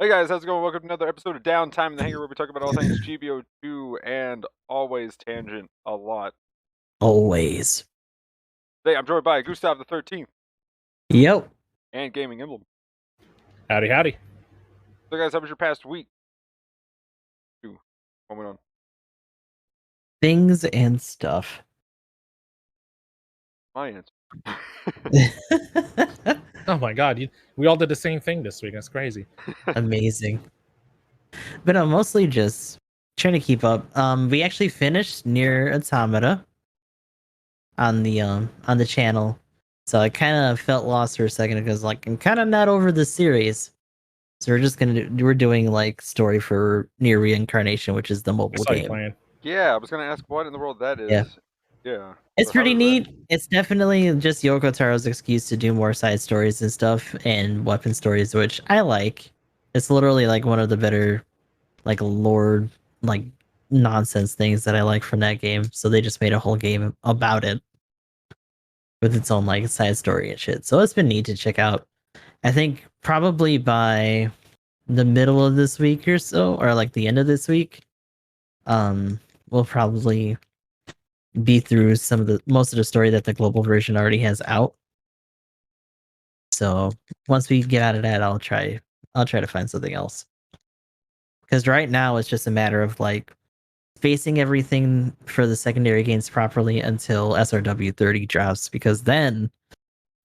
Hey guys, how's it going? Welcome to another episode of Downtime in the Hangar, where we talk about all things GBO2 and always tangent a lot. Always. Today I'm joined by Gustav the 13th Yep. and Gaming Emblem. Howdy, howdy. So guys, how was your past week? What went on? Things and stuff. My answer. Oh my god, we all did the same thing this week. That's crazy. Amazing. But I'm mostly just trying to keep up. We actually finished Near Automata on the channel. So I kind of felt lost for a second because like I'm kind of not over the series. So we're doing like story for Near Reincarnation, which is the mobile game. Playing. Yeah, I was gonna ask what in the world that is. Yeah. It's So pretty neat. It's definitely just Yoko Taro's excuse to do more side stories and stuff and weapon stories, which I like. It's literally like one of the better like lore like nonsense things that I like from that game. So they just made a whole game about it with its own like side story and shit. So it's been neat to check out. I think probably by the middle of this week or so, or like the end of this week, we'll probably be through most of the story that the global version already has out. So once we get out of that, I'll try to find something else. Because right now it's just a matter of like spacing everything for the secondary games properly until SRW 30 drops, because then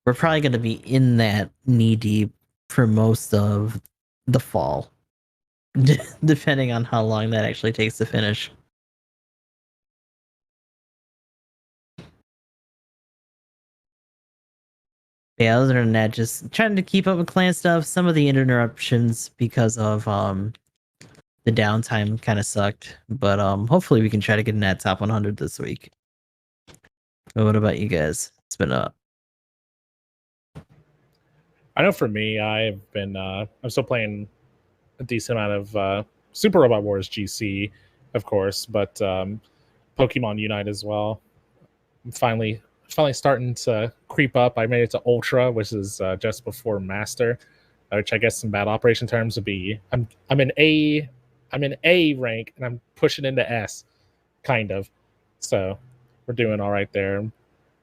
we're probably going to be in that knee deep for most of the fall, depending on how long that actually takes to finish. Yeah, other than that, just trying to keep up with clan stuff. Some of the interruptions because of the downtime kind of sucked, but hopefully we can try to get in that top 100 this week. But what about you guys? It's been up. I know for me, I'm still playing a decent amount of Super Robot Wars GC, of course, but Pokemon Unite as well. I'm finally starting to creep up. I made it to Ultra, which is just before Master, which I guess in battle operation terms would be I'm in A rank and I'm pushing into S, kind of. So we're doing all right there.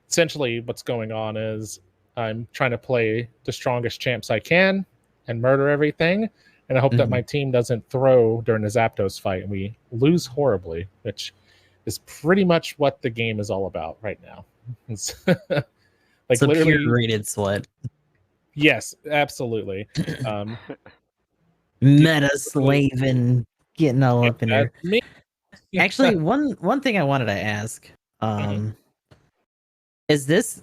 Essentially, what's going on is I'm trying to play the strongest champs I can and murder everything, and I hope that my team doesn't throw during the Zapdos fight and we lose horribly, which is pretty much what the game is all about right now. It's like so literally pure rated sweat. Yes, absolutely. Meta slaving, getting all up in there. Me. Actually, one thing I wanted to ask, is this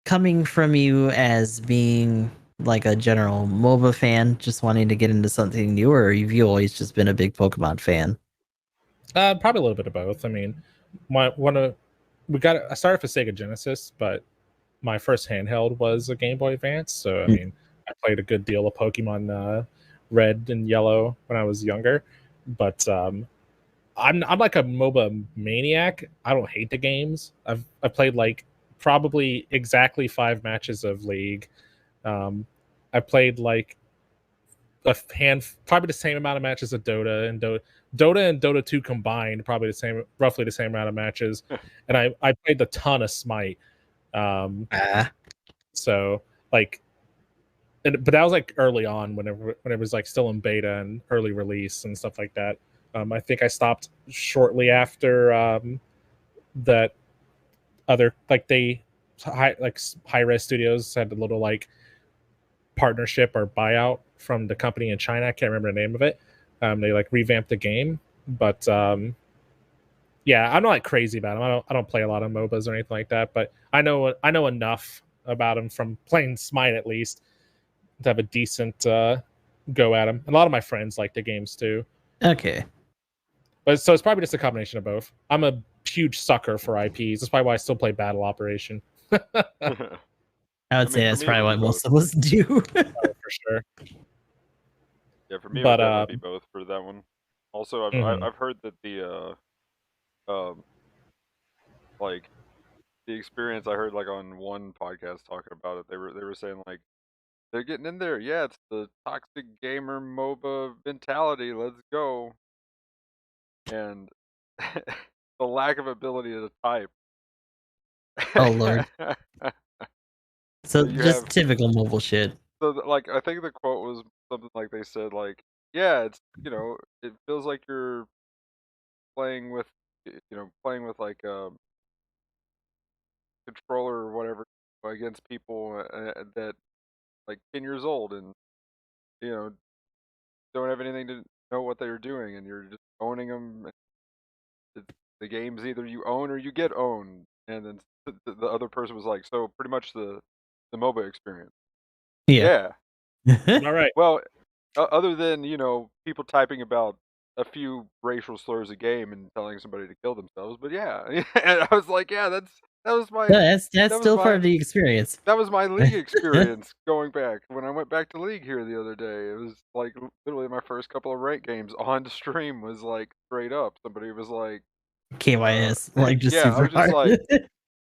coming from you as being like a general MOBA fan, just wanting to get into something new, or have you always just been a big Pokemon fan? Probably a little bit of both. I mean, I started for Sega Genesis, but my first handheld was a Game Boy Advance. So I mean, I played a good deal of Pokemon Red and Yellow when I was younger. But I'm like a MOBA maniac. I don't hate the games. I've played like probably exactly 5 matches of League. I played like probably the same amount of matches of Dota and Dota 2 combined, probably roughly the same amount of matches. And I played a ton of Smite. So like, but that was like early on when it was like still in beta and early release and stuff like that. I think I stopped shortly after that other like high-res studios had a little like partnership or buyout from the company in China. I can't remember the name of it. They like revamped the game, but yeah, I'm not like crazy about them. I don't play a lot of MOBAs or anything like that, but I know enough about them from playing Smite at least to have a decent go at them. A lot of my friends like the games too. Okay. But so it's probably just a combination of both. I'm a huge sucker for IPs. That's probably why I still play Battle Operation. I would say that's probably what most of us do. For sure. Yeah, for me it would definitely be both for that one. Also, I've heard that the like the experience I heard like on one podcast talking about it, they were saying like they're getting in there. Yeah, it's the toxic gamer MOBA mentality. Let's go. And the lack of ability to type. Oh Lord. So You just have typical mobile shit. so like I think the quote was something like they said like, yeah, it's it feels like you're playing with playing with like controller or whatever against people that like 10 years old and you know don't have anything to know what they're doing and you're just owning them. The game's either you own or you get owned. And then the other person was like, so pretty much the MOBA experience. Yeah. Yeah. All right. Well, other than people typing about a few racial slurs a game and telling somebody to kill themselves, but yeah, and I was like, yeah, that was my No, that's that was still part my of the experience. that was my League experience going back when I went back to League here the other day. It was like literally my first couple of rank games on stream was like straight up. Somebody was like, KYS, like just yeah, I super was just hard. like,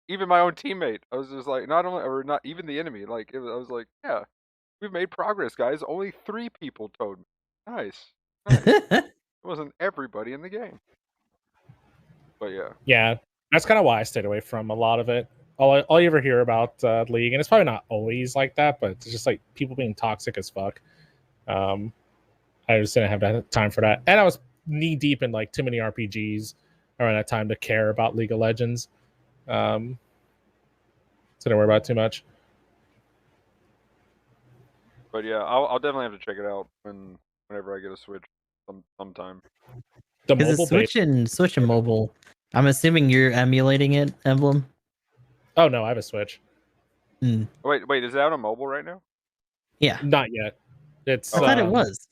even my own teammate, I was just like, not only or not even the enemy, like I was like, yeah, we've made progress, guys. Only 3 people told me. Nice, nice. It wasn't everybody in the game, but yeah. Yeah, that's kind of why I stayed away from a lot of it. All you ever hear about League, and it's probably not always like that, but it's just like people being toxic as fuck. I just didn't have that time for that, and I was knee deep in like too many RPGs around that time to care about League of Legends. So didn't worry about it too much. But yeah, I'll definitely have to check it out whenever I get a Switch sometime. The Because mobile it's Switch and mobile. I'm assuming you're emulating it, Emblem. Oh no, I have a Switch. Wait, is it out on mobile right now? Yeah, Not yet. It's I thought it was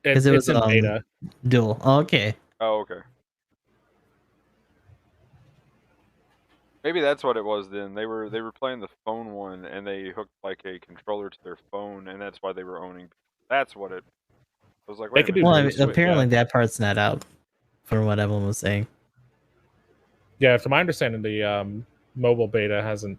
because it was in beta. dual. Oh, okay. Oh, okay. Maybe that's what it was then. They were playing the phone one and they hooked like a controller to their phone and that's why they were owning. That's what it I was like, They wait a could minute. do Well, I both mean, Switch, apparently yeah. that part's not out, from what Emblem was saying. Yeah, from my understanding, the mobile beta hasn't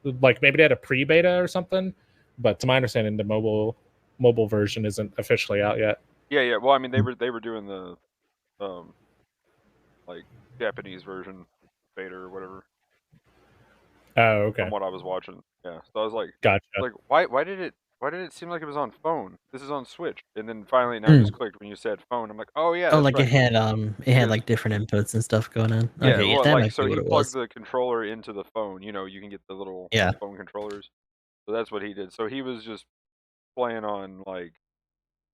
like maybe they had a pre-beta or something, but to my understanding, the mobile version isn't officially out yet. Yeah. Well, I mean, they were doing the like Japanese version beta or whatever. Oh, okay. From what I was watching, yeah. So I was like, Gotcha. why did it seem like it was on phone? This is on Switch. And then finally now it just clicked when you said phone. I'm like, oh yeah, Oh, that's like right. it had like different inputs and stuff going on. Yeah, Okay, well, that like might so be he what it plugged was. the controller into the phone. You can get the little phone controllers. So that's what he did. So he was just playing on like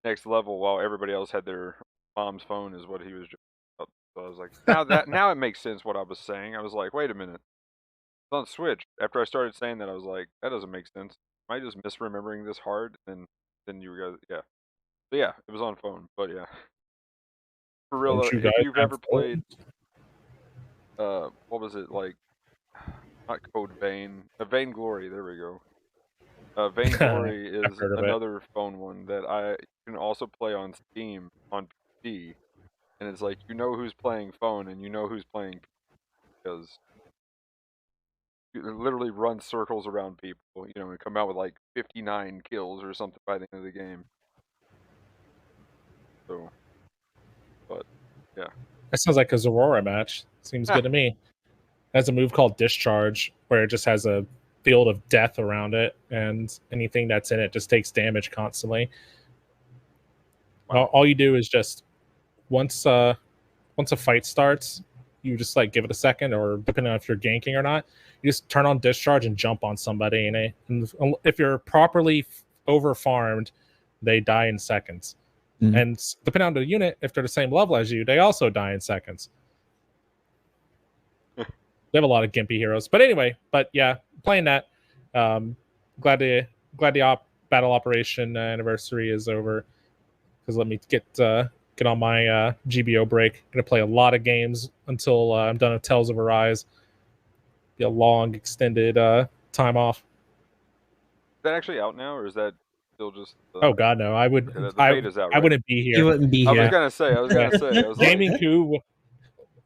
next level while everybody else had their mom's phone is what he was doing. So I was like, now it makes sense what I was saying. I was like, wait a minute, it's on Switch. After I started saying that, I was like, that doesn't make sense. Am I just misremembering this hard? And then you guys, yeah, but yeah, it was on phone. But yeah, for real though, if you've ever played, what was it like? Not Code Vein, Vainglory. There we go. Vainglory is another phone one that I can also play on Steam on PC, and it's like who's playing phone and who's playing because you literally run circles around people, and come out with like 59 kills or something by the end of the game. So, but yeah, that sounds like a Zorora match. Seems good to me. It has a move called Discharge where it just has a field of death around it, and anything that's in it just takes damage constantly. Wow. All you do is just once a fight starts, you just like give it a second, or depending on if you're ganking or not, you just turn on Discharge and jump on somebody, and if you're properly over farmed, they die in seconds. And depending on the unit, if they're the same level as you, they also die in seconds. They have a lot of gimpy heroes, but anyway. But yeah, playing that. Glad the battle operation anniversary is over, because let me get on my GBO break. I'm gonna play a lot of games until I'm done with Tales of Arise. Be a long extended time off. Is that actually out now, or is that still just? Oh God, no! I would. The beta's out, right? I wouldn't be here. You wouldn't be here. I was gonna say. I was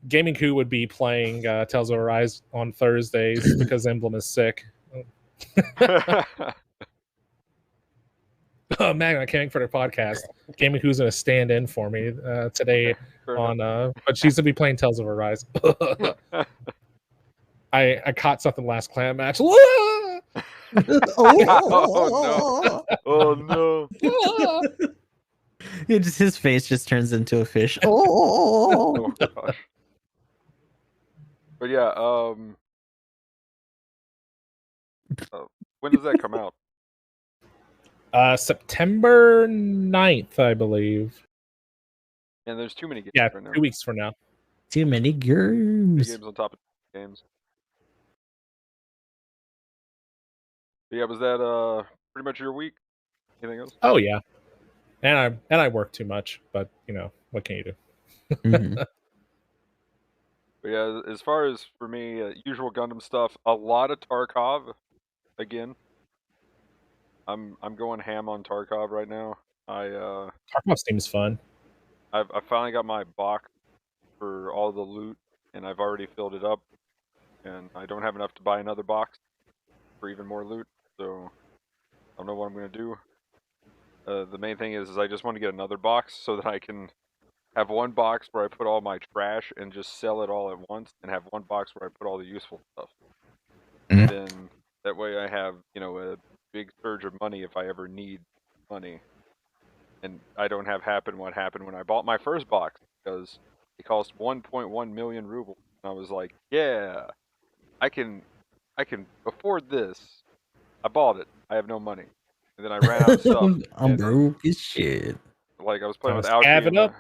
Gaming Coup would be playing Tales of Arise on Thursdays because Emblem is sick. Magnum, I can't wait for the podcast. Gaming Who's going to stand in for me today on, but she's going to be playing Tales of Arise. I caught something last clan match. Oh no! Oh no! His face just turns into a fish. Oh gosh! But yeah, when does that come out? September 9th, I believe. And there's too many games right now. 2 weeks from now. Too many games. Games on top of games. But yeah, was that pretty much your week? Anything else? Oh yeah. And I work too much, but what can you do? Mm-hmm. But yeah, as far as for me, usual Gundam stuff, a lot of Tarkov. Again, I'm going ham on Tarkov right now. Tarkov seems fun. I finally got my box for all the loot, and I've already filled it up, and I don't have enough to buy another box for even more loot. So I don't know what I'm gonna do. The main thing is I just want to get another box so that I can have one box where I put all my trash and just sell it all at once, and have one box where I put all the useful stuff. Mm-hmm. Then that way I have, a big surge of money if I ever need money. And I don't have what happened when I bought my first box, because it cost 1.1 million rubles. And I was like, yeah, I can afford this. I bought it. I have no money. And then I ran out of stuff. I'm broke as shit. Like, I was playing with Scav it up.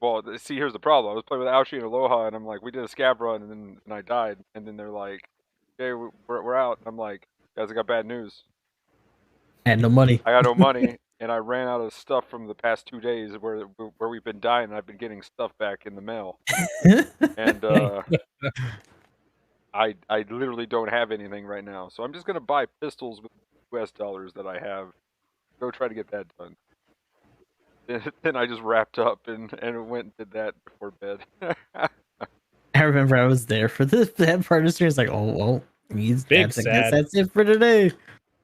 Well, see, here's the problem. I was playing with Aoshi and Aloha, and I'm like, we did a scab run, and I died. And then they're like, okay, we're out. And I'm like, guys, I got bad news. I had no money. I got no money, and I ran out of stuff from the past 2 days where we've been dying, and I've been getting stuff back in the mail. And I literally don't have anything right now. So I'm just going to buy pistols with US dollars that I have. Go try to get that done. Then I just wrapped up and went and did that before bed. I remember I was there for that part of the stream. It's like, oh well, I guess that's it for today.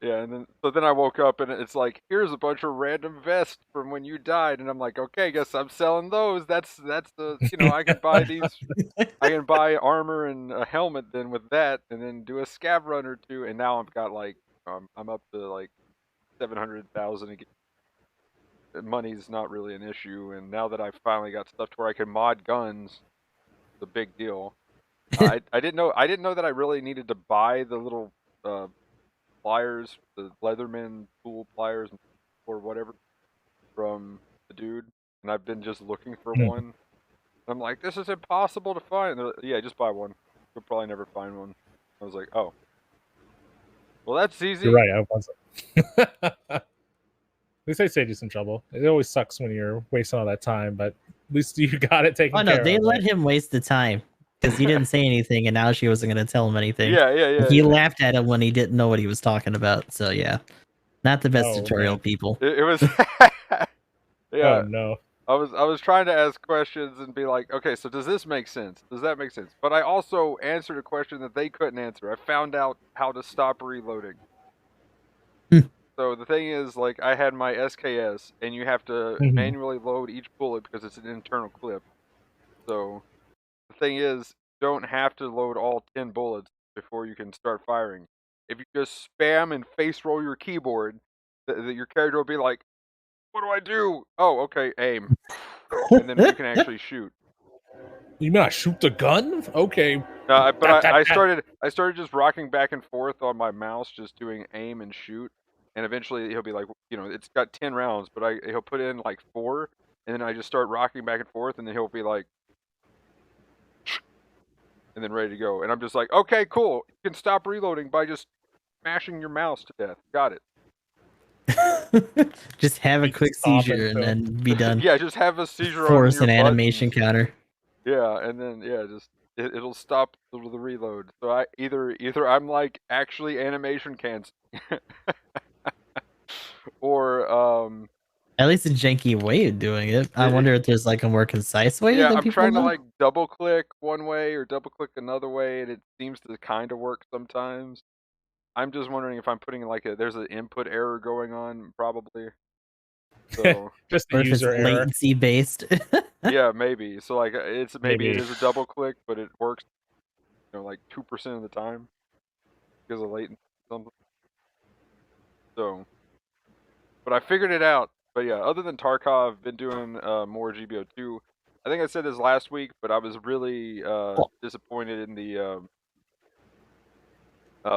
Yeah, and then I woke up and it's like, here's a bunch of random vests from when you died, and I'm like, okay, guess I'm selling those. That's the I can buy these. I can buy armor and a helmet then with that, and then do a scav run or two, and now I've got like I'm up to like 700,000 again. Money's not really an issue, and now that I've finally got stuff to where I can mod guns, it's a big deal. I didn't know that I really needed to buy the little pliers, the Leatherman tool pliers or whatever from the dude, and I've been just looking for one. I'm like, this is impossible to find. Like, yeah, just buy one. You'll probably never find one. I was like, oh, well, that's easy. You're right. I wasn't. At least I saved you some trouble. It always sucks when you're wasting all that time, but at least you got it taken care of. Oh no, they let him waste the time because he didn't say anything, and now she wasn't going to tell him anything. Yeah. He laughed at him when he didn't know what he was talking about. So yeah, not the best tutorial, man. people. It was. Yeah. Oh no. I was trying to ask questions and be like, okay, so does this make sense? Does that make sense? But I also answered a question that they couldn't answer. I found out how to stop reloading. So the thing is, like, I had my SKS, and you have to manually load each bullet because it's an internal clip. So the thing is, you don't have to load all 10 bullets before you can start firing. If you just spam and face roll your keyboard, your character will be like, what do I do? Oh, okay, aim. And then you can actually shoot. You mean I shoot the gun? Okay. But I started just rocking back and forth on my mouse, just doing aim and shoot. And eventually he'll be like, it's got 10 rounds, but he'll put in like 4, and then I just start rocking back and forth, and then he'll be like, and then ready to go. And I'm just like, okay, cool. You can stop reloading by just smashing your mouse to death. Got it. Just have a quick seizure and then be done. Yeah, just have a seizure. Force an animation counter. Yeah, and then just it'll stop the reload. So either I'm like actually animation canceling, or at least a janky way of doing it. I wonder if there's like a more concise way. Yeah, I'm trying to like double click one way or double click another way, and it seems to kind of work sometimes. I'm just wondering if I'm putting like there's an input error going on, probably. So just the or if it's user error. latency based. Yeah, maybe. So like maybe it Maybe. is a double click, but it works, like 2% of the time because of latency or something. So, but I figured it out. But yeah, other than Tarkov, been doing more GBO2. I think I said this last week, but I was really disappointed in the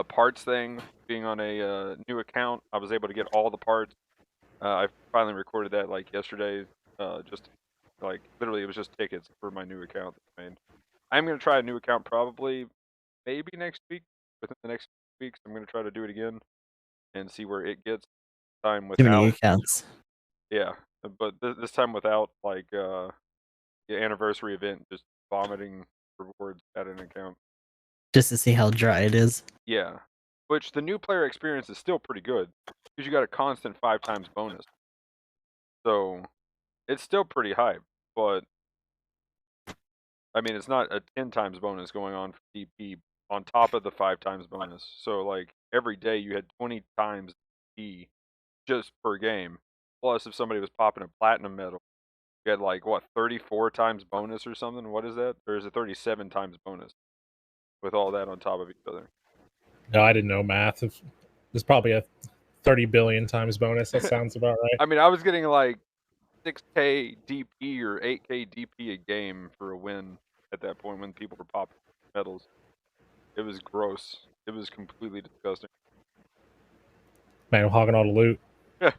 parts thing being on a new account. I was able to get all the parts. I finally recorded that like yesterday. Just like literally, it was just tickets for my new account that I made. I'm gonna try a new account probably, maybe next week. Within the next weeks, I'm gonna try to do it again and see where it gets. Time Too many without, accounts. yeah, but this time without like the anniversary event, just vomiting rewards at an account. Just to see how dry it is. Yeah, which the new player experience is still pretty good because you got a constant 5 times bonus. So it's still pretty hype, but I mean, it's not a 10 times bonus going on for DP on top of the 5 times bonus. So like every day you had 20 times D just per game. Plus, if somebody was popping a platinum medal, you had like what 34 times bonus or something. What is that? Or is it 37 times bonus with all that on top of each other? No, I didn't know math. There's probably a 30 billion times bonus. That sounds about right. I mean, I was getting like 6K DP or 8K DP a game for a win at that point when people were popping medals. It was gross. It was completely disgusting. Man, I'm hogging all the loot. Yeah.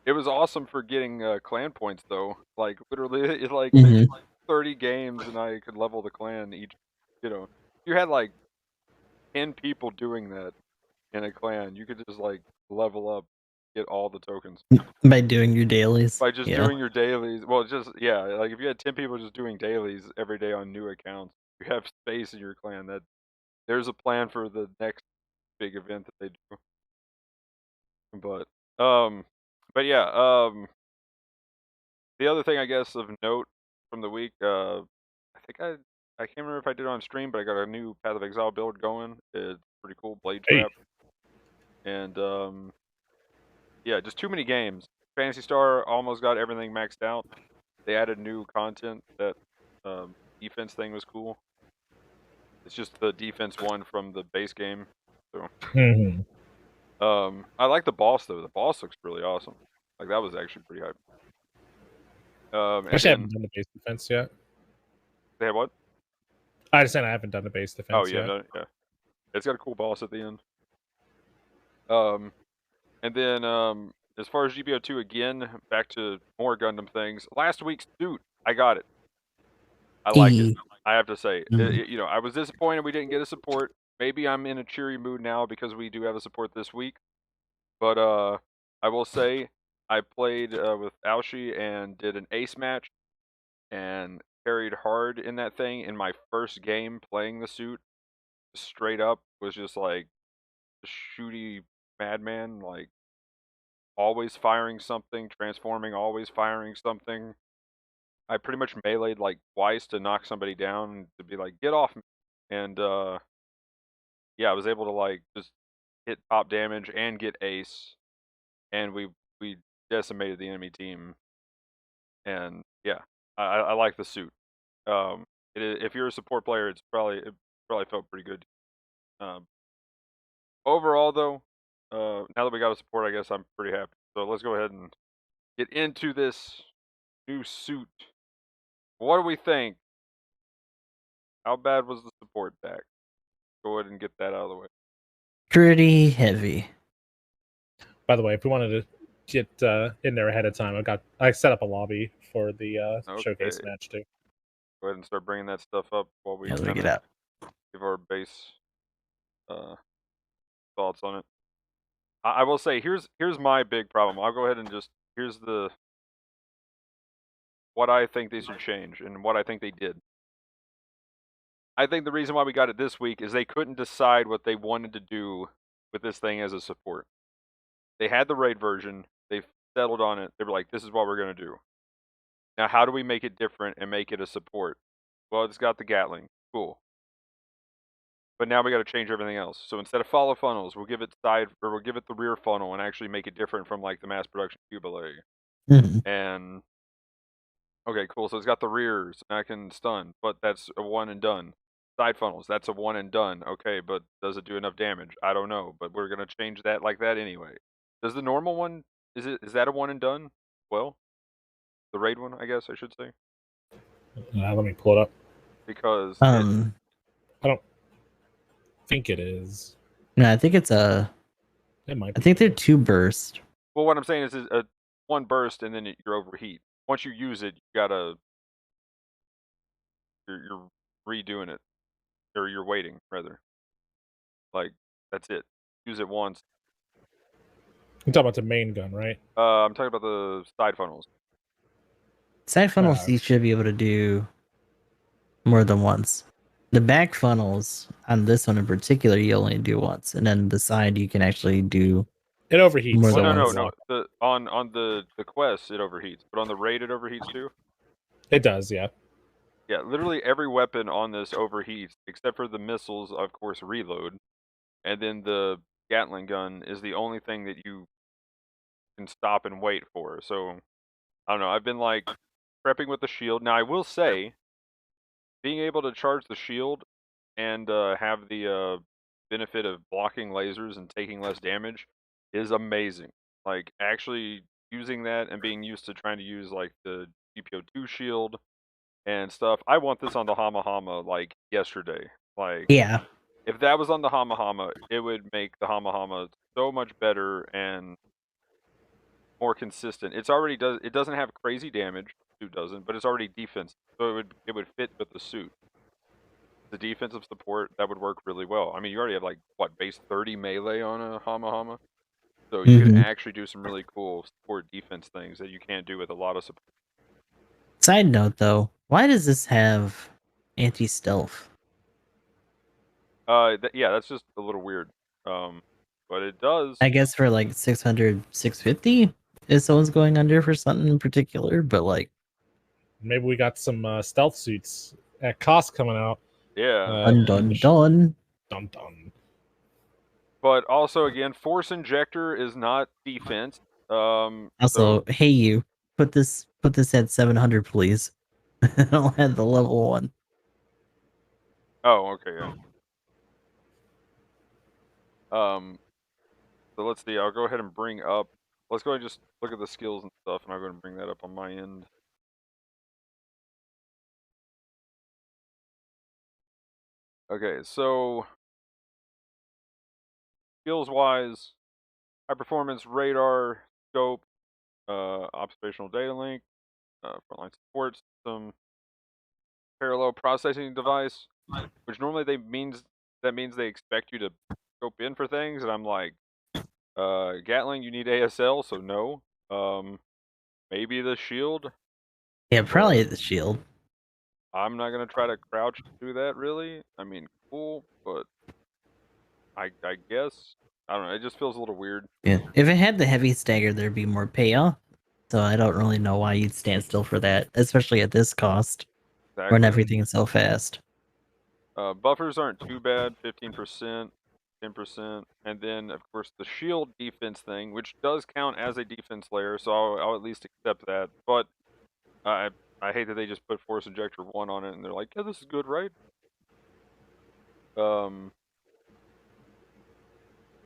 It was awesome for getting clan points though. Like literally, it like Mhm. 30 games and I could level the clan each. You had like 10 people doing that in a clan. You could just like level up, get all the tokens By doing your dailies. by just Yeah. doing your dailies. Well, just yeah, like if you had 10 people just doing dailies every day on new accounts, you have space in your clan. That there's a plan for the next big event that they do. But yeah, the other thing I guess of note from the week, I think I can't remember if I did it on stream, but I got a new Path of Exile build going. It's pretty cool, Blade Trap, and yeah, just too many games. Fantasy Star almost got everything maxed out. They added new content. That defense thing was cool. It's just the defense one from the base game. So, I like the boss though. The boss looks really awesome. Like that was actually pretty hype. Actually, I haven't done the base defense yet. They have what? I just said I haven't done the base defense Oh yeah, yet. yeah. It's got a cool boss at the end. And then as far as GBO2 again, back to more Gundam things. Last week's suit, I got it. I like it. I have to say, I was disappointed we didn't get a support. Maybe I'm in a cheery mood now because we do have a support this week. But I will say, I played with Aoshi and did an ace match and carried hard in that thing. In my first game playing the suit, straight up was just like a shooty madman, like always firing something, transforming, always firing something. I pretty much meleeed like twice to knock somebody down to be like, get off me. And yeah, I was able to like just hit top damage and get ace. And we decimated the enemy team. And yeah, I like the suit. If you're a support player, it probably felt pretty good. Overall though, now that we got a support, I guess I'm pretty happy. So let's go ahead and get into this new suit. What do we think? How bad was the support back? Go ahead and get that out of the way. Pretty heavy. By the way, if we wanted to get in there ahead of time, I set up a lobby for the showcase match too. Go ahead and start bringing that stuff up while we Let me get out. give our base thoughts on it. I will say here's my big problem. I'll go ahead and just here's what I think they should change and what I think they did. I think the reason why we got it this week is they couldn't decide what they wanted to do with this thing as a support. They had the raid version. They settled on it. They were like, this is what we're going to do. Now, how do we make it different and make it a support? Well, it's got the Gatling. Cool. But now we got to change everything else. So instead of follow funnels, we'll give it the rear funnel and actually make it different from like the mass production Cuba leg. And okay, cool. So it's got the rear smack and stun, but that's a one and done. Side funnels, that's a one and done. Okay, but does it do enough damage? I don't know, but we're gonna change that like that anyway. Does the normal one is that a one and done? Well, the raid one, I guess I should say. Let me pull it up. Because I don't think it is. No, I think it's a. It might. I think they're 2 bursts. Well, what I'm saying is a one burst and then you're overheat. Once you use it, you gotta you're redoing it, or you're waiting rather. Like that's it. Use it once. You're talking about the main gun, right? I'm talking about the side funnels. Side funnels you should be able to do more than once. The back funnels on this one in particular, you only do once, and then the side you can actually do. It overheats. More Well, than no, once. no. On the quest it overheats, but on the raid it overheats too. It does, yeah. Yeah, literally every weapon on this overheats except for the missiles, of course, reload, and then the Gatling gun is the only thing that you can stop and wait for. So I don't know. I've been like prepping with the shield. Now I will say, being able to charge the shield and have the benefit of blocking lasers and taking less damage is amazing. Like actually using that and being used to trying to use like the GBO2 shield and stuff. I want this on the Hama Hama like yesterday. Like Yeah. if that was on the Hama Hama, it would make the Hama Hama so much better and more consistent. It doesn't have crazy damage, suit doesn't, but it's already defensive. So it would fit with the suit. The defensive support, that would work really well. I mean, you already have like what, base 30 melee on a Hama Hama? So you could actually do some really cool support defense things that you can't do with a lot of support. Side note though, why does this have anti-stealth? Yeah, that's just a little weird. But it does. I guess for like 600, 650 if someone's going under for something in particular, but like maybe we got some stealth suits at cost coming out. Yeah. Dun. But also again, force injector is not defense. Also, hey you, put this at 700 please. I don't have the level 1. Oh, okay, yeah. So let's see, I'll go ahead and bring up, let's go ahead and just look at the skills and stuff, and I'll go ahead and bring that up on my end. Okay, so skills-wise, high performance radar, scope, observational data link, frontline support system, parallel processing device, which normally that means they expect you to scope in for things, and I'm like, Gatling, you need ASL, so no. Maybe the shield. Yeah, probably the shield. I'm not gonna try to crouch through that, really. I mean, cool, but I guess I don't know. It just feels a little weird. Yeah, if it had the heavy stagger, there'd be more payoff. So I don't really know why you'd stand still for that, especially at this cost, when everything is so fast. Buffers aren't too bad, 15%, 10%, and then of course the shield defense thing, which does count as a defense layer, so I'll at least accept that. But I hate that they just put force injector 1 on it, and they're like, yeah, this is good, right?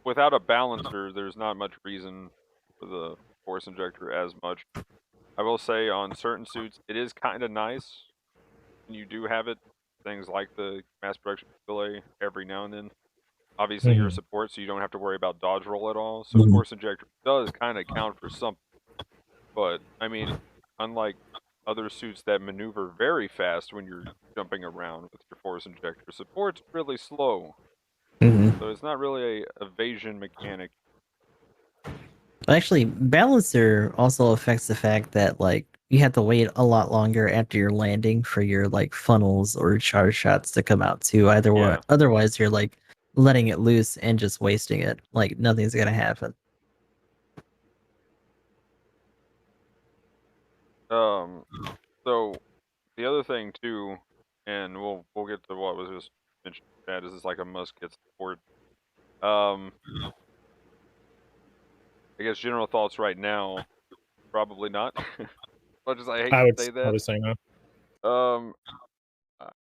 Without a balancer, there's not much reason for the force injector as much. I will say on certain suits, it is kind of nice when you do have it. Things like the mass production delay every now and then. Obviously, you're a support, so you don't have to worry about dodge roll at all. So force injector does kind of count for something. But I mean, unlike other suits that maneuver very fast when you're jumping around with your force injector, support's really slow. So it's not really a evasion mechanic. Actually, balancer also affects the fact that like you have to wait a lot longer after your landing for your like funnels or charge shots to come out too. Otherwise you're like letting it loose and just wasting it. Like nothing's gonna happen. So the other thing too, and we'll get to what was just mentioned, that is like a must get support. I guess general thoughts right now. probably not. Much as I hate I to would say probably that. say no.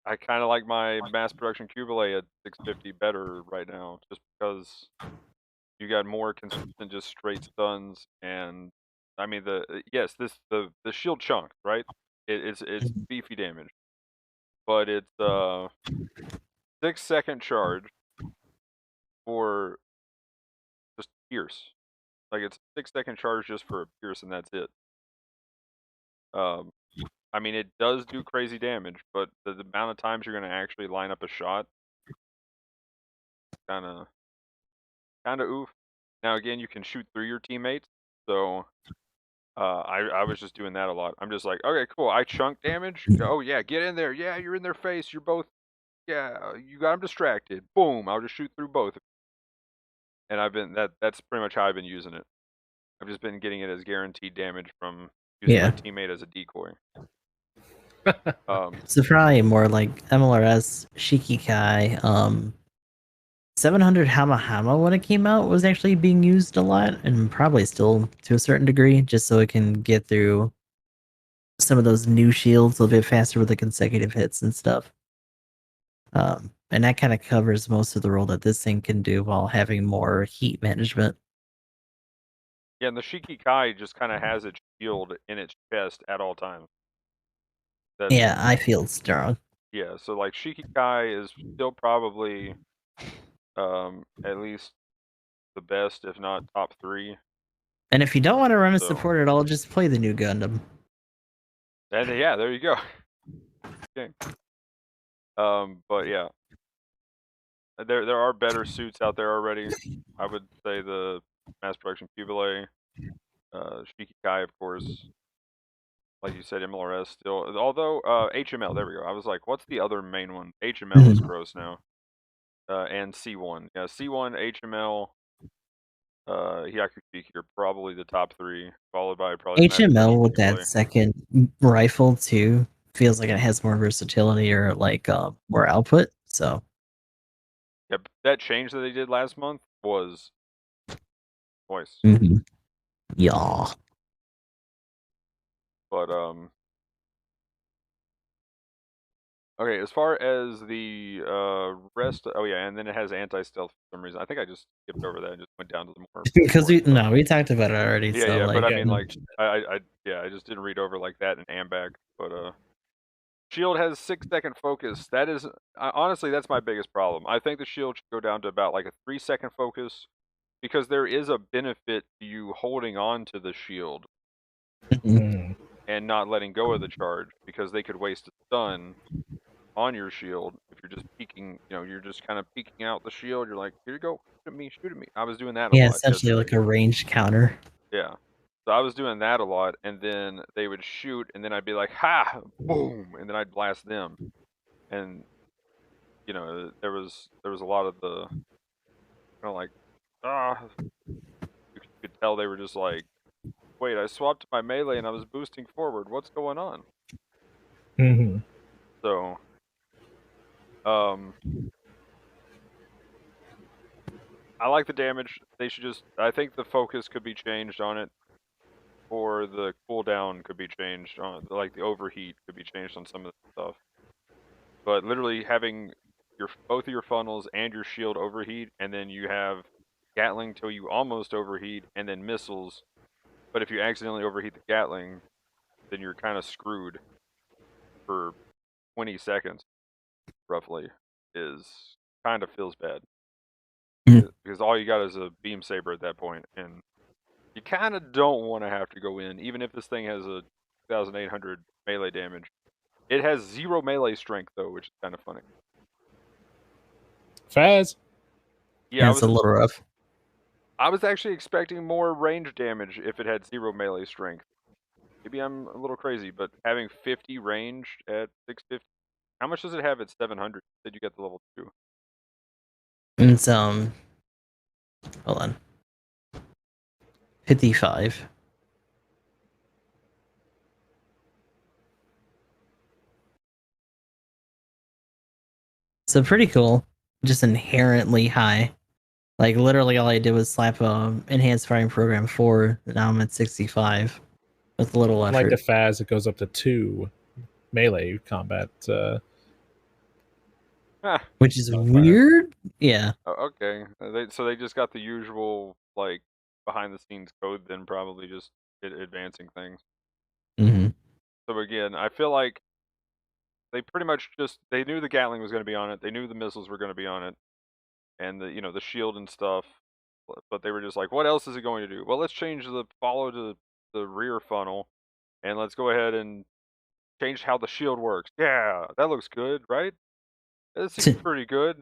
I kind of like my mass production Cubile at 650 better right now, just because you got more consistent, just straight stuns, and I mean yes, the shield chunk, right? It's beefy damage, but it's 6-second charge for just pierce. Like it's 6-second charge just for a pierce, and that's it. I mean, it does do crazy damage, but the amount of times you're going to actually line up a shot, kind of oof. Now again, you can shoot through your teammates, so I was just doing that a lot. I'm just like, okay, cool. I chunk damage. Oh yeah, get in there. Yeah, you're in their face. You're both. Yeah, you got them distracted. Boom! I'll just shoot through both. And that's pretty much how I've been using it. I've just been getting it as guaranteed damage from using my teammate as a decoy. So probably more like MLRS, Shikikai, 700 Hama Hama when it came out was actually being used a lot, and probably still to a certain degree, just so it can get through some of those new shields a little bit faster with the consecutive hits and stuff. And that kind of covers most of the role that this thing can do while having more heat management. Yeah, and the Shikikai just kind of has its shield in its chest at all times. Yeah, I feel strong. Yeah, so like Shikikai is still probably at least the best, if not top 3. And if you don't want to run a support at all, just play the new Gundam. And yeah, there you go. Okay. But yeah, there are better suits out there already. I would say the mass production Cubile, Shikikai, of course. Like you said, MLRS still. Although HML, there we go. I was like, what's the other main one? HML is gross now. And C1. Yeah, C1, HML, Hyakushiki are probably the top 3, followed by probably HML with that second rifle too feels like it has more versatility or like more output. So yeah, that change that they did last month was twice. Yeah. But okay, as far as the rest, oh yeah, and then it has anti-stealth for some reason. I think I just skipped over that and just went down to the more because we talked about it already. Yeah, so yeah, like, but I mean, like, I just didn't read over like that in Ambag. But shield has 6-second focus. That is honestly, that's my biggest problem. I think the shield should go down to about like a 3-second focus, because there is a benefit to you holding on to the shield and not letting go of the charge, because they could waste a stun on your shield if you're just peeking. You're just kind of peeking out the shield. You're like, here you go, shoot at me, shoot at me. I was doing that a lot. Essentially like a ranged counter. Yeah. So I was doing that a lot, and then they would shoot, and then I'd be like, ha, boom, and then I'd blast them. And there was a lot of the kind of like, you could tell they were just like, wait, I swapped my melee and I was boosting forward. What's going on? So, I like the damage. They should I think the focus could be changed on it, or the cooldown could be changed on it. Like the overheat could be changed on some of the stuff. But literally having both of your funnels and your shield overheat, and then you have Gatling till you almost overheat, and then missiles. But if you accidentally overheat the Gatling, then you're kind of screwed for 20 seconds, roughly. Kind of feels bad. Because all you got is a beam saber at that point, and you kind of don't want to have to go in, even if this thing has a 2,800 melee damage. It has 0 melee strength, though, which is kind of funny. Faz. Yeah, it's a little rough. I was actually expecting more range damage if it had 0 melee strength. Maybe I'm a little crazy, but having 50 range at 650, how much does it have at 700? Did you get the level 2? It's hold on, 55. So pretty cool. Just inherently high. Like literally all I did was slap enhanced firing program 4, and now I'm at 65. with little effort. Like the Phas, it goes up to 2 melee combat. Which is weird. Yeah. Okay. So they just got the usual like behind the scenes code, then probably just advancing things. Mm-hmm. So again, I feel like they pretty much they knew the Gatling was going to be on it. They knew the missiles were going to be on it, and the shield and stuff. But they were just like, what else is it going to do? Well, let's change the follow to the rear funnel, and let's go ahead and change how the shield works. Yeah, that looks good, right? That seems pretty good.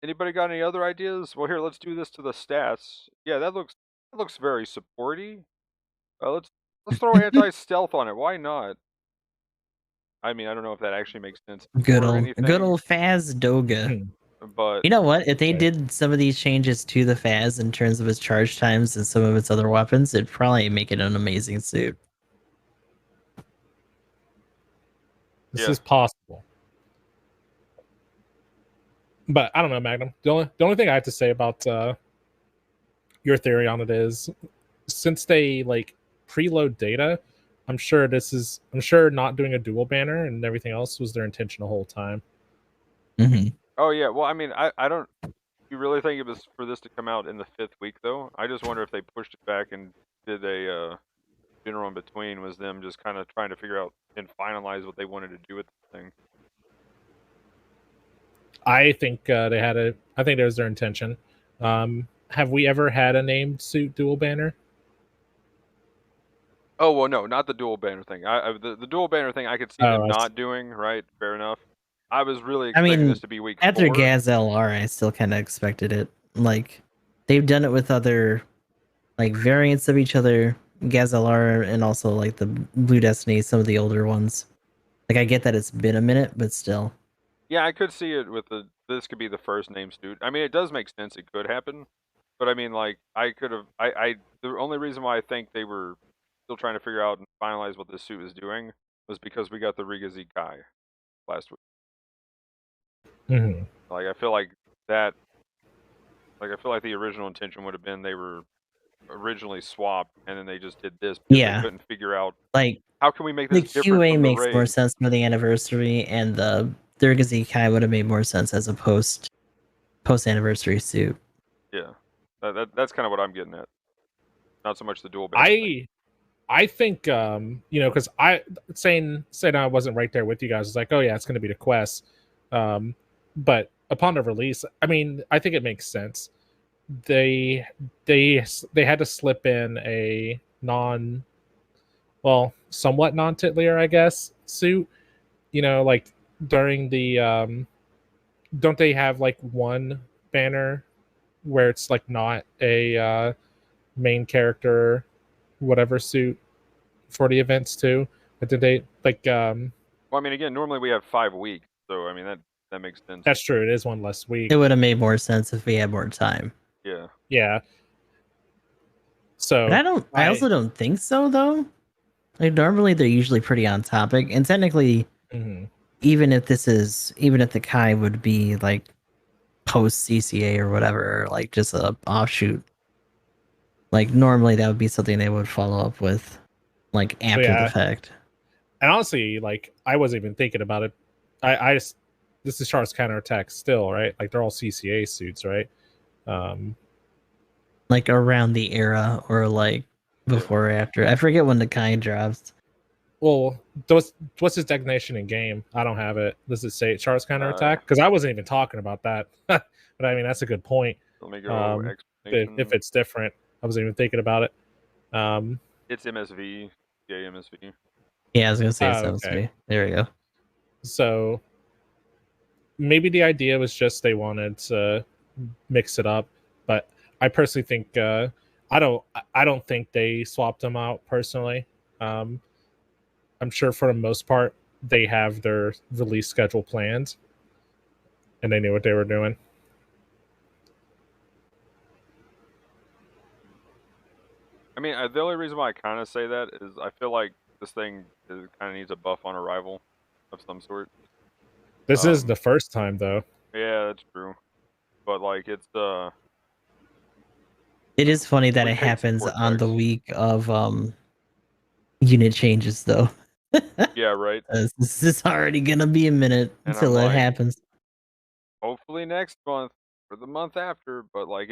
Anybody got any other ideas? Well, here, let's do this to the stats. Yeah, that looks very supporty. Let's throw anti-stealth on it. Why not? I mean, I don't know if that actually makes sense Good or old anything, Phas Doga. but You know what? If they did some of these changes to the Phas in terms of its charge times and some of its other weapons, it'd probably make it an amazing suit. This is possible. But I don't know, Magnum. The only thing I have to say about your theory on it is, since they like preload data, I'm sure not doing a dual banner and everything else was their intention the whole time. Mm-hmm. Oh yeah, well I mean I don't. You really think it was for this to come out in the 5th week though? I just wonder if they pushed it back and did a general in between. Was them just kind of trying to figure out and finalize what they wanted to do with the thing. I think I think that was their intention. Have we ever had a named suit dual banner? Oh well, no, not the dual banner thing. The dual banner thing I could see them not doing. Right, fair enough. I was really expecting this to be week 4. After Gaz LR, I still kind of expected it. Like, they've done it with other, like, variants of each other, Gaz LR, and also, like, the Blue Destiny, some of the older ones. Like, I get that it's been a minute, but still. Yeah, I could see it with this could be the first name suit. I mean, it does make sense. It could happen. But I mean, like, I could have, the only reason why I think they were still trying to figure out and finalize what this suit was doing was because we got the Riga Z Kai last week. Mm-hmm. Like, I feel like that, like, I feel like the original intention would have been they were originally swapped and then they just did this because they couldn't figure out, like, how can we make this the different QA from the makes raid? more sense for the anniversary, and the Riga Z Kai would have made more sense as a post anniversary suit. Yeah, that's kind of what I'm getting at. Not so much the dual banner. I think because I saying I wasn't right there with you guys. It's like, oh yeah, it's going to be the quest. But upon the release, I mean, I think it makes sense. They had to slip in a somewhat non-titlier, I guess, suit. Like during the don't they have like one banner where it's like not a main character whatever suit for the events too? But did they like well, I mean, again, normally we have 5 weeks, so I mean that makes sense. That's true, it is one less week. It would have made more sense if we had more time. Yeah. So but I also don't think so though. Like, normally they're usually pretty on topic, and technically even if the Kai would be like post CCA or whatever, or like just a offshoot, like normally that would be something they would follow up with like after the fact. And honestly, like, I wasn't even thinking about it. I just, this is Char's counterattack still, right? Like, they're all CCA suits, right? Like around the era, or like before or after. I forget when the Kai drops. Well, what's his designation in game? I don't have it. Does it say Char's counterattack? Because I wasn't even talking about that. But I mean, that's a good point. Let me go if it's different, I wasn't even thinking about it. It's MSV. Yeah, MSV. Yeah, I was gonna say it's MSV. Okay. There we go. So maybe the idea was just they wanted to mix it up, but I personally think I don't think they swapped them out personally. I'm sure for the most part they have their release schedule planned and they knew what they were doing. I mean, the only reason why I kind of say that is I feel like this thing kind of needs a buff on arrival of some sort. This is the first time, though. Yeah, that's true. But like, it's It is funny that it happens on the week of unit changes though. Yeah, right. This is already gonna be a minute And until I'm it like, happens. hopefully next month or the month after. But like,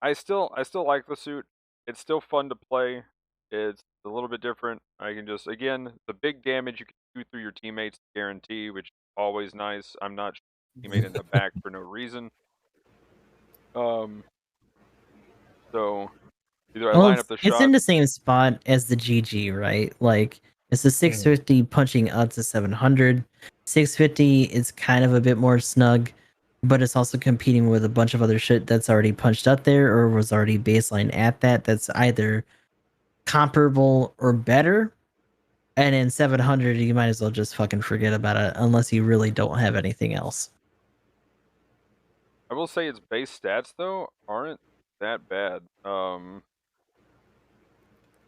I still like the suit. It's still fun to play. It's a little bit different. I can just again the big damage you can do through your teammates guarantee, which is always nice. I'm not teammate in the back for no reason. So either I Well, line up the it's in shot. the same spot as the GG, right? Like it's the 650 punching up to 700. 650 is kind of a bit more snug, but it's also competing with a bunch of other shit that's already punched up there or was already baseline at that. That's either comparable or better. And in 700, you might as well just fucking forget about it unless you really don't have anything else. I will say its base stats though aren't that bad.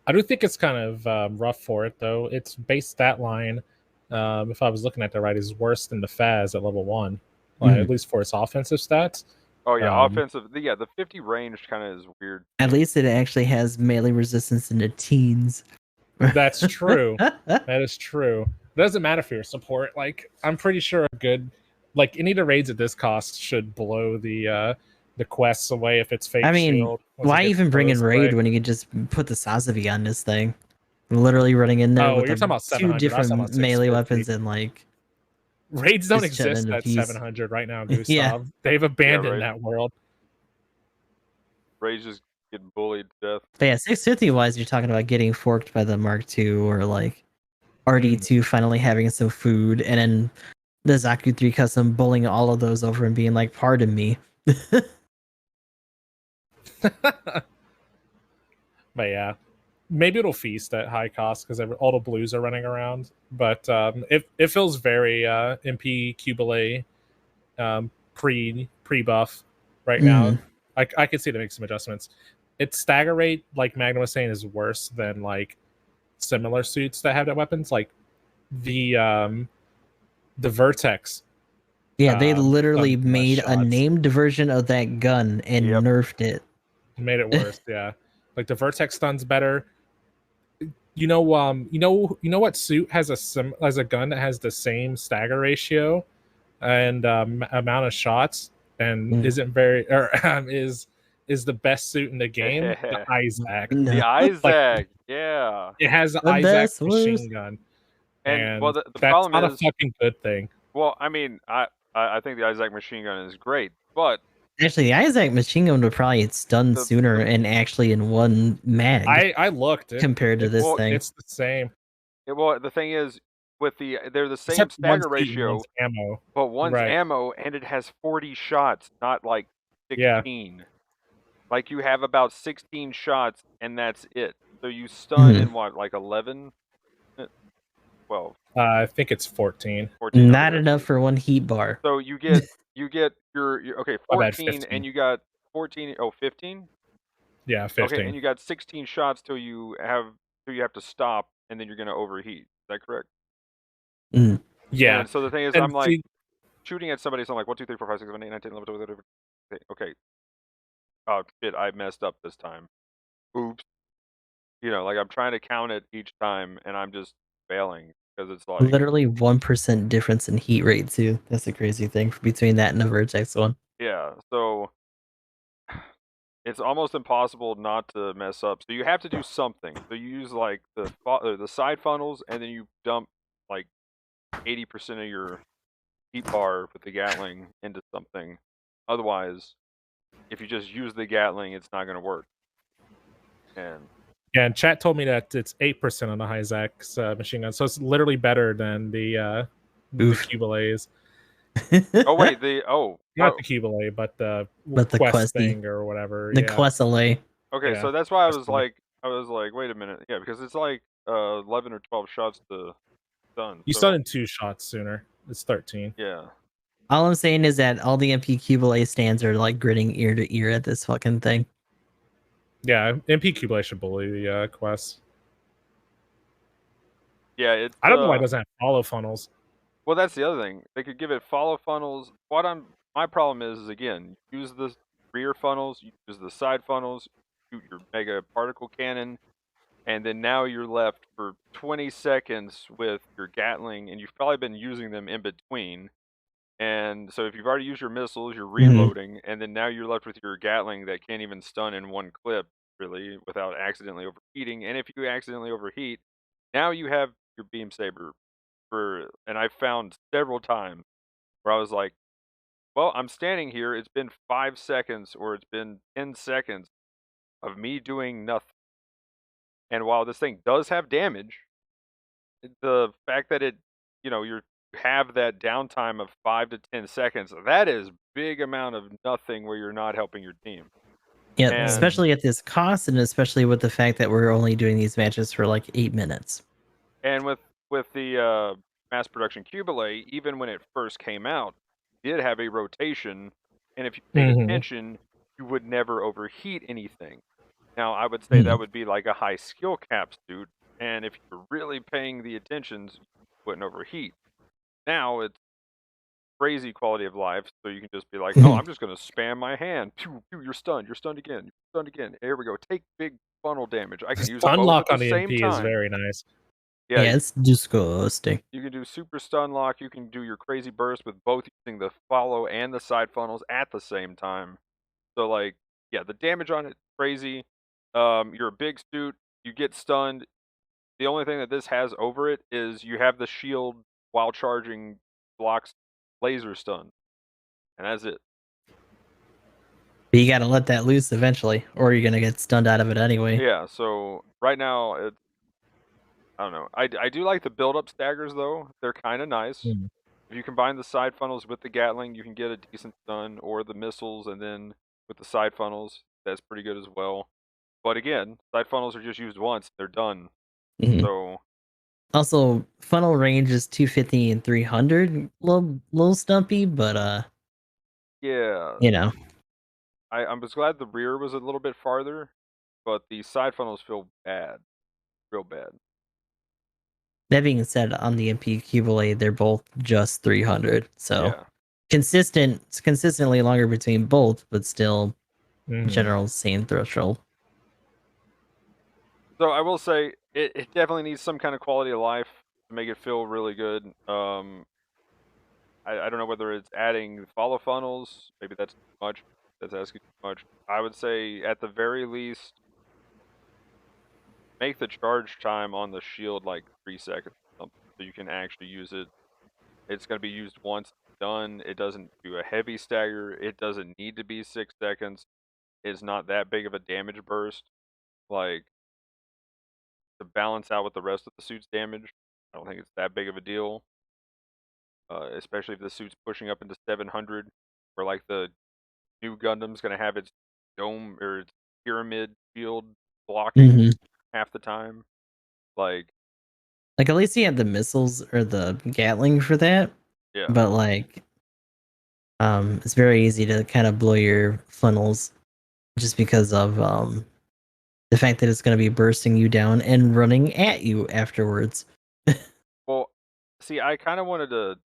I do think it's kind of rough for it though. Its base stat line, if I was looking at that right, is worse than the Faz at level 1, at least for its offensive stats. Oh yeah, offensive. Yeah, the 50 range kind of is weird. At least it actually has melee resistance in the teens. That's true. That is true. It doesn't matter for your support. Like I'm pretty sure a good, like any of the raids at this cost should blow the quests away if it's fake I mean, shield. why even bring in raid when you could just put the Sazavi on this thing? Literally running in there with you're talking about 700. two different melee weapons and like raids don't exist at 700 right now, Gustav. Yeah. They've abandoned that world. Raids just get bullied to death. But yeah, 650 wise, you're talking about getting forked by the Mark II or like RD2 finally having some food, and then the Zaku 3 custom bullying all of those over and being like, pardon me. But yeah, maybe it'll feast at high cost because all the blues are running around. But it feels very MP Cubile pre buff right now. I can see to make some adjustments. Its stagger rate, like Magnum was saying, is worse than like similar suits that have that weapons. Like the Vertex. Yeah, they literally made a named version of that gun and nerfed it. Made it worse. Yeah, like the Vertex stun's better. You know what suit has a gun that has the same stagger ratio and amount of shots and isn't very or is the best suit in the game? The Isaac. The Isaac, yeah. It has the Isaac machine gun. And well, the that's problem not is a fucking good thing. Well, I mean, I think the Isaac machine gun is great, but actually, the Isaac machine gun would probably stun sooner and actually in one mag. I looked compared to this thing. It's the same. Well, the thing is, they're the same stagger ratio, ammo, but one's ammo and it has 40 shots, not like 16. Yeah. Like you have about 16 shots and that's it. So you stun in what, like 11? 12. I think it's 14. Not enough for one heat bar. So you get your okay, 14 and you got 14, 15? Yeah, 15. Okay, and you got 16 shots till you have to stop and then you're going to overheat. Is that correct? Yeah. And so the thing is, I'm like shooting at somebody, so I'm like 1, 2, 3, 4, 5, 6, 7, 8, 9, 10, 11, 12, okay. Oh shit, I messed up this time. Oops. You know, like I'm trying to count it each time and I'm just failing because it's like literally 1% difference in heat rate too. That's a crazy thing between that and the Vertex one. Yeah, so it's almost impossible not to mess up. So you have to do something. So you use like the side funnels, and then you dump like 80% of your heat bar with the Gatling into something. Otherwise, if you just use the Gatling, it's not going to work. And chat told me that it's 8% on the Isaacs machine gun, so it's literally better than the Cubiles. Oh wait, not the Cubile, but the Quest thing or whatever. The Questale. Okay, so that's why I was like, wait a minute, yeah, because it's like 11 or 12 shots to stun. You stun in 2 shots sooner. It's 13. Yeah. All I'm saying is that all the MP Cubile stands are like grinning ear to ear at this fucking thing. Yeah, MP Cubile should bully the Quest. Yeah, I don't know why it doesn't have follow funnels. Well, that's the other thing. They could give it follow funnels. My problem is again, use the rear funnels, use the side funnels, shoot your mega particle cannon, and then now you're left for 20 seconds with your Gatling, and you've probably been using them in between. And so if you've already used your missiles, you're reloading, and then now you're left with your Gatling that can't even stun in one clip, really, without accidentally overheating. And if you accidentally overheat, now you have your beam saber. And I've found several times where I was like, well, I'm standing here, it's been 5 seconds or it's been 10 seconds of me doing nothing. And while this thing does have damage, the fact that you have that downtime of 5 to 10 seconds, that is big amount of nothing where you're not helping your team. Yeah, especially at this cost, and especially with the fact that we're only doing these matches for like 8 minutes. And with the mass production Cubile, even when it first came out, it did have a rotation, and if you paid attention, you would never overheat anything. Now, I would say that would be like a high skill cap suit, and if you're really paying the attentions, you wouldn't overheat. Now, it's crazy quality of life, so you can just be like, oh, I'm just going to spam my hand. Pew, pew, you're stunned, you're stunned again, you're stunned again. Here we go. Take big funnel damage. I can use stun both lock at on the the same MP time. is very nice. Yeah, it's disgusting. You can do super stun lock. You can do your crazy burst with both using the follow and the side funnels at the same time. So like, yeah, the damage on it crazy. You're a big suit. You get stunned. The only thing that this has over it is you have the shield while charging blocks laser stun, and that's it. But you gotta let that loose eventually, or you're gonna get stunned out of it anyway. Yeah. So right now, I don't know. I do like the build up staggers though. They're kind of nice. If you combine the side funnels with the Gatling, you can get a decent stun, or the missiles, and then with the side funnels, that's pretty good as well. But again, side funnels are just used once; they're done. So also, funnel range is 250 and 300. Little stumpy, but yeah, you know, I was glad the rear was a little bit farther, but the side funnels feel bad, real bad. That being said, on the MP Cubile, they're both just 300. So Yeah. consistently longer between both, but still general same threshold. So I will say it definitely needs some kind of quality of life to make it feel really good. I don't know whether it's adding follow funnels. Maybe that's too much. That's asking too much. I would say at the very least, make the charge time on the shield like 3 seconds or something, so you can actually use it. It's going to be used once, done. It doesn't do a heavy stagger. It doesn't need to be 6 seconds. It's not that big of a damage burst. Like, to balance out with the rest of the suit's damage, I don't think it's that big of a deal. Especially if the suit's pushing up into 700, where like the new Gundam's gonna have its dome or its pyramid shield blocking half the time. Like at least you have the missiles or the Gatling for that. Yeah. But like, it's very easy to kind of blow your funnels just because of the fact that it's going to be bursting you down and running at you afterwards. Well, see, I kind of wanted to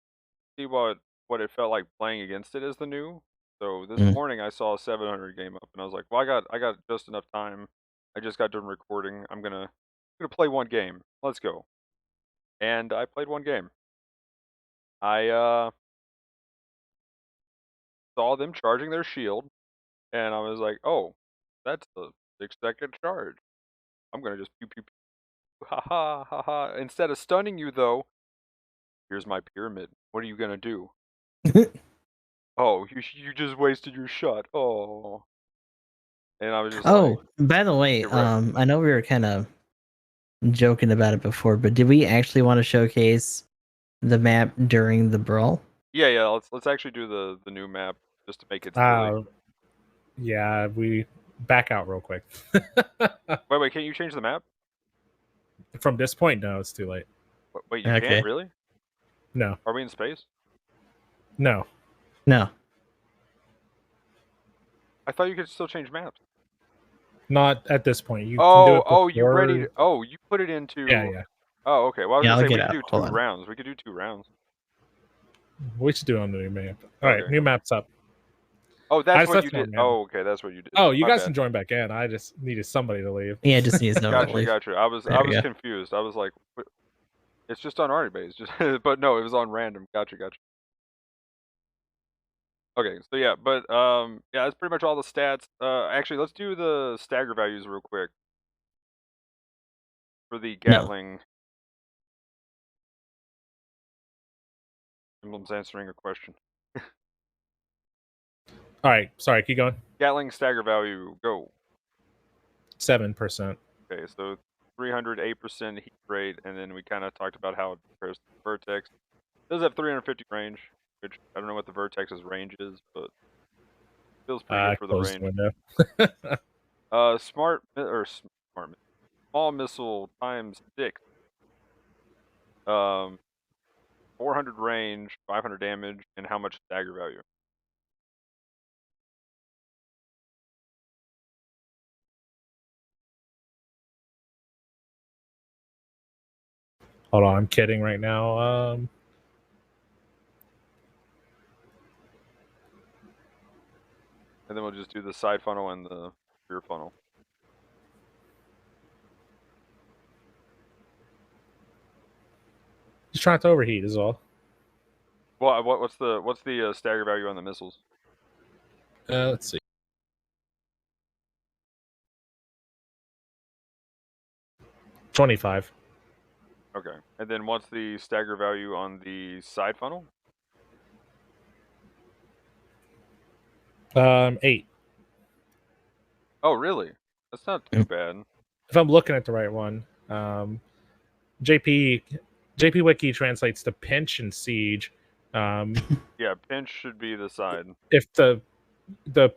see what it felt like playing against it as the new. So this morning I saw a 700 game up, and I was like, well, I got just enough time. I just got done recording. I'm gonna play one game. Let's go. And I played one game. I saw them charging their shield, and I was like, oh, that's a 6-second charge. I'm gonna just pew pew pew. Ha ha ha ha. Instead of stunning you though, here's my pyramid. What are you gonna do? Oh, you just wasted your shot. Oh. And I was just like, by the way, I know we were kind of joking about it before, but did we actually want to showcase the map during the brawl? Yeah. Let's actually do the new map just to make it silly. Yeah, we back out real quick. Wait, can you change the map? From this point, no, it's too late. Wait, you can't really? No. Are we in space? No. I thought you could still change maps. Not at this point. You can do it before... you ready to... Oh, you put it into... Yeah. Oh, okay. Well, I was gonna say we could do 2 Hold on. rounds. We could do 2 rounds. We should do it on the new map. All right, new map's up. Oh, that's what you did. Oh, okay, that's what you did. Oh, you My guys bad. can join back in. I just needed somebody to leave. Yeah, just needs no Gotcha, leave. gotcha. I was confused. I was like, it's just on Arnie base, just but no, it was on random. Gotcha, gotcha. Okay, so yeah, but yeah, that's pretty much all the stats. Actually, let's do the stagger values real quick for the Gatling. Emblem's answering a question. All right, sorry, keep going. Gatling stagger value, go. 7%. Okay, so 308% heat rate, and then we kind of talked about how it compares to the Vertex. It does have 350 range, which I don't know what the Vertex's range is, but feels pretty good for the range. Small missile times 6. 400 range, 500 damage, and how much stagger value? Hold on, I'm kidding right now. And then we'll just do the side funnel and the rear funnel. Just trying to overheat is all. Well, what's the stagger value on the missiles? Let's see. 25. Okay, and then what's the stagger value on the side funnel? 8. Oh, really? That's not too bad. If I'm looking at the right one, JP Wiki translates to pinch and siege. Yeah, pinch should be the side. If the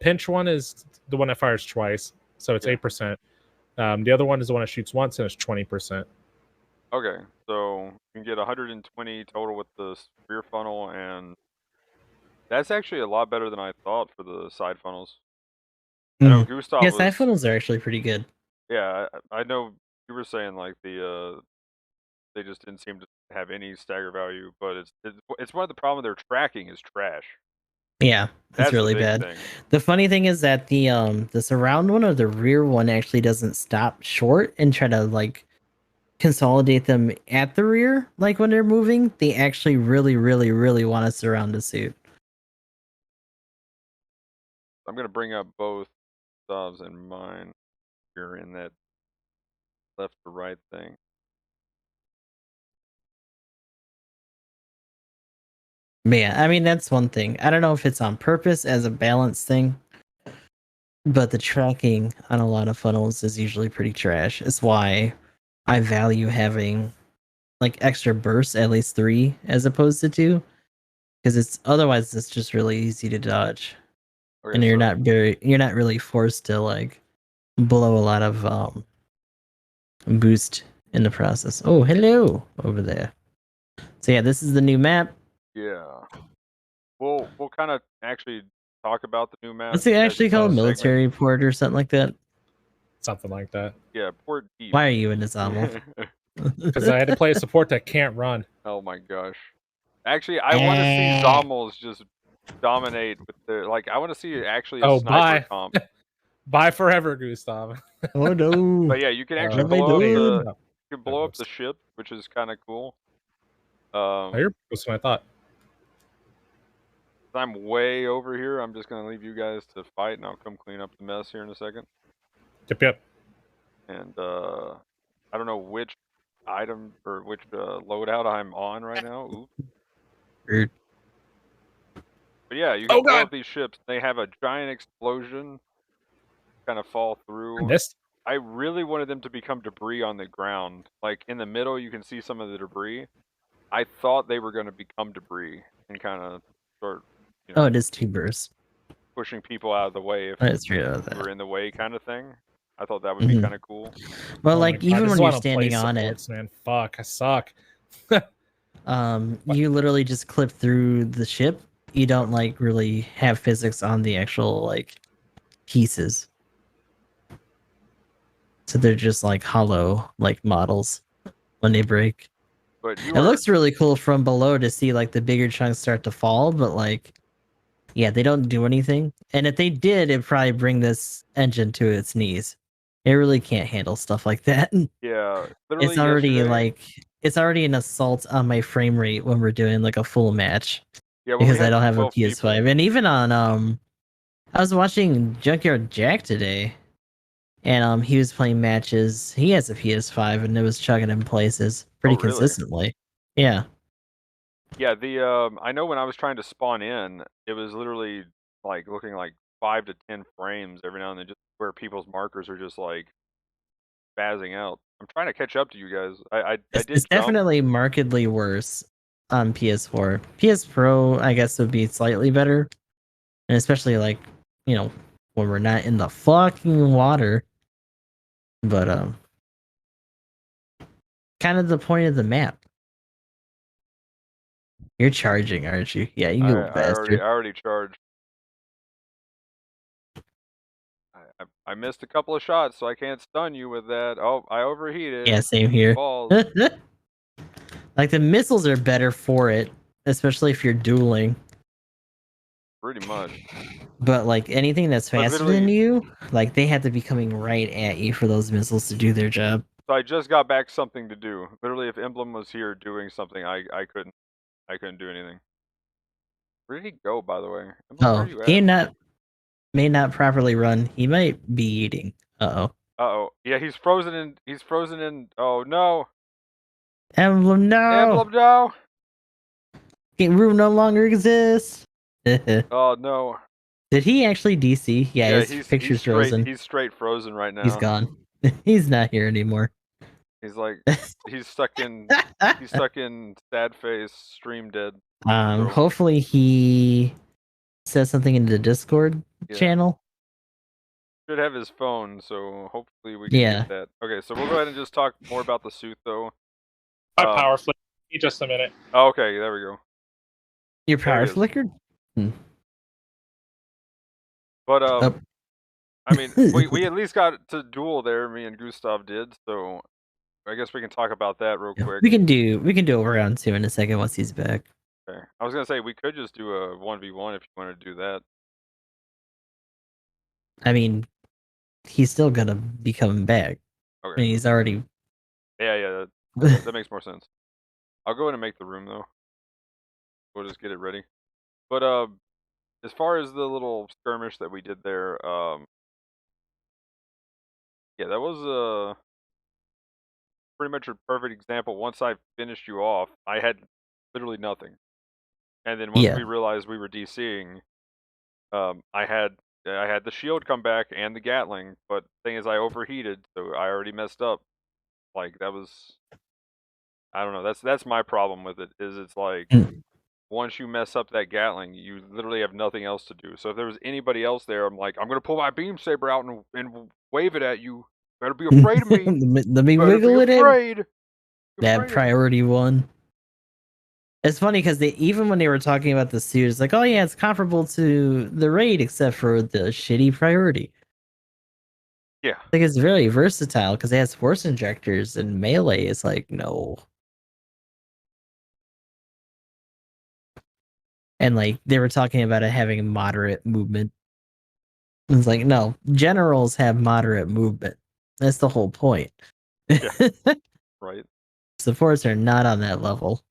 pinch one is the one that fires twice, so it's 8%. The other one is the one that shoots once, and it's 20%. Okay, so you can get 120 total with the rear funnel, and that's actually a lot better than I thought for the side funnels. I know Gustav yeah, side funnels are actually pretty good. Yeah, I know you were saying like they just didn't seem to have any stagger value, but it's one of the problem their tracking is trash. Yeah, that's really bad. Thing. The funny thing is that the surround one or the rear one actually doesn't stop short and try to like consolidate them at the rear. Like when they're moving, they actually really want to surround the suit. I'm gonna bring up both Gustav's and mine here in that left to right thing. But yeah, I mean that's one thing. I don't know if it's on purpose as a balance thing, but the tracking on a lot of funnels is usually pretty trash. It's why I value having like extra bursts, at least 3 as opposed to 2, because it's otherwise it's just really easy to dodge, and you're not really forced to like blow a lot of boost in the process. Oh, hello over there. So yeah, this is the new map. Yeah, we'll kind of actually talk about the new map. What's it actually called? Military port or something like that? Something like that. Yeah, port deep. Why are you in this animal? Because I had to play a support that can't run. Oh my gosh. Actually, I want to see Zommels just dominate with their I want to see actually a sniper comp. Bye forever, Gustav. Oh no. But yeah, you can actually blow up the ship, which is kind of cool. You're closer than I thought. I'm way over here. I'm just gonna leave you guys to fight, and I'll come clean up the mess here in a second. Yep. And I don't know which item or which loadout I'm on right now. Oops. But yeah, you can blow up these ships. They have a giant explosion, kind of fall through. I really wanted them to become debris on the ground. Like in the middle, you can see some of the debris. I thought they were going to become debris and kind of start. Oh, it is 2 bursts. Pushing people out of the way if you were in the way, kind of thing. I thought that would be kind of cool. Well, like even when you're standing on it, man, fuck, I suck. You literally just clip through the ship. You don't like really have physics on the actual like pieces, so they're just like hollow like models when they break. But it looks really cool from below to see like the bigger chunks start to fall, but like Yeah, they don't do anything. And if they did, it'd probably bring this engine to its knees. It really can't handle stuff like that. Yeah, It's literally already yesterday. it's already an assault on my frame rate when we're doing like a full match. Yeah, when we Because I had don't have a 12 PS5. people. And even on I was watching Junkyard Jack today, and he was playing matches. He has a PS5 and it was chugging in places Oh, pretty really? consistently. Yeah. Yeah, I know when I was trying to spawn in, it was literally like looking like 5 to 10 frames every now and then, just where people's markers are just like spazzing out. I'm trying to catch up to you guys. I It's did jump. definitely markedly worse on PS4. PS Pro, I guess, would be slightly better. And especially like, when we're not in the fucking water. But kind of the point of the map. You're charging, aren't you? Yeah, you I little I already bastard. I already charged. I missed a couple of shots, so I can't stun you with that. Oh, I overheated. Yeah, same here. Balls. Like the missiles are better for it, especially if you're dueling. Pretty much. But like anything that's But faster than literally, you, like they have to be coming right at you for those missiles to do their job. so I just got back something to do. Literally, if Emblem was here doing something, I couldn't do anything. Where did he go, by the way? Emblem, where are Oh, you at? game not may not properly run. He might be eating. Uh-oh. Uh-oh. Yeah, he's frozen in. Oh, no. Emblem, no! Emblem, no! Game room no longer exists. Oh, no. Did he actually DC? Yeah, Yeah, his picture's frozen. he's straight frozen right now. He's gone. He's not here anymore. He's like, he's stuck in sad face, stream dead. Hopefully he says something in the Discord channel. Should have his phone, so hopefully we can get that. Okay, so we'll go ahead and just talk more about the suit, though. My power flick. Just a minute. Oh, okay, there we go. Your power flickered? But I mean, we at least got to duel there. Me and Gustav did, so I guess we can talk about that real quick. We can do a round 2 in a second once he's back. Okay. I was gonna say we could just do a 1v1 if you want to do that. I mean, he's still gonna be coming back. Okay. I mean, he's already. Yeah, that makes more sense. I'll go ahead and make the room though. We'll just get it ready. But as far as the little skirmish that we did there, yeah, that was pretty much a perfect example. Once I finished you off, I had literally nothing, and then once we realized we were DCing, I had the shield come back and the Gatling, but the thing is I overheated, so I already messed up. Like that was, I don't know. That's my problem with it. Is it's like once you mess up that Gatling, you literally have nothing else to do. So if there was anybody else there, I'm like, I'm gonna pull my beam saber out and wave it at you. Better be afraid of me. Let me wiggle it in. That priority one. It's funny because even when they were talking about the suit, it's like, oh yeah, it's comparable to the raid except for the shitty priority. Yeah, like it's very versatile because it has force injectors, and melee is like no. And like they were talking about it having moderate movement. It's like no, generals have moderate movement. That's the whole point. Yeah. Right. Supports are not on that level.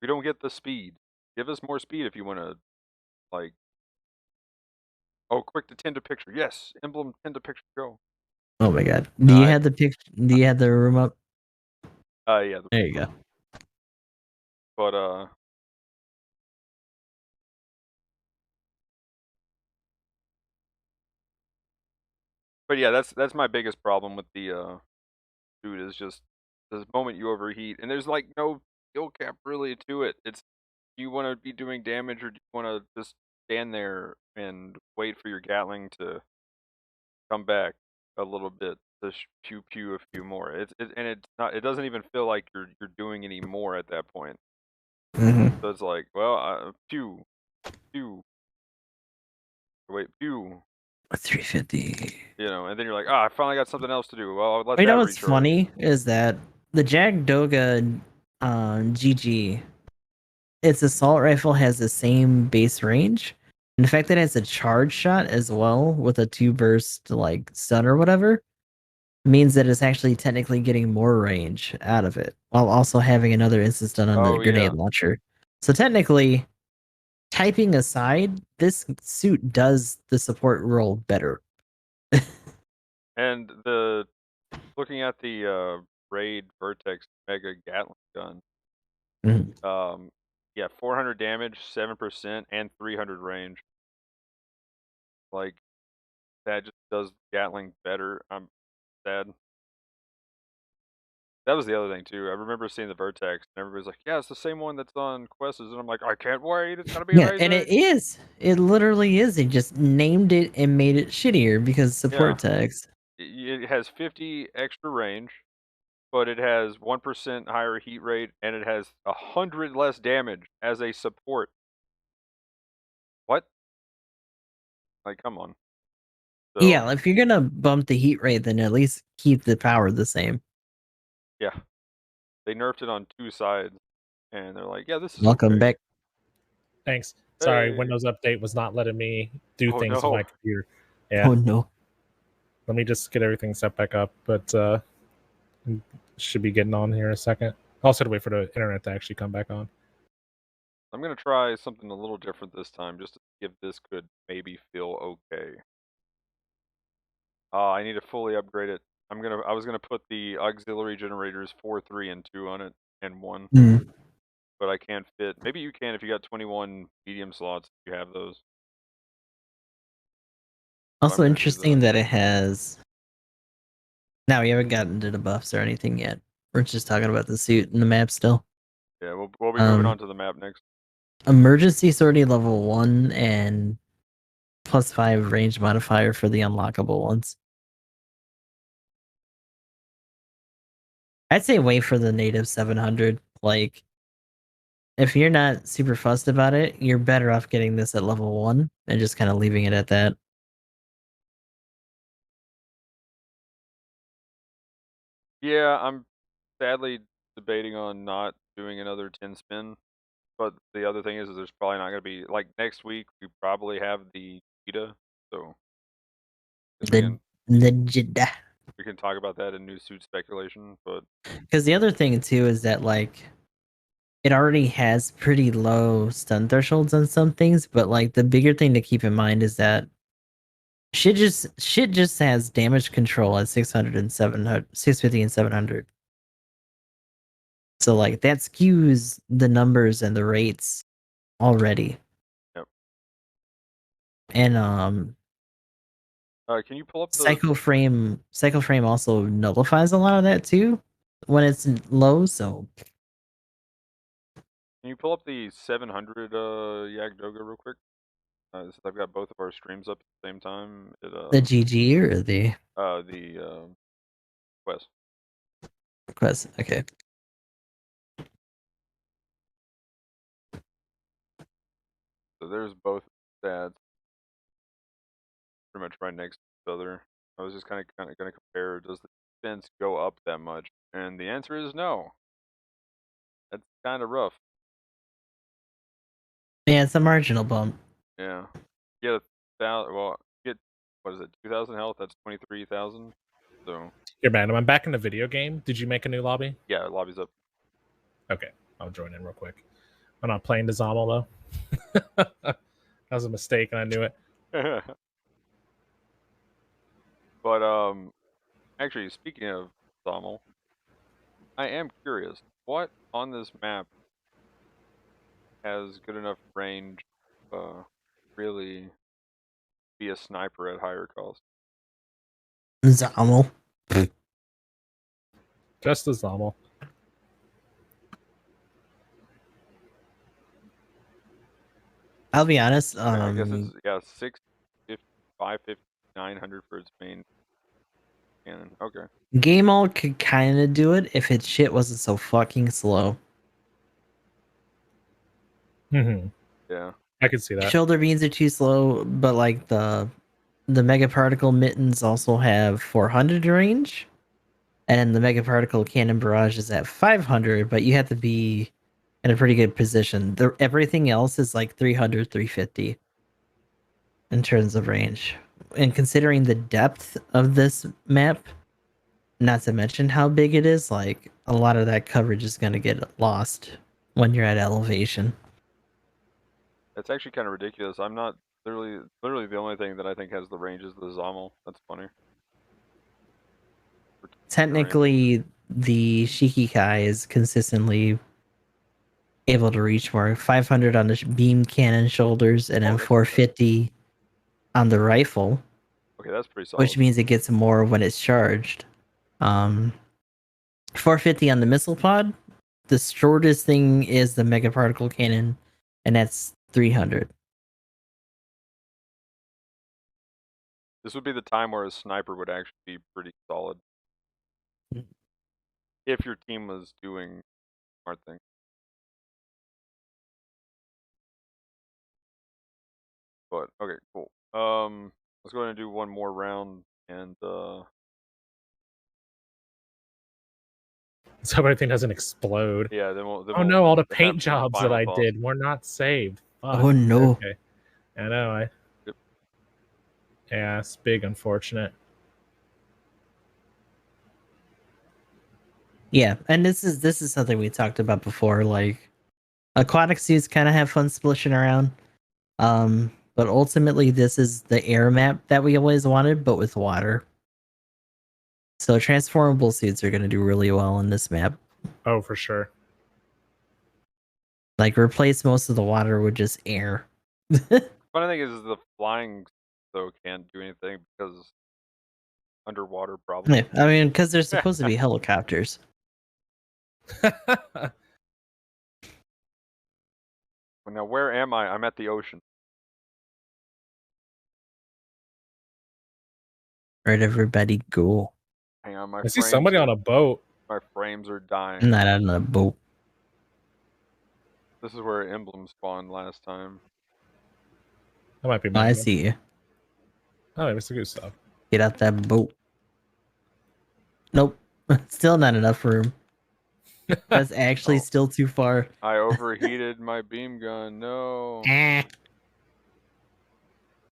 We don't get the speed. Give us more speed if you want to, like. Oh, quick to tend to picture. Yes, Emblem tend to picture. Go. Oh my god. Do you have the picture? Do you have the room up? Yeah. There you go. But yeah, that's my biggest problem with the suit is just the moment you overheat, and there's like no skill cap really to it. It's you want to be doing damage, or do you want to just stand there and wait for your Gatling to come back a little bit to pew pew a few more. And it's not. It doesn't even feel like you're doing any more at that point. So it's like, well, pew, wait, pew. 350. You know, and then you're like, I finally got something else to do. Well, let you that know what's recharge. funny is that the Jagdoga GG, its assault rifle has the same base range, And the fact that it has a charge shot as well with a 2-burst like stun or whatever means that it's actually technically getting more range out of it, while also having another instant stun on the grenade launcher. So technically, typing aside, this suit does the support role better. And looking at the Raid Vertex Mega Gatling gun, yeah, 400 damage, 7%, and 300 range. Like, that just does Gatling better. I'm sad. That was the other thing too. I remember seeing the Vertex, and everybody's like, "Yeah, it's the same one that's on Quests," and I'm like, "I can't wait! It's gonna be amazing!" And it is. It literally is. They just named it and made it shittier because support tags. It has 50 extra range, but it has 1% higher heat rate, and it has 100 less damage as a support. What? Like, come on. So, yeah, if you're gonna bump the heat rate, then at least keep the power the same. Yeah, they nerfed it on 2 sides, and they're like, "Yeah, this is welcome back." Thanks. Sorry, Windows Update was not letting me do things with my computer. Yeah. Oh no. Let me just get everything set back up, but should be getting on here in a second. I'll also have to wait for the internet to actually come back on. I'm gonna try something a little different this time, just to see if this could maybe feel okay. I need to fully upgrade it. I was gonna put the auxiliary generators 4, 3, and 2 on it, and 1. But I can't fit. Maybe you can if you got 21 medium slots. If you have those. Also interesting that it has. Now we haven't gotten to the buffs or anything yet. We're just talking about the suit and the map still. Yeah, we'll be moving on to the map next. Emergency sortie level 1 and +5 range modifier for the unlockable ones. I'd say wait for the native 700. Like, if you're not super fussed about it, you're better off getting this at level 1 and just kind of leaving it at that. Yeah, I'm sadly debating on not doing another 10 spin. But the other thing is there's probably not going to be, like, next week, we probably have the beta, so. The Jedi. We can talk about that in new suit speculation, but. Because the other thing, too, is that, like, it already has pretty low stun thresholds on some things, but, like, the bigger thing to keep in mind is that shit just has damage control at 600 and 700, 650 and 700. So, like, that skews the numbers and the rates already. Yep. And can you pull up the Cycle Frame also nullifies a lot of that too when it's low, so. Can you pull up the 700 Yagdoga real quick? Since I've got both of our streams up at the same time. The GG or the Quest. Quest, okay. So there's both stats. Pretty much right next to each other. I was just kind of going to compare, does the defense go up that much? And the answer is no. That's kind of rough. Yeah, it's a marginal bump. Yeah. Get 1,000, well, get, what is it, 2,000 health, that's 23,000. So. Here, man, am I back in the video game? Did you make a new lobby? Yeah, lobby's up. Okay, I'll join in real quick. I'm not playing the Zommel, though. That was a mistake, and I knew it. But, actually, speaking of Zommel, I am curious, what on this map has good enough range really be a sniper at higher cost? Zommel. Just a Zommel. I'll be honest. I guess it's 650, 550, 900 for its main cannon. Okay. Game All could kind of do it if its shit wasn't so fucking slow. Yeah, I can see that. Shoulder beams are too slow, but like the Mega Particle mittens also have 400 range, and the Mega Particle Cannon Barrage is at 500, but you have to be in a pretty good position. Everything else is like 300, 350. in terms of range. And considering the depth of this map, not to mention how big it is, like a lot of that coverage is going to get lost when you're at elevation. It's actually kind of ridiculous. I'm not literally the only thing that I think has the range is the Zommel. That's funny. Technically, the Shikikai is consistently able to reach more. 500 on the beam cannon shoulders, and then 450 on the rifle. Okay, that's pretty solid. Which means it gets more when it's charged. 450 on the missile pod. The shortest thing is the mega particle cannon, and that's 300. This would be the time where a sniper would actually be pretty solid. If your team was doing smart things. But okay, cool. Let's go ahead and do one more round and so everything doesn't explode. Yeah, then we'll oh no, all the paint jobs that I did were not saved. Fuck. Oh no. Okay. I know, Yep. Yeah, it's big unfortunate. Yeah, and this is something we talked about before. Like, aquatic suits kind of have fun splishing around, but ultimately this is the air map that we always wanted, but with water. So transformable suits are going to do really well in this map. Oh, for sure. Like, replace most of the water with just air. Funny thing is the flying though can't do anything because underwater problems. Yeah, I mean, because they're supposed to be helicopters. Now, where am I? I'm at the ocean. Where'd everybody go? Hang on, I see somebody on a boat. My frames are dying. Not on a boat. This is where Emblem spawned last time. That might be Magnum. I see you. Oh, Mr. Gustav. Get out that boat. Nope. Still not enough room. That's actually still too far. I overheated my beam gun. No.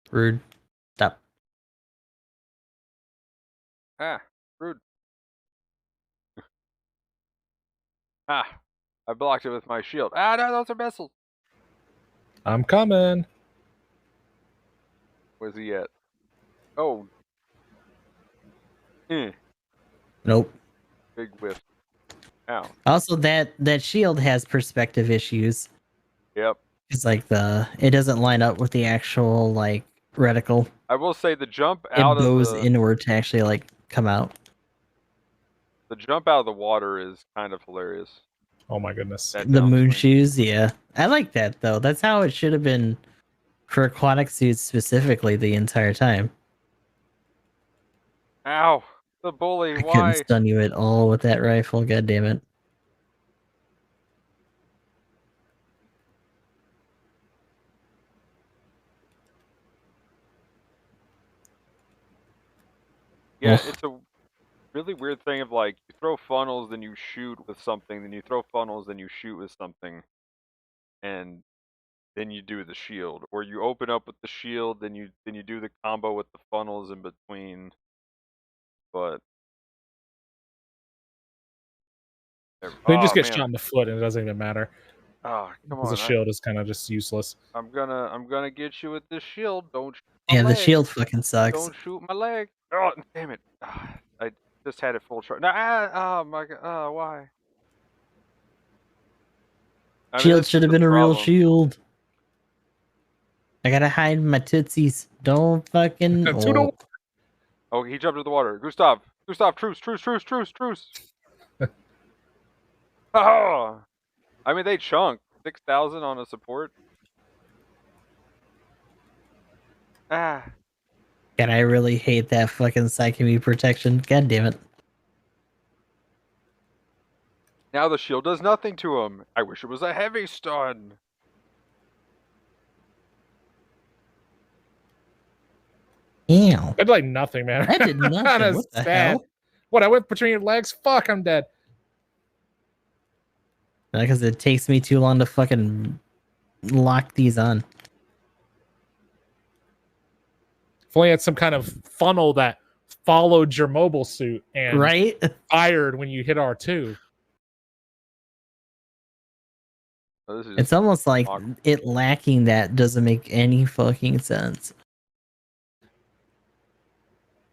Rude. Stop. Ah, rude. Ah, I blocked it with my shield. Ah, no, those are missiles. I'm coming. Where's he at? Oh. Nope. Big whiff. Ow. Also, that shield has perspective issues. Yep. It's like it doesn't line up with the actual like reticle. I will say the jump out it goes inward to actually like come out. The jump out of the water is kind of hilarious. Oh my goodness. The moon shoes, yeah. I like that though. That's how it should have been for aquatic suits specifically the entire time. Ow. The bully, I why? couldn't stun you at all with that rifle, god damn it. Yeah, it's a really weird thing of like, you throw funnels, then you shoot with something, then you throw funnels, then you shoot with something, and then you do the shield. Or you open up with the shield, then you do the combo with the funnels in between. But They just get shot in the foot and it doesn't even matter. Oh, come on. Because the shield is kind of just useless. I'm gonna get you with this shield. Don't shoot my leg. The shield fucking sucks. Don't shoot my leg. Oh, damn it. I just had it full charge. No, oh my god. Oh, why? Shield should have been a real shield. I gotta hide my tootsies. Don't fucking. Oh, he jumped into the water. Gustav, truce. Oh, I mean, they chunk 6,000 on a support. Ah. God, I really hate that fucking Psyche protection. God damn it. Now the shield does nothing to him. I wish it was a heavy stun. Ew. I did like nothing, man. I did nothing. What the hell? What, I went between your legs? Fuck, I'm dead. Because it takes me too long to fucking lock these on. If only had some kind of funnel that followed your mobile suit and fired when you hit R2. It's almost like it lacking that doesn't make any fucking sense.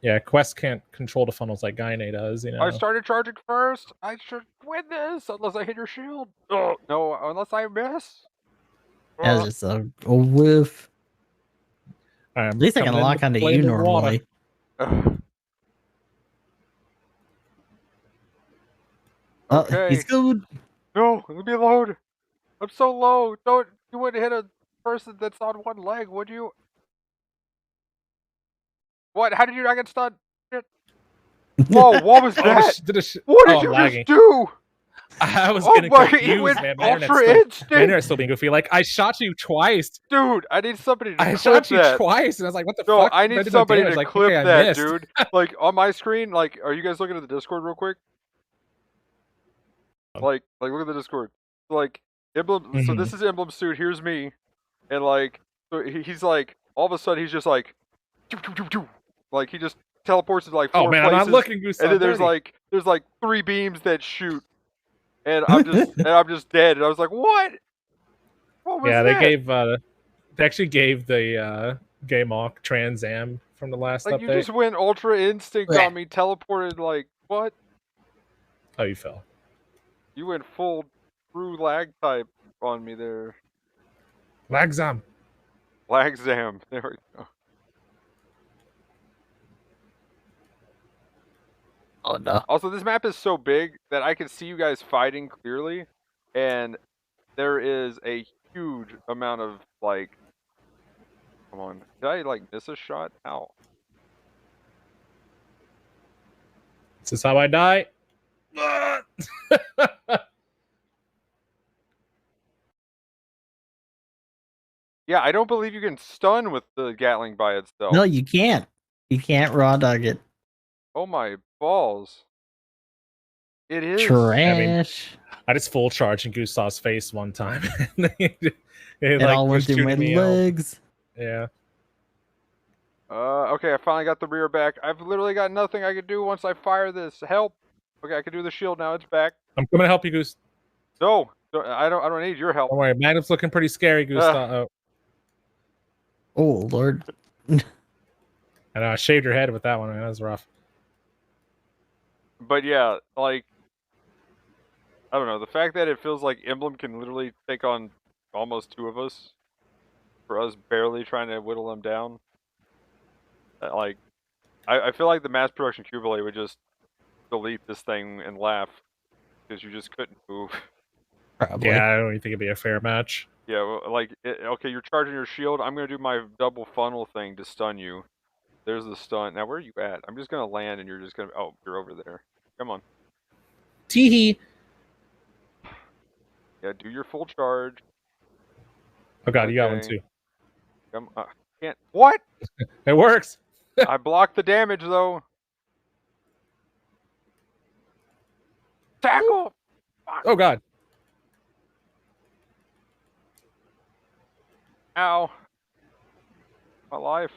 Yeah, Quest can't control the funnels like Gaine does, you know. I started charging first. I should win this unless I hit your shield. Oh, no, unless I miss. That's just a whiff. At least I can lock onto you normally. Okay. He's good. No, let me load. I'm so low. You wouldn't hit a person that's on one leg, would you? What? How did you not get stunned? Shit. Whoa, what was that? What did you just do? I was getting confused, man. My internet's still being goofy. Like, I shot you twice. Dude, I need somebody to clip that. I shot you twice, and I was like, what the fuck? No, I need somebody to clip that, dude. Like, on my screen, like, are you guys looking at the Discord real quick? Like, look at the Discord. Like, Emblem, so this is Emblem's suit, here's me. And, like, so he's like, all of a sudden, he's just like, like, he just teleports to, like, 4 places. I'm not looking, Goose. And then there's like 3 beams that shoot. And I'm just dead. And I was like, what? What was that? They actually gave the Game Hawk Trans Am from the last update. You just went Ultra Instinct on me, teleported, like, what? Oh, you fell. You went full true lag type on me there. Lagzam. Lagzam. There we go. Oh no. Also, this map is so big that I can see you guys fighting clearly, and there is a huge amount of, like, come on. Did I, like, miss a shot? Ow. This is how I die. Yeah, I don't believe you can stun with the Gatling by itself. No, you can't. You can't raw dog it. Oh my balls. It is. Trash. I just full charged in Gustav's face one time. it all went through my legs. Yeah. Okay, I finally got the rear back. I've literally got nothing I can do once I fire this. Help. Okay, I can do the shield now. It's back. I'm coming to help you, Goose. No, I don't need your help. Don't worry, Magnum's looking pretty scary, Gustav. Oh Lord. I know, I shaved your head with that one, man. That was rough. But yeah, like, I don't know. The fact that it feels like Emblem can literally take on almost 2 of us, for us barely trying to whittle them down. Like, I feel like the mass production Cubile would just delete this thing and laugh because you just couldn't move. Probably. Yeah, I don't even think it'd be a fair match. Yeah, well, like, okay, you're charging your shield. I'm going to do my double funnel thing to stun you. There's the stun. Now, where are you at? I'm just going to land and you're just going to... Oh, you're over there. Come on. Teehee. Yeah, do your full charge. Oh, God, you got one, too. Come on. Can't... What? It works. I blocked the damage, though. Tackle! Fuck. Oh, God. Ow. My life.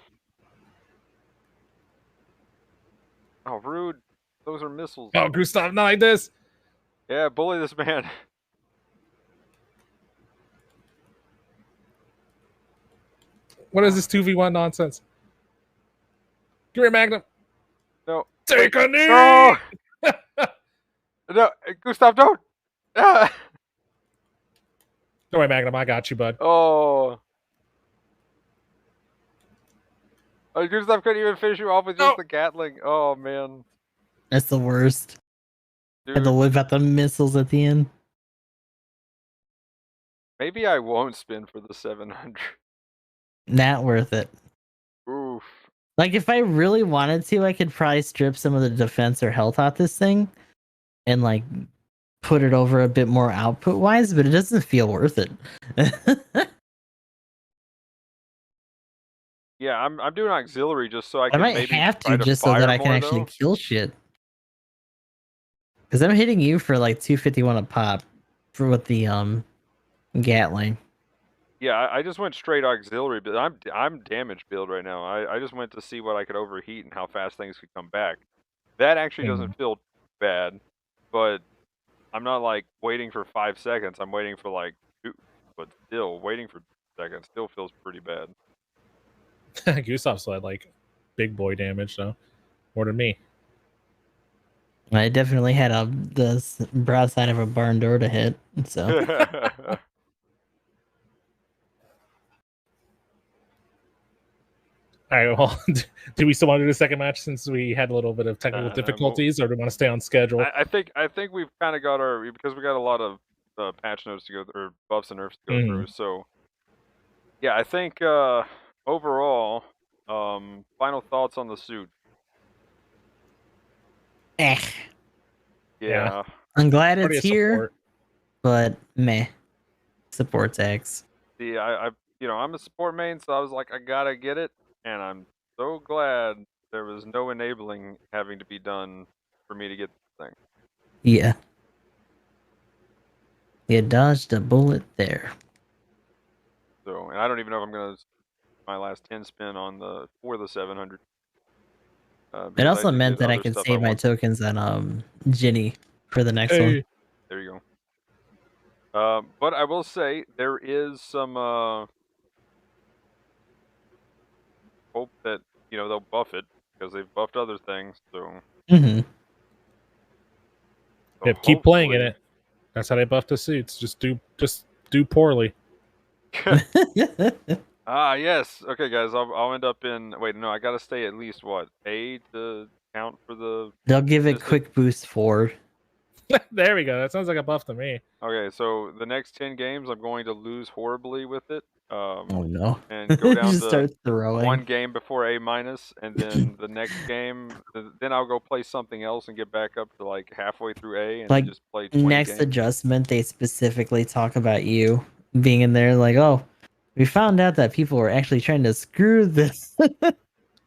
Oh, rude. Those are missiles. Oh, Gustav, not like this. Yeah, bully this man. What is this 2v1 nonsense? Give me Magnum. No. Take a knee! No! No, Gustav, don't! Don't worry, Magnum, I got you, bud. Oh. Gustav couldn't even finish you off with just the Gatling. Oh, man. That's the worst. Dude. Had to whip out the missiles at the end. Maybe I won't spin for the 700. Not worth it. Oof. Like, if I really wanted to, I could probably strip some of the defense or health out this thing and, like, put it over a bit more output-wise, but it doesn't feel worth it. Yeah, I'm doing auxiliary just so I can might maybe have to just so that I can actually kill shit. Because I'm hitting you for like 251 a pop for with the Gatling. Yeah, I just went straight auxiliary build. I'm damage build right now. I just went to see what I could overheat and how fast things could come back. That actually doesn't feel bad, but I'm not like waiting for 5 seconds. I'm waiting for like 2, but still waiting for 2 seconds still feels pretty bad. Gustav's had like big boy damage though, more than me. I definitely had the broadside of a barn door to hit. So. All right, well, do we still want to do the second match since we had a little bit of technical difficulties, or do we want to stay on schedule? I think we've kind of got our, because we got a lot of patch notes to go through, or buffs and nerfs to go through. So yeah, I think overall, final thoughts on the suit. Yeah. I'm glad it's here, but meh. Support's X. See, I'm a support main, so I was like, I gotta get it, and I'm so glad there was no enabling having to be done for me to get this thing. Yeah. You dodged a bullet there. So, and I don't even know if I'm gonna my last 10 spin on for the 700. It also meant that I could save my tokens on Ginny for the next one. There you go. But I will say there is some hope that they'll buff it, because they've buffed other things. So. Mm-hmm. So yep, keep playing in it. That's how they buff the suits. Just do poorly. Yes. Okay, guys. I'll end up in. Wait, no. I gotta stay at least what, A to count for the. They'll give it quick boost forward. There we go. That sounds like a buff to me. Okay, so the next 10 games, I'm going to lose horribly with it. Oh no! And go down Just to start throwing. 1 game before A-, and then the next game, then I'll go play something else and get back up to like halfway through A, and like just play 20 next games. Adjustment. They specifically talk about you being in there, like, oh, we found out that people were actually trying to screw this.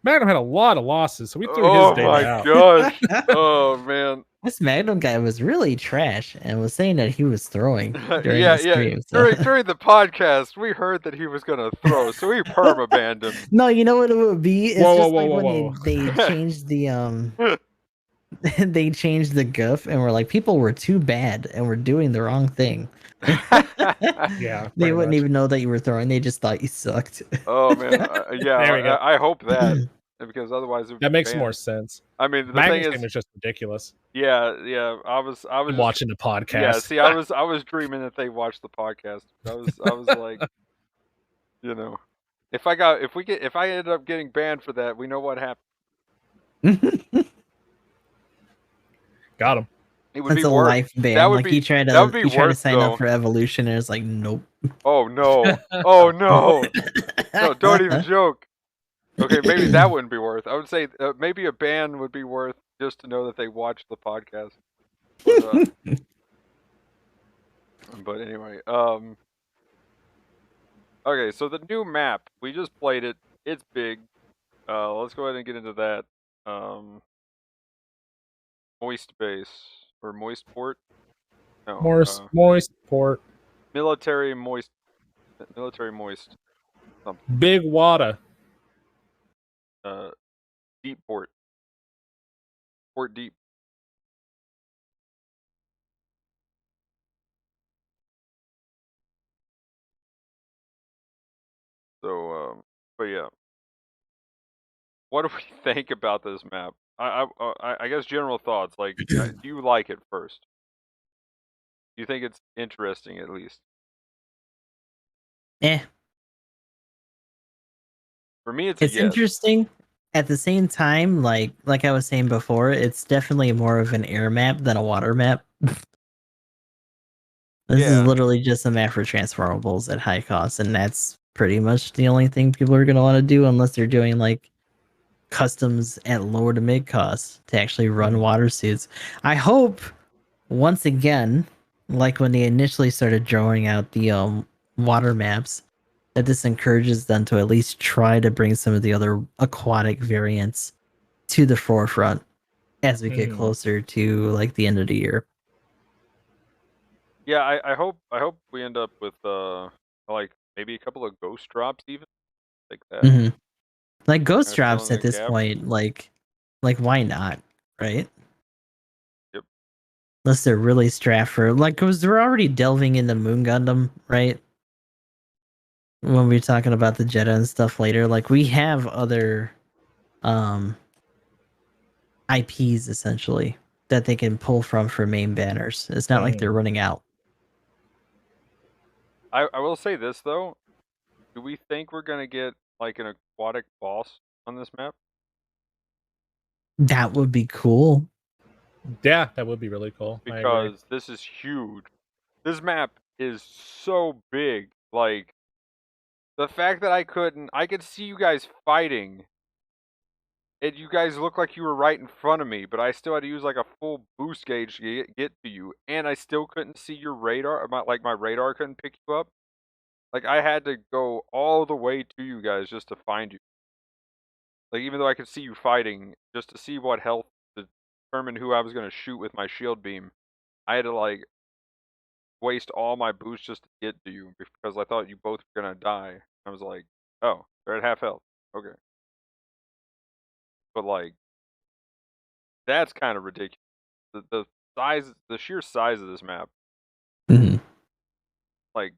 Magnum had a lot of losses, so we threw his data out. Oh my gosh! Oh man. This Magnum guy was really trash and was saying that he was throwing during the stream. So. During the podcast, we heard that he was gonna throw, so we perma-banned him. No, you know what it would be? It's when they changed the they changed the GUF and were like, people were too bad and were doing the wrong thing. Yeah, they wouldn't even know that you were throwing. They just thought you sucked. Oh man, yeah. I hope that, because otherwise that makes more sense. I mean, the Magnum's thing game is just ridiculous. Yeah. I was watching the podcast. Yeah, see, I was dreaming that they watched the podcast. I was like, if I ended up getting banned for that, we know what happened. Got him. It would be a life ban. That would be, you tried to sign up for Evolution, and it's like, nope. Oh no! Oh no! No, don't even joke. Okay, maybe that wouldn't be worth. I would say maybe a ban would be worth, just to know that they watched the podcast. But anyway, okay, so the new map, we just played it. It's big. Let's go ahead and get into that. Moist base or moist port? No, moist port. Military moist. Something. Big water. Deep port. Port deep. So, but yeah. What do we think about this map? I guess general thoughts. Like, do you like it first? Do you think it's interesting, at least? For me, it's interesting. At the same time, like I was saying before, it's definitely more of an air map than a water map. This is literally just a map for transformables at high cost, and that's pretty much the only thing people are going to want to do, unless they're doing like customs at lower to mid cost to actually run water suits. I hope, once again, like when they initially started drawing out the water maps, that this encourages them to at least try to bring some of the other aquatic variants to the forefront as we get closer to like the end of the year. Yeah, I hope we end up with like maybe a couple of ghost drops even like that. Mm-hmm. Like ghost Kinda fill drops in at the this gap. point, like why not, right? Yep. Unless they're really strapped for like, because they're already delving into Moon Gundam, right? When we're talking about the Jedi and stuff later, like we have other um IPs essentially that they can pull from for main banners. It's not like they're running out. I will say this though. Do we think we're gonna get like an aquatic boss on this map? That would be cool. Yeah, that would be really cool. Because this is huge. This map is so big. Like the fact that I could see you guys fighting, and you guys look like you were right in front of me, but I still had to use like a full boost gauge to get to you, and I still couldn't see your radar. My radar couldn't pick you up. Like I had to go all the way to you guys just to find you. Like even though I could see you fighting, just to see what health to determine who I was gonna shoot with my shield beam, I had to like waste all my boosts just to get to you because I thought you both were gonna die. I was like, oh, they're at half health. Okay. But like that's kind of ridiculous. The size, the sheer size of this map. Mm-hmm. Like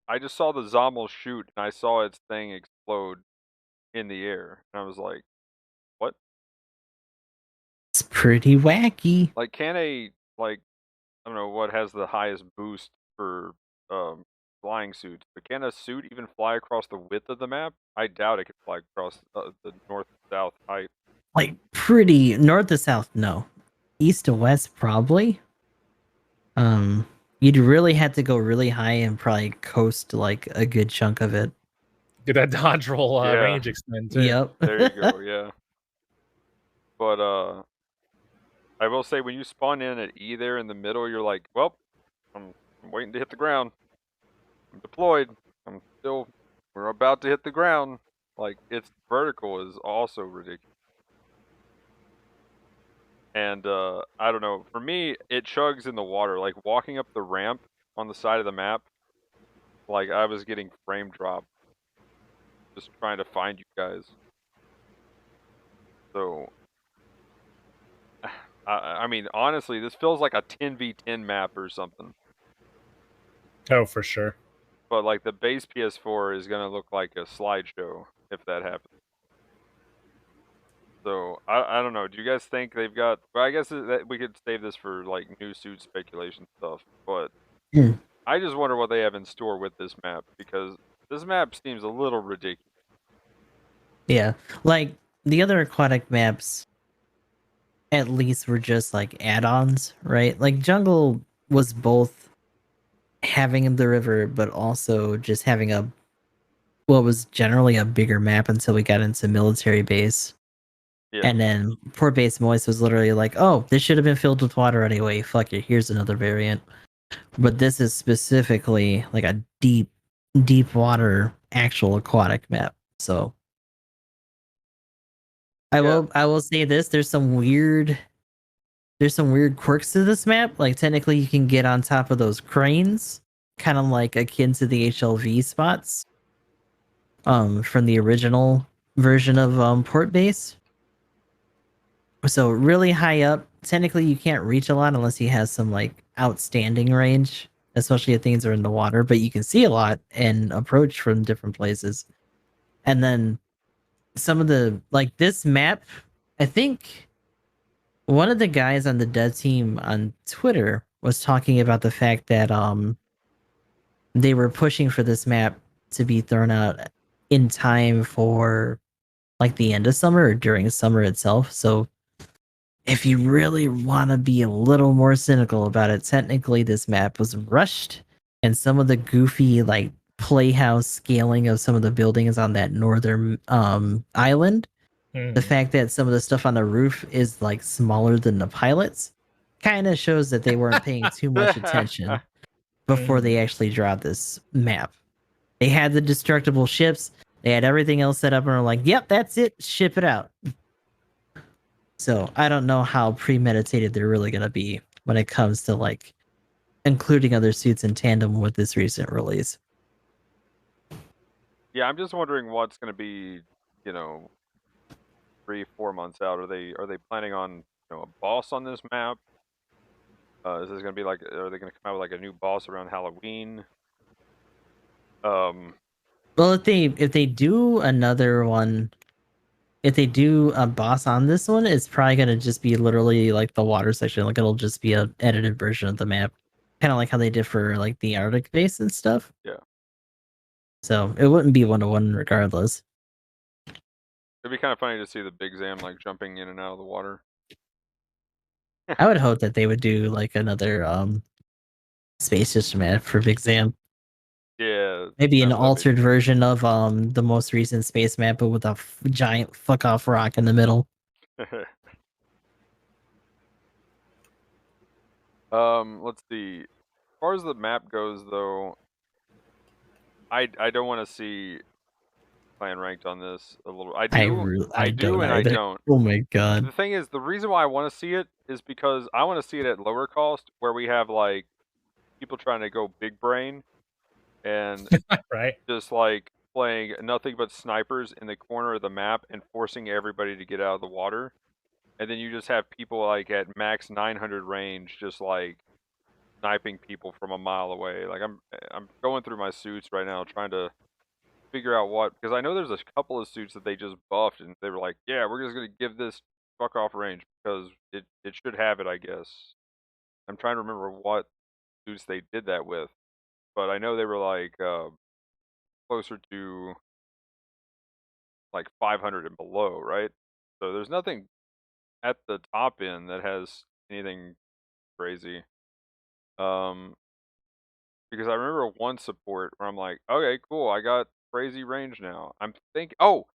I just saw the Zommel shoot and I saw its thing explode in the air, and I was like, what? It's pretty wacky. Like can a like I don't know what has the highest boost for flying suits, but can a suit even fly across the width of the map? I doubt it could fly across the north-south height. Like pretty north to south, no. East to west, probably. You'd really have to go really high and probably coast like a good chunk of it. Get that dodge roll Yeah. range extend too. Yep. There you go. Yeah. But I will say when you spawn in at E there in the middle, you're like, well, I'm waiting to hit the ground. I'm deployed. We're about to hit the ground. Like its vertical is also ridiculous. And I don't know. For me, it chugs in the water. Like walking up the ramp on the side of the map, like I was getting frame drop just trying to find you guys. So, I mean, honestly, this feels like a 10v10 map or something. Oh, for sure. But like the base PS4 is gonna look like a slideshow if that happens. So I don't know. Do you guys think they've got? Well, I guess that we could save this for like new suit speculation stuff. But I just wonder what they have in store with this map because this map seems a little ridiculous. Yeah, like the other aquatic maps, at least were just like add-ons, right? Like Jungle was both having the river, but also just having what was generally a bigger map until we got into military base. Yeah. And then Port Base Moist was literally like, oh, this should have been filled with water anyway. Fuck it, here's another variant. But this is specifically like a deep water actual aquatic map. So I will say this, there's some weird quirks to this map. Like technically you can get on top of those cranes, kind of like akin to the HLV spots. From the original version of Port Base. So really high up, technically you can't reach a lot unless he has some like outstanding range, especially if things are in the water, but you can see a lot and approach from different places. And then some of the like this map, I think one of the guys on the dev team on Twitter was talking about the fact that they were pushing for this map to be thrown out in time for like the end of summer or during summer itself. So if you really want to be a little more cynical about it, technically this map was rushed, and some of the goofy like playhouse scaling of some of the buildings on that northern island, the fact that some of the stuff on the roof is like smaller than the pilots, kind of shows that they weren't paying too much attention before they actually dropped this map. They had the destructible ships, they had everything else set up, and were like, "Yep, that's it. Ship it out." So I don't know how premeditated they're really going to be when it comes to like including other suits in tandem with this recent release. Yeah, I'm just wondering what's going to be, 3-4 months out. Are they planning on a boss on this map? Is this going to be like? Are they going to come out with like a new boss around Halloween? Well, if they do another one, if they do a boss on this one, it's probably gonna just be literally like the water section. Like it'll just be a edited version of the map, kind of like how they did for like the Arctic base and stuff. Yeah. So it wouldn't be 1-to-1 regardless. It'd be kind of funny to see the Big Zam like jumping in and out of the water. I would hope that they would do like another space system map for Big Zam. Yeah. Maybe an altered version of the most recent space map, but with a giant fuck off rock in the middle. Let's see. As far as the map goes, though, I don't want to see playing ranked on this a little. I do, and I don't. Oh my god. The thing is, the reason why I want to see it is because I want to see it at lower cost, where we have like people trying to go big brain and right, just like playing nothing but snipers in the corner of the map and forcing everybody to get out of the water. And then you just have people like at max 900 range, just like sniping people from a mile away. Like I'm going through my suits right now, trying to figure out what, because I know there's a couple of suits that they just buffed, and they were like, yeah, we're just gonna give this fuck off range because it should have it, I guess. I'm trying to remember what suits they did that with, but I know they were like closer to like 500 and below, right? So there's nothing at the top end that has anything crazy. Because I remember one support where I'm like, okay, cool, I got crazy range now. I'm thinking, oh,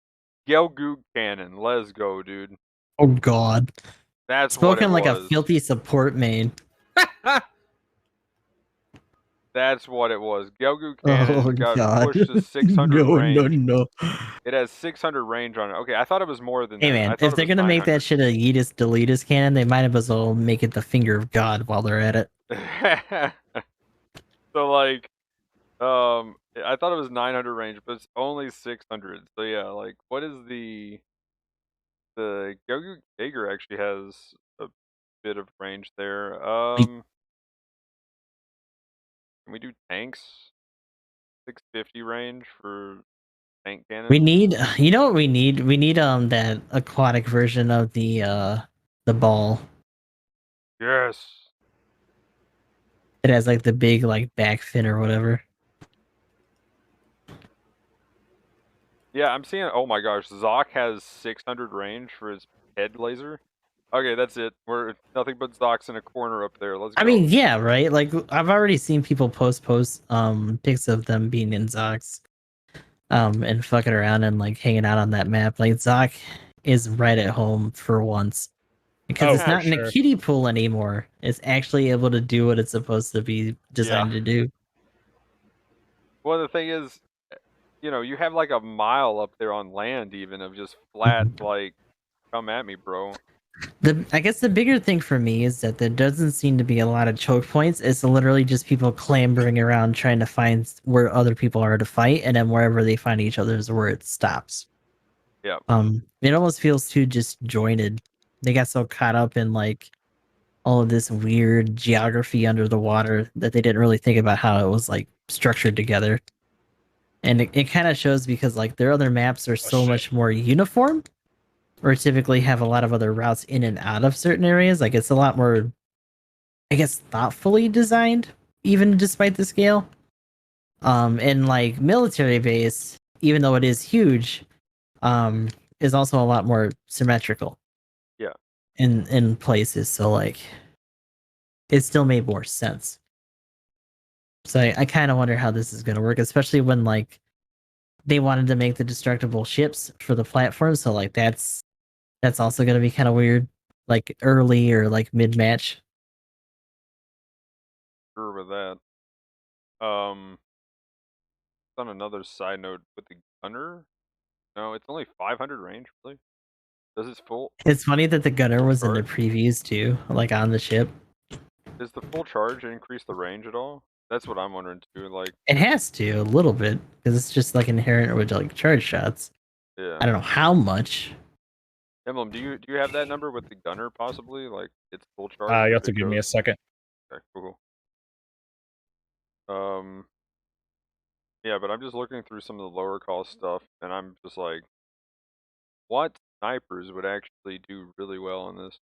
Gelgoog cannon, let's go, dude. Oh god. That's spoken what it like was. A filthy support main. That's what it was. Gelgoog cannon got god. pushed to 600 range. No. It has 600 range on it. Okay, I thought it was more than hey, that. man, if they're gonna make that shit a Yeetus Deletus cannon, they might as well make it the finger of God while they're at it. So like, I thought it was 900 range, but it's only 600. So yeah, like, what is the Gelgoog Jaeger actually has a bit of range there. Can we do tanks? 650 range for tank cannon. We need, you know what we need? We need that aquatic version of the ball. Yes. It has like the big like back fin or whatever. Yeah, I'm seeing. Oh my gosh, Zoc has 600 range for his head laser. Okay, that's it. We're nothing but Zocs in a corner up there. Let's go. I mean, yeah, right? Like I've already seen people post pics of them being in Zocs. And fucking around and like hanging out on that map. Like Zoc is right at home for once. Because it's not in a kiddie pool anymore. It's actually able to do what it's supposed to be designed to do. Well, the thing is, you have like a mile up there on land even of just flat, like, come at me, bro. I guess the bigger thing for me is that there doesn't seem to be a lot of choke points. It's literally just people clambering around trying to find where other people are to fight, and then wherever they find each other is where it stops. Yeah. It almost feels too disjointed. They got so caught up in like all of this weird geography under the water that they didn't really think about how it was like structured together. And it kind of shows because like their other maps are so much more uniform, or typically have a lot of other routes in and out of certain areas. Like it's a lot more, I guess, thoughtfully designed, even despite the scale. And like military base, even though it is huge, is also a lot more symmetrical. Yeah. In places, so like it still made more sense. So I kind of wonder how this is going to work, especially when like they wanted to make the destructible ships for the platform. So like that's also going to be kind of weird, like early or like mid match. Sure with that. On another side note with the gunner, no, it's only 500 range. Really? Does its full? It's funny that the gunner was in the previews too, like on the ship. Does the full charge increase the range at all? That's what I'm wondering too. Like, it has to a little bit because it's just like inherent with like charge shots. yeah. I don't know how much. Emblem, do you have that number with the gunner possibly? Like, it's full charge. You have to give me a second. Okay, cool. Yeah, but I'm just looking through some of the lower cost stuff, and I'm just like, what snipers would actually do really well on this?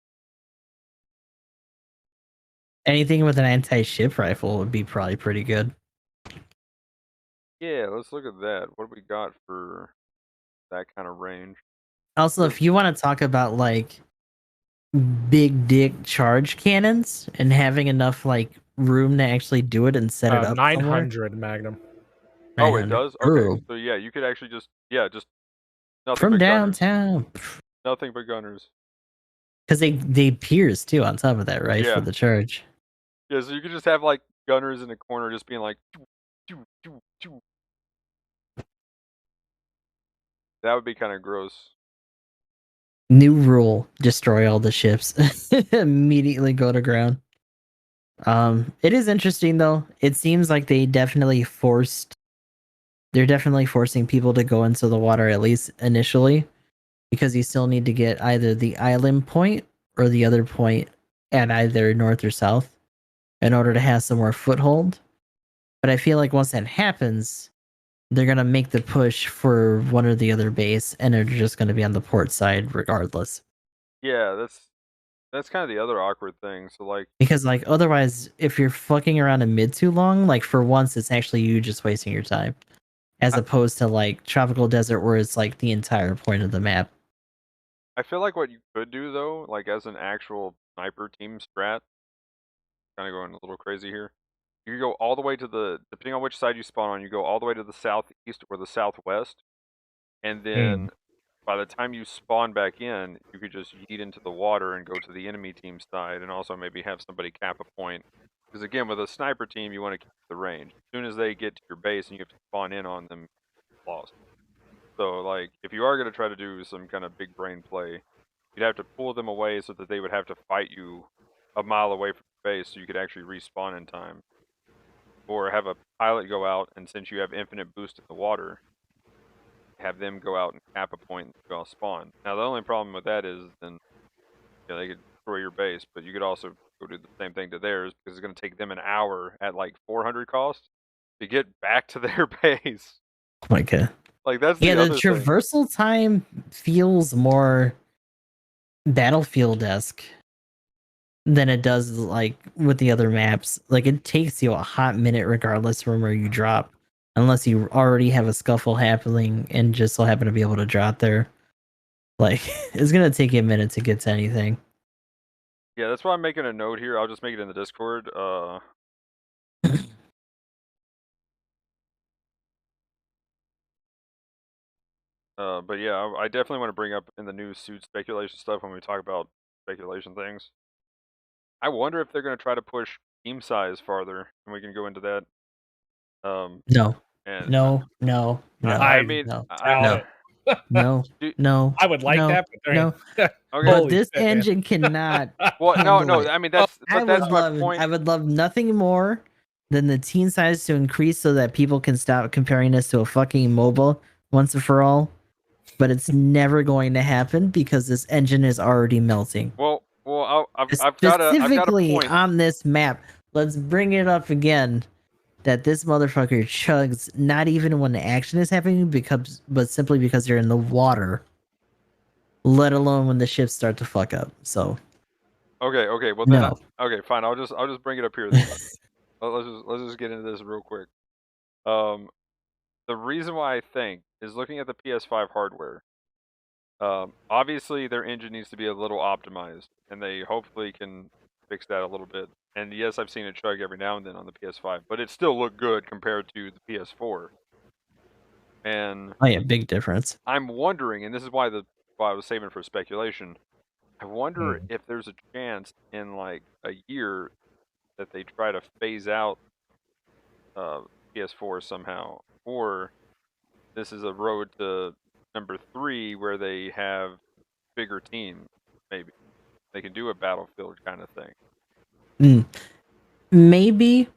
Anything with an anti-ship rifle would be probably pretty good. Yeah, let's look at that. What do we got for that kind of range? Also, if you want to talk about like big dick charge cannons and having enough like room to actually do it and set it up 900 Magnum. Oh, it does? Okay. Ooh. So yeah, you could actually just nothing From but downtown. Gunners. Nothing but gunners. Because they pierce too on top of that, right? Yeah. For the charge. Yeah, so you could just have like gunners in the corner just being like choo, choo, choo. That would be kind of gross. New rule: destroy all the ships. Immediately go to ground. It is interesting though. It seems like they're definitely forcing people to go into the water at least initially, because you still need to get either the island point or the other point at either north or south in order to have some more foothold. But I feel like once that happens, they're gonna make the push for one or the other base, and they're just gonna be on the port side regardless. Yeah, that's kind of the other awkward thing. So like, because like otherwise, if you're fucking around in mid too long, like for once, it's actually you just wasting your time, as opposed to like tropical desert where it's like the entire point of the map. I feel like what you could do though, like as an actual sniper team strat, kind of going a little crazy here. You could go all the way to the, depending on which side you spawn on, you go all the way to the southeast or the southwest, and then by the time you spawn back in, you could just yeet into the water and go to the enemy team side, and also maybe have somebody cap a point. Because again, with a sniper team, you want to keep the range. As soon as they get to your base and you have to spawn in on them, lost. So like, if you are going to try to do some kind of big brain play, you'd have to pull them away so that they would have to fight you a mile away from your base so you could actually respawn in time. Or have a pilot go out, and since you have infinite boost in the water, have them go out and cap a point and go spawn. Now the only problem with that is then they could destroy your base, but you could also go do the same thing to theirs because it's going to take them an hour at like 400 cost to get back to their base. Oh my god! Like that's the other traversal time feels more Battlefield-esque than it does like with the other maps. Like it takes you a hot minute regardless from where you drop, unless you already have a scuffle happening and just so happen to be able to drop there. Like it's gonna take you a minute to get to anything. Yeah, that's why I'm making a note here. I'll just make it in the Discord. But yeah, I definitely want to bring up in the new suit speculation stuff when we talk about speculation things. I wonder if they're going to try to push team size farther, and we can go into that. No. And No. I mean, no. I would like that, but no. Okay. But this engine cannot. Well, no. I mean, that's my point. I would love nothing more than the team size to increase so that people can stop comparing us to a fucking mobile once and for all. But it's never going to happen because this engine is already melting. Well, I've got specifically a point. On this map. Let's bring it up again. That this motherfucker chugs not even when the action is happening, but simply because they're in the water. Let alone when the ships start to fuck up. So. Okay. Well then, okay, fine. I'll just bring it up here. Then. let's just get into this real quick. The reason why I think is looking at the PS5 hardware. Obviously their engine needs to be a little optimized, and they hopefully can fix that a little bit. And yes, I've seen it chug every now and then on the PS5, but it still looked good compared to the PS4. And oh yeah, big difference. I'm wondering, and this is why I was saving for speculation. I wonder if there's a chance in like a year that they try to phase out PS4 somehow, or this is a road to number 3 where they have bigger teams. Maybe they can do a Battlefield kind of thing. Maybe,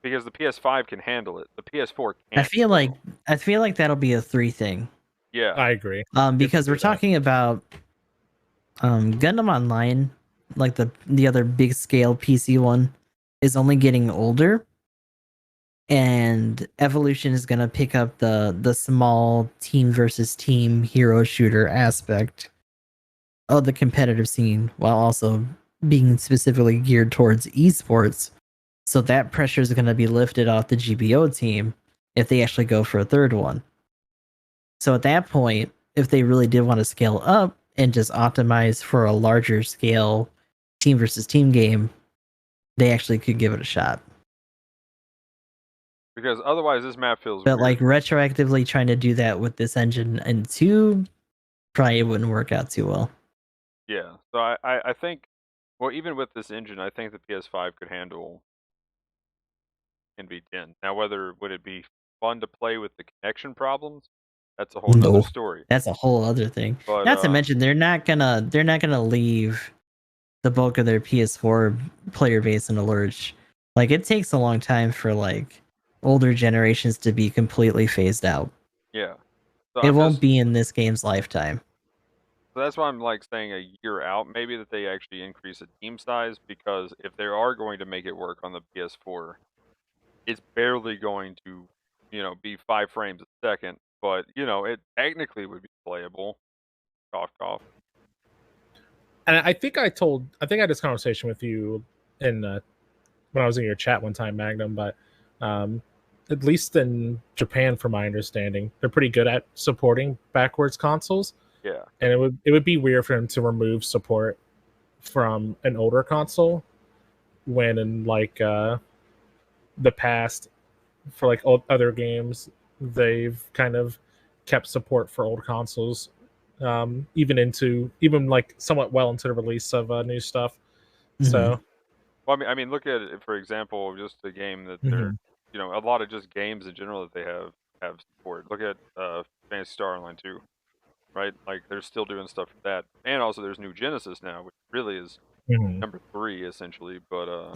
because the PS5 can handle it. The PS4 I can't. feel like that'll be a 3 thing. Yeah, I agree. Because we're talking about Gundam Online, like the other big scale PC one, is only getting older, and Evolution is gonna pick up the small team versus team hero shooter aspect of the competitive scene, while also being specifically geared towards esports. So that pressure is gonna be lifted off the GBO team if they actually go for a third one. So at that point, if they really did want to scale up and just optimize for a larger scale team versus team game, they actually could give it a shot. because otherwise this map feels But weird. like retroactively trying to do that with this engine and 2 probably wouldn't work out too well. Yeah, so I think, well, even with this engine, I think the PS5 could handle NV10. Now, whether would it be fun to play with the connection problems? That's a whole nother story. That's a whole other thing. But, not to mention they're not gonna leave the bulk of their PS4 player base in a lurch. Like it takes a long time for like older generations to be completely phased out. yeah, so It won't be in this game's lifetime. So that's why I'm like saying a year out, maybe that they actually increase the team size, because if they are going to make it work on the PS4, it's barely going to, be 5 frames a second, but it technically would be playable. Cough, cough. And I think I had this conversation with you in when I was in your chat one time, Magnum, but at least in Japan, from my understanding, they're pretty good at supporting backwards consoles. Yeah. And it would be weird for them to remove support from an older console when in like the past for like other games they've kind of kept support for old consoles even like somewhat well into the release of new stuff. Mm-hmm. So well, I mean look at it, for example, just a game that they're a lot of just games in general that they have support. Look at Phantasy Star Online 2, right? Like they're still doing stuff for that, and also there's New Genesis now, which really is number 3 essentially. But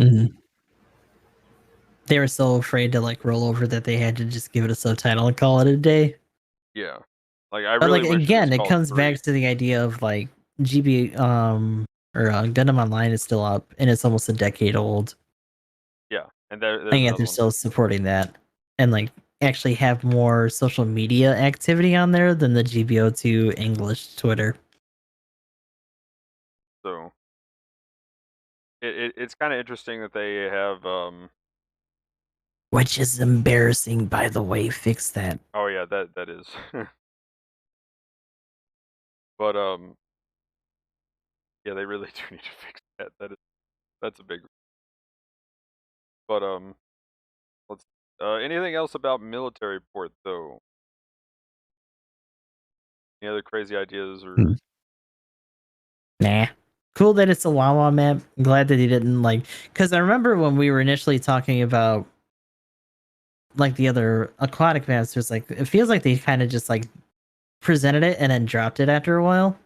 they were so afraid to like roll over that they had to just give it a subtitle and call it a day. Yeah, like I but really like wish again, it comes 3. back to the idea of like Gundam Online is still up and it's almost a decade old. Yeah, and there's and yet they're still supporting that, and like actually have more social media activity on there than the GBO2 English Twitter. So it's kind of interesting that they have which is embarrassing, by the way. Fix that. Oh yeah, that is. But yeah, they really do need to fix that. That's a big. But let's anything else about military port though? Any other crazy ideas or? Nah. Cool that it's a Wawa map. I'm glad that he didn't like, because I remember when we were initially talking about like the other aquatic maps, there's like it feels like they kind of just like presented it and then dropped it after a while.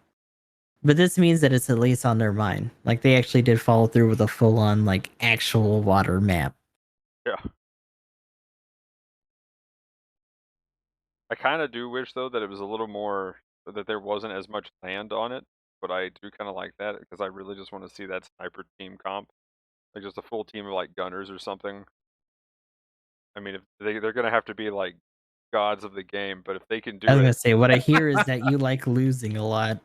But this means that it's at least on their mind. Like they actually did follow through with a full on like actual water map. Yeah. I kind of do wish though that it was a little more, that there wasn't as much land on it, but I do kind of like that because I really just want to see that sniper team comp, like just a full team of like gunners or something. I mean, if they're gonna have to be like gods of the game, but if they can do it, I was gonna say what I hear is that you like losing a lot.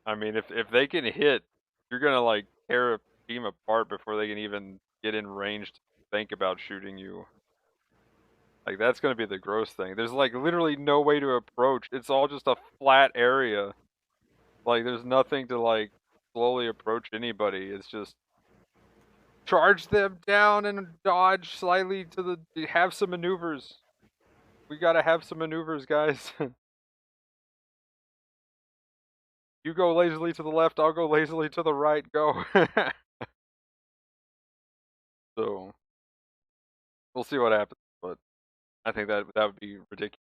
I mean, if they can hit, you're gonna like tear a team apart before they can even get in range to think about shooting you. Like that's gonna be the gross thing. There's like literally no way to approach. It's all just a flat area. Like there's nothing to like slowly approach anybody. It's just charge them down and dodge slightly to the. Have some maneuvers. We gotta have some maneuvers, guys. You go lazily to the left. I'll go lazily to the right. Go. So we'll see what happens, but I think that would be ridiculous.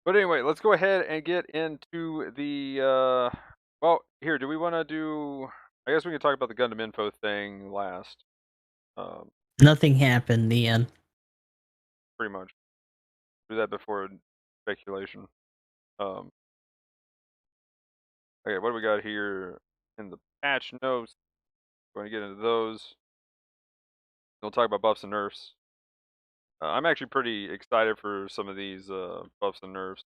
But anyway, let's go ahead and get into the well, here, do we want to do, I guess we can talk about the Gundam info thing last. Nothing happened in the end. Pretty much. Do that before speculation. Okay, what do we got here in the patch notes? Going to get into those. We'll talk about buffs and nerfs. I'm actually pretty excited for some of these buffs and nerfs.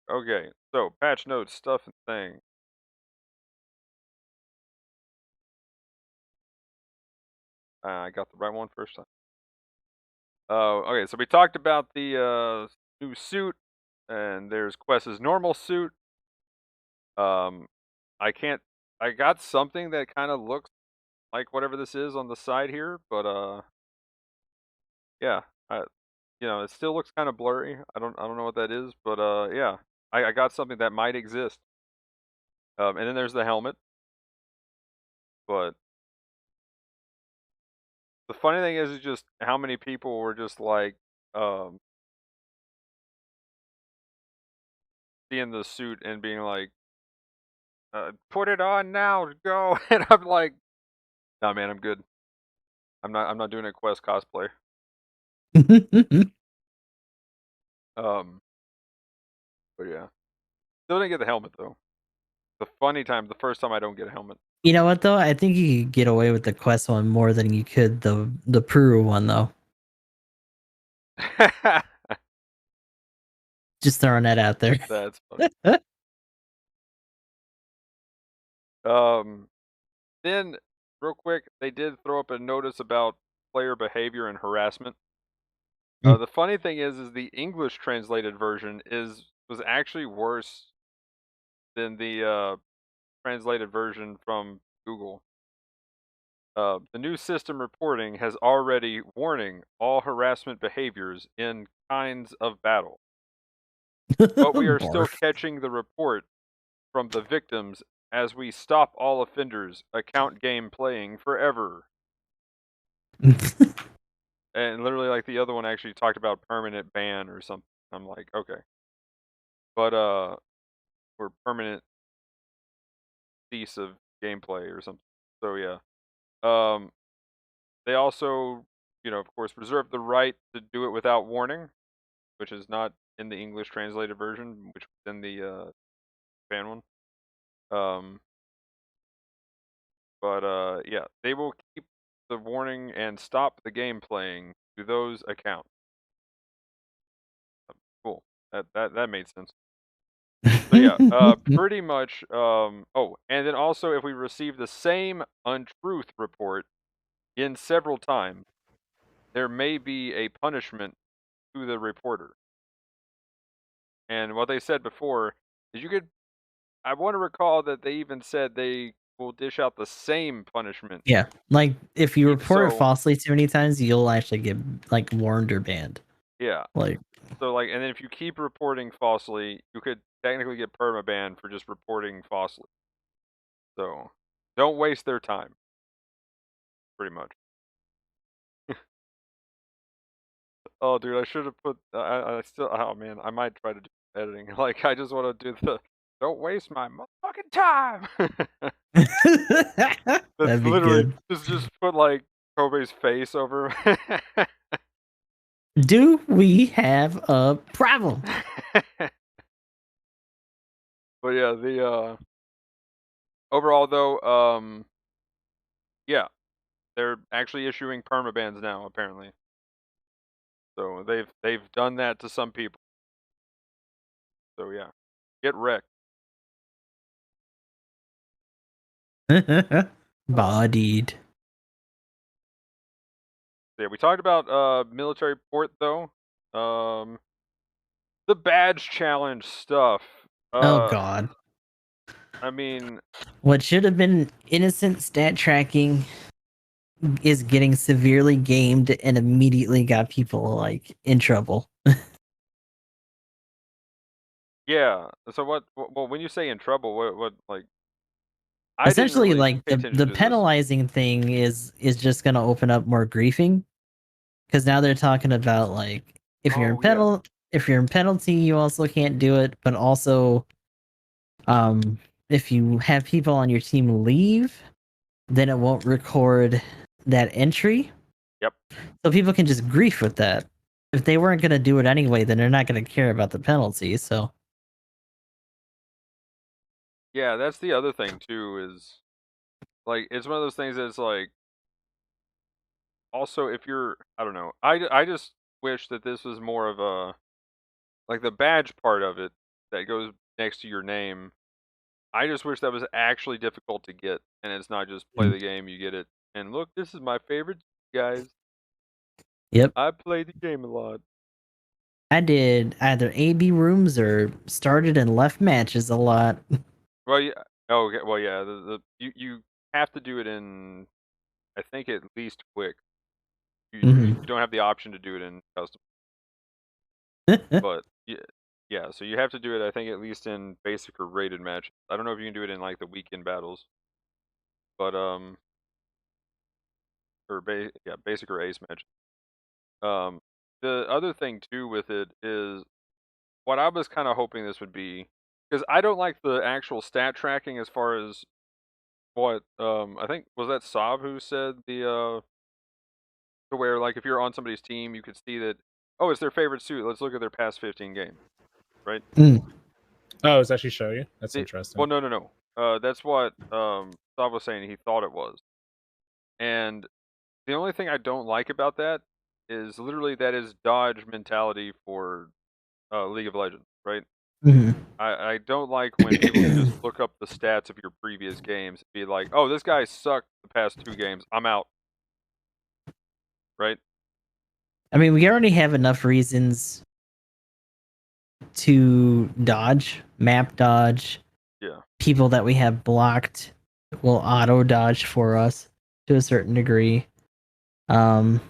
Okay, so patch notes, stuff and thing. I got the right one first time. Okay, so we talked about the new suit, and there's Quest's normal suit. I got something that kind of looks like whatever this is on the side here, but yeah, it still looks kind of blurry. I don't know what that is, but yeah, I got something that might exist. And then there's the helmet, but the funny thing is just how many people were just like seeing the suit and being like, "Put it on now, go!" And I'm like, "Nah, man, I'm good. I'm not doing a Quest cosplay." But yeah, still didn't get the helmet though. The first time I don't get a helmet. You know what though? I think you could get away with the Quest one more than you could the Peru one though. Just throwing that out there. That's funny. Then real quick, they did throw up a notice about player behavior and harassment. The funny thing is the English translated version was actually worse than the translated version from Google. The new system reporting has already warning all harassment behaviors in kinds of battle. But we are still catching the report from the victims as we stop all offenders, account game playing forever. And literally, like, the other one actually talked about permanent ban or something. I'm like, okay. But, or permanent cease of gameplay or something. So, yeah. They also, of course, reserve the right to do it without warning, which is not in the English translated version, which was in the Japan one. But yeah, they will keep the warning and stop the game playing to those accounts. Cool. That made sense. So yeah, pretty much. Oh, and then also, if we receive the same untruth report in several times, there may be a punishment to the reporter. And what they said before is I want to recall that they even said they will dish out the same punishment. Yeah, like if you report it falsely too many times, you'll actually get like warned or banned. Yeah. Like, so and then if you keep reporting falsely, you could technically get permabanned for just reporting falsely. So don't waste their time. Pretty much. Oh, dude, I should have put. I still. Oh man, I might try to do editing. Like, I just want to do the. Don't waste my motherfucking time. That's literally good. Just put like Kobe's face over. Do we have a problem? But yeah, the overall though, yeah, they're actually issuing permabans now apparently. So they've done that to some people. So yeah, get wrecked. Bodied. Yeah, we talked about military port though. The badge challenge stuff. Oh god. I mean, what should have been innocent stat tracking is getting severely gamed and immediately got people like in trouble. Yeah. So well, when you say in trouble, what like essentially really like the penalizing thing is just going to open up more griefing, because now they're talking about like if you're in penalty, you also can't do it, but also if you have people on your team leave, then it won't record that entry. Yep. So people can just grief with that. If they weren't going to do it anyway, then they're not going to care about the penalty. So. Yeah, that's the other thing too. Is like it's one of those things that's like. Also, if you're, I don't know, I just wish that this was more of a, like the badge part of it that goes next to your name. I just wish that was actually difficult to get, and it's not just play the game, you get it, and look, this is my favorite, guys. Yep. I played the game a lot. I did either AB rooms or started and left matches a lot. Well, yeah. Oh, okay. Well, yeah. You have to do it in, I think, at least quick. You don't have the option to do it in custom. But yeah. So you have to do it. I think at least in basic or rated matches. I don't know if you can do it in like the weekend battles. But basic or ace match. The other thing too with it is what I was kind of hoping this would be, because I don't like the actual stat tracking as far as what I think was that Sav who said the to where like if you're on somebody's team you could see that, oh, it's their favorite suit, let's look at their past 15 games, right? Oh, it's actually show you? That's interesting. Well, no. That's what Sav was saying he thought it was. And the only thing I don't like about that is literally that is dodge mentality for League of Legends, right? I don't like when people can just look up the stats of your previous games and be like, oh, this guy sucked the past 2 games, I'm out. Right? I mean, we already have enough reasons to dodge, map dodge. Yeah. People that we have blocked will auto dodge for us to a certain degree. And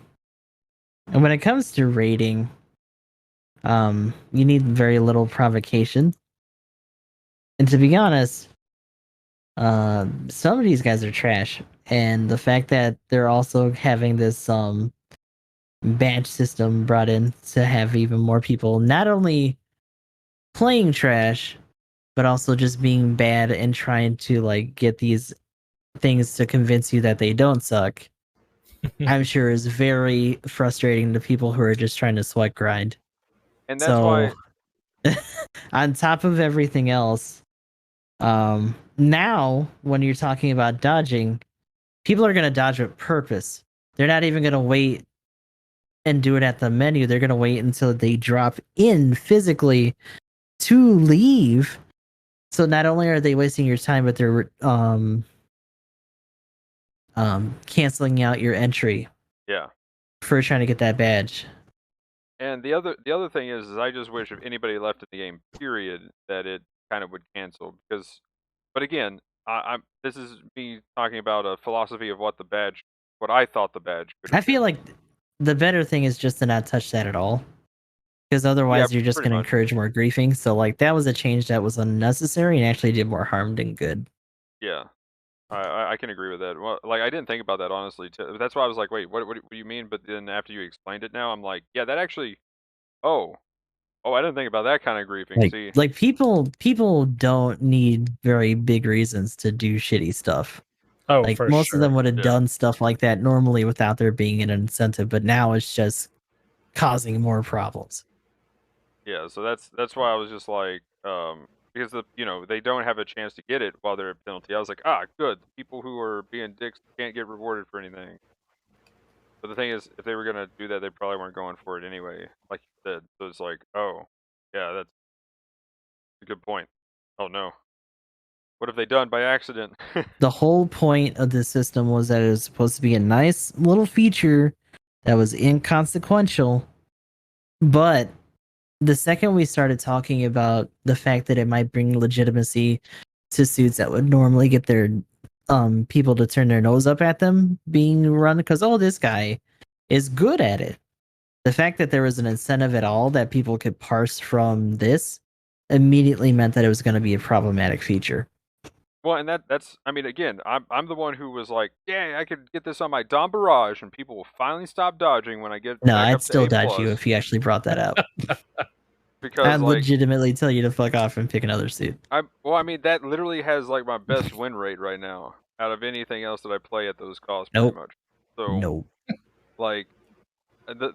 when it comes to raiding, you need very little provocation. And to be honest, some of these guys are trash. And the fact that they're also having this badge system brought in to have even more people not only playing trash, but also just being bad and trying to like get these things to convince you that they don't suck, I'm sure is very frustrating to people who are just trying to sweat grind. And that's why on top of everything else, now when you're talking about dodging, people are going to dodge with purpose. They're not even going to wait and do it at the menu. They're going to wait until they drop in physically to leave. So not only are they wasting your time, but they're canceling out your entry. Yeah. For trying to get that badge. And the other thing is I just wish if anybody left in the game, period, that it kind of would cancel, because, but again, I'm this is me talking about a philosophy of what I thought the badge could I feel like the better thing is just to not touch that at all, because otherwise you're just going to encourage more griefing. So like that was a change that was unnecessary and actually did more harm than good. Yeah, I can agree with that. Well, like I didn't think about that honestly. That's why I was like, wait, what do you mean? But then after you explained it, now I'm like, yeah, that actually. Oh, I didn't think about that kind of griefing. Like people don't need very big reasons to do shitty stuff. Oh, like for most sure. of them would have done stuff like that normally without there being an incentive, but now it's just causing more problems. Yeah, so that's why I was just like, because they don't have a chance to get it while they're at penalty. I was like, good. People who are being dicks can't get rewarded for anything. But the thing is, if they were gonna do that, they probably weren't going for it anyway, like you said. So it's like, oh, yeah, that's a good point. Oh no, what have they done by accident? The whole point of this system was that it was supposed to be a nice little feature that was inconsequential, but the second we started talking about the fact that it might bring legitimacy to suits that would normally get their people to turn their nose up at them being run because, oh, this guy is good at it. The fact that there was an incentive at all that people could parse from this immediately meant that it was going to be a problematic feature. Well, and that's I mean, again, I'm the one who was like, yeah, I could get this on my Dom Barrage, and people will finally stop dodging when I get. No, back I'd up still to dodge you if you actually brought that up. Because I'd legitimately tell you to fuck off and pick another suit. I mean, that literally has like my best win rate right now. out of anything else that I play at those costs, Nope. pretty much. So, Nope. like,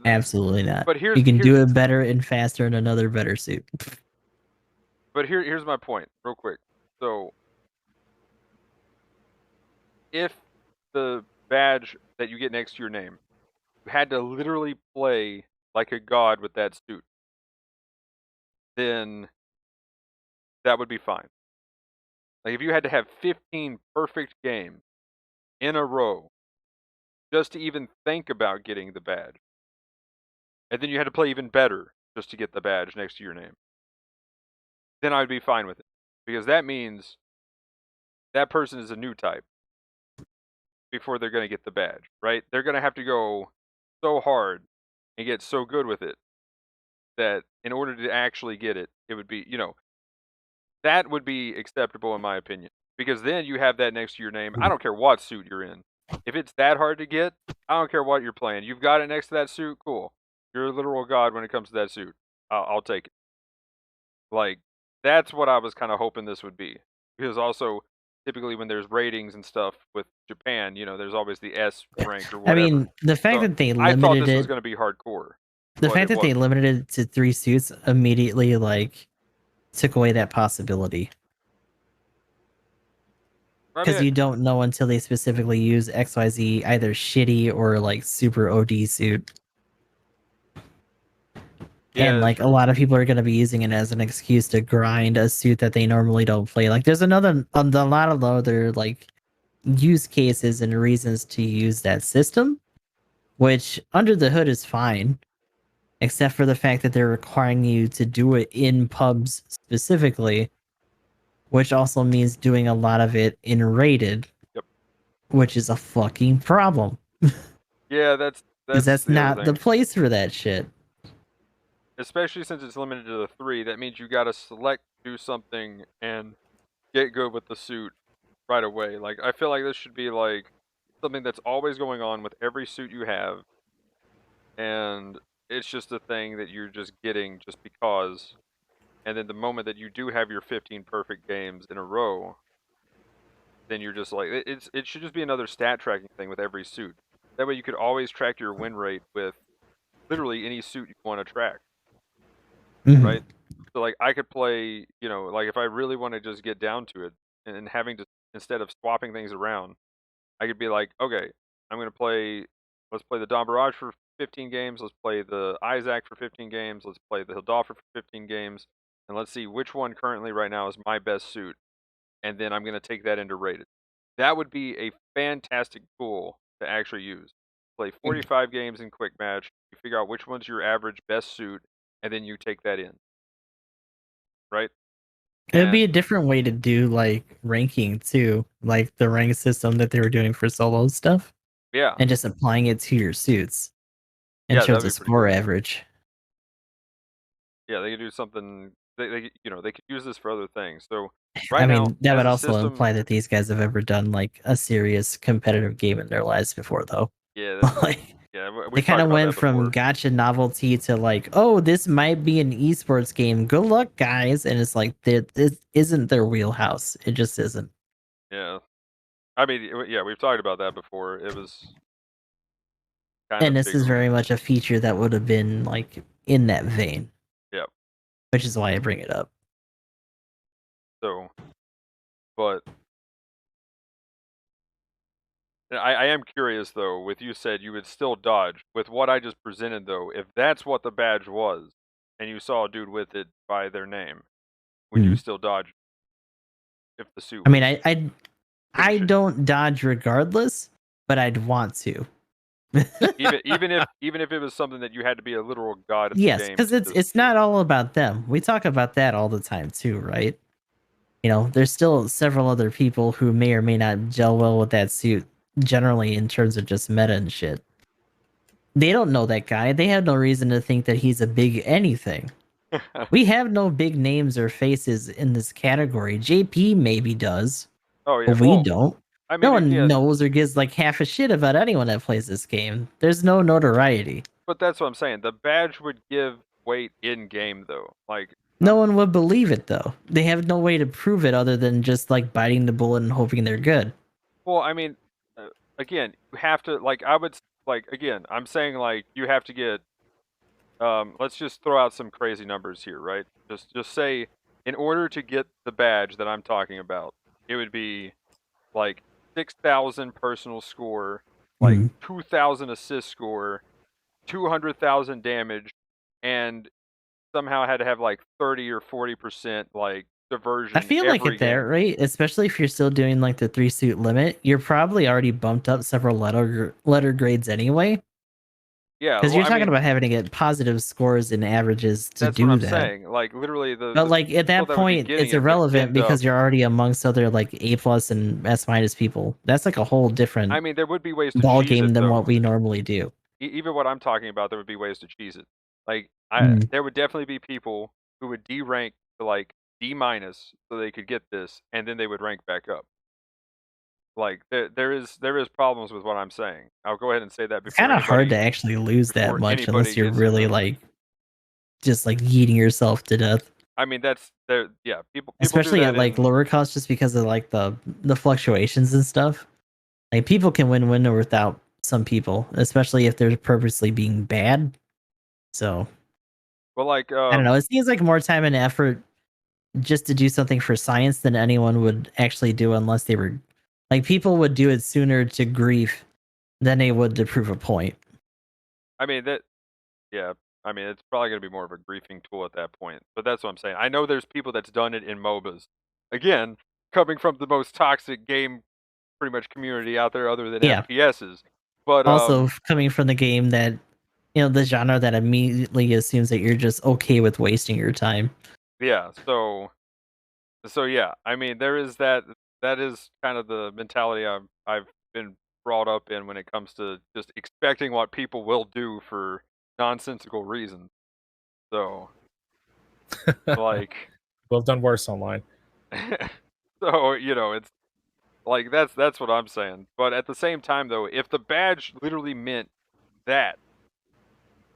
Absolutely not. But you can do it better and faster in another better suit. But here's my point, real quick. So, if the badge that you get next to your name, you had to literally play like a god with that suit, then that would be fine. Like, if you had to have 15 perfect games in a row just to even think about getting the badge, and then you had to play even better just to get the badge next to your name, then I'd be fine with it. Because that means that person is a new type before they're going to get the badge, right? They're going to have to go so hard and get so good with it that in order to actually get it, it would be, that would be acceptable in my opinion. Because then you have that next to your name. I don't care what suit you're in. If it's that hard to get, I don't care what you're playing. You've got it next to that suit, cool. You're a literal god when it comes to that suit. I'll take it. Like, that's what I was kind of hoping this would be. Because also, typically when there's ratings and stuff with Japan, there's always the S rank or whatever. I mean, the fact that they limited I thought this was going to be hardcore. The fact that they limited it to 3 suits immediately, took away that possibility. Because you don't know until they specifically use XYZ, either shitty or, super OD suit. Yeah, and a lot of people are going to be using it as an excuse to grind a suit that they normally don't play. There's a lot of other use cases and reasons to use that system, which under the hood is fine, except for the fact that they're requiring you to do it in pubs specifically, which also means doing a lot of it in rated, which is a fucking problem. Yeah, that's not the place for that shit. Especially since it's limited to the 3, that means you gotta select, do something, and get good with the suit right away. I feel like this should be something that's always going on with every suit you have, and it's just a thing that you're just getting just because. And then the moment that you do have your 15 perfect games in a row, then you're just it should just be another stat tracking thing with every suit. That way you could always track your win rate with literally any suit you want to track. Mm-hmm. Right? So I could play, if I really want to just get down to it and having to, instead of swapping things around, I could be like, okay, let's play the Don Barrage for 15 games, let's play the Isaac for 15 games, let's play the Hildoffer for 15 games, and let's see which one currently right now is my best suit, and then I'm going to take that into rated. That would be a fantastic tool to actually use. Play 45 games in quick match, you figure out which one's your average best suit, and then you take that in. Right? It'd be a different way to do ranking too, the rank system that they were doing for solo stuff. Yeah. And just applying it to your suits. And shows a score average. Yeah, they could do something. They could use this for other things. So that would also imply that these guys have ever done a serious competitive game in their lives before, though. Yeah, they kind of went from gacha novelty to oh, this might be an esports game. Good luck, guys. And it's this isn't their wheelhouse. It just isn't. Yeah, I mean, we've talked about that before. It was. And this is very much a feature that would have been in that vein. Yep. Which is why I bring it up. So, but I am curious though. With you said you would still dodge. With what I just presented though, if that's what the badge was, and you saw a dude with it by their name, would you still dodge? If the suit. I mean, I don't dodge regardless, but I'd want to. even if it was something that you had to be a literal god at the game. Yes, because it's not all about them. We talk about that all the time too, right? There's still several other people who may or may not gel well with that suit, generally in terms of just meta and shit. They don't know that guy. They have no reason to think that he's a big anything. We have no big names or faces in this category. JP maybe does. Oh yeah, but we don't. I mean, no one knows or gives half a shit about anyone that plays this game. There's no notoriety. But that's what I'm saying. The badge would give weight in game, though. No one would believe it, though. They have no way to prove it other than just biting the bullet and hoping they're good. Well, I mean, again, you have to like. I would like again. I'm saying like you have to get. Let's just throw out some crazy numbers here, right? Just say in order to get the badge that I'm talking about, it would be like 6,000 personal score, like 2,000 assist score, 200,000 damage, and somehow had to have like 30 or 40% like diversion. I feel like at that rate, especially if you're still doing like the 3-suit limit, you're probably already bumped up several letter grades anyway. Yeah, because you're talking about having to get positive scores and averages to that's do what I'm that. saying. Like literally, but like at that point, it's irrelevant because you're already amongst other like A+ and S- people. That's like a whole different. I mean, there would be ways to ball cheese game it, than though. what we normally do. Even what I'm talking about, there would be ways to cheese it. Like there would definitely be people who would D-rank to like D- so they could get this, and then they would rank back up. Like there is problems with what I'm saying. I'll go ahead and say that before. It's kind of hard to actually lose that much unless you're really like just like eating yourself to death. I mean, that's there. Yeah, people especially at like lower costs, just because of like the fluctuations and stuff. Like people can win without some people, especially if they're purposely being bad. So, well, like I don't know. It seems like more time and effort just to do something for science than anyone would actually do, unless they were like people would do it sooner to grief than they would to prove a point. I mean that, yeah. I mean, it's probably going to be more of a griefing tool at that point. But that's what I'm saying. I know there's people that's done it in MOBAs. Again, coming from the most toxic game, pretty much community out there, other than FPSs. But also coming from the game that, you know, the genre that immediately assumes that you're just okay with wasting your time. Yeah. So yeah. I mean, there is that. That is kind of the mentality I've been brought up in when it comes to just expecting what people will do for nonsensical reasons. So, like, well, I've done worse online. So you know, it's like that's what I'm saying. But at the same time, though, if the badge literally meant that,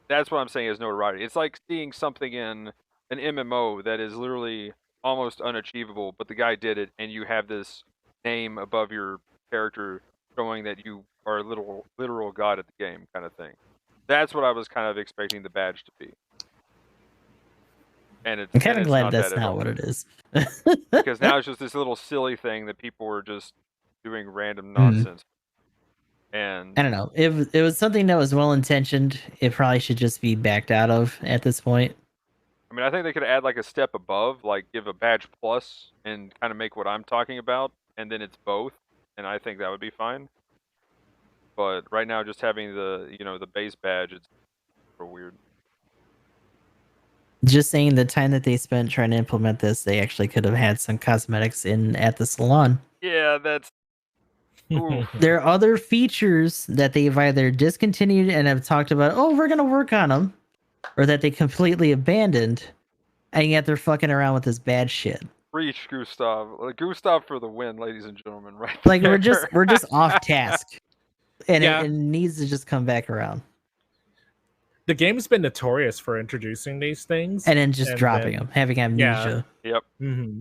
that's what I'm saying is notoriety. It's like seeing something in an MMO that is literally almost unachievable, but the guy did it, and you have this name above your character showing that you are a literal god at the game, kind of thing. That's what I was kind of expecting the badge to be. And I'm kind of glad that's not what it is. Because now it's just this little silly thing that people were just doing random nonsense. And I don't know. If it was something that was well intentioned, it probably should just be backed out of at this point. I mean, I think they could add like a step above, like give a badge plus and kind of make what I'm talking about, and then it's both, and I think that would be fine. But right now, just having the the base badge, it's super weird. Just saying, the time that they spent trying to implement this, they actually could have had some cosmetics in at the salon. Yeah, that's. There are other features that they've either discontinued and have talked about, oh, we're gonna work on them, or that they completely abandoned, and yet they're fucking around with this bad shit. Reach Gustav, Gustav for the win, ladies and gentlemen. Right. Like we're just off task, and it needs to just come back around. The game's been notorious for introducing these things and then just dropping them, having amnesia. Yeah. Yep. Mm-hmm.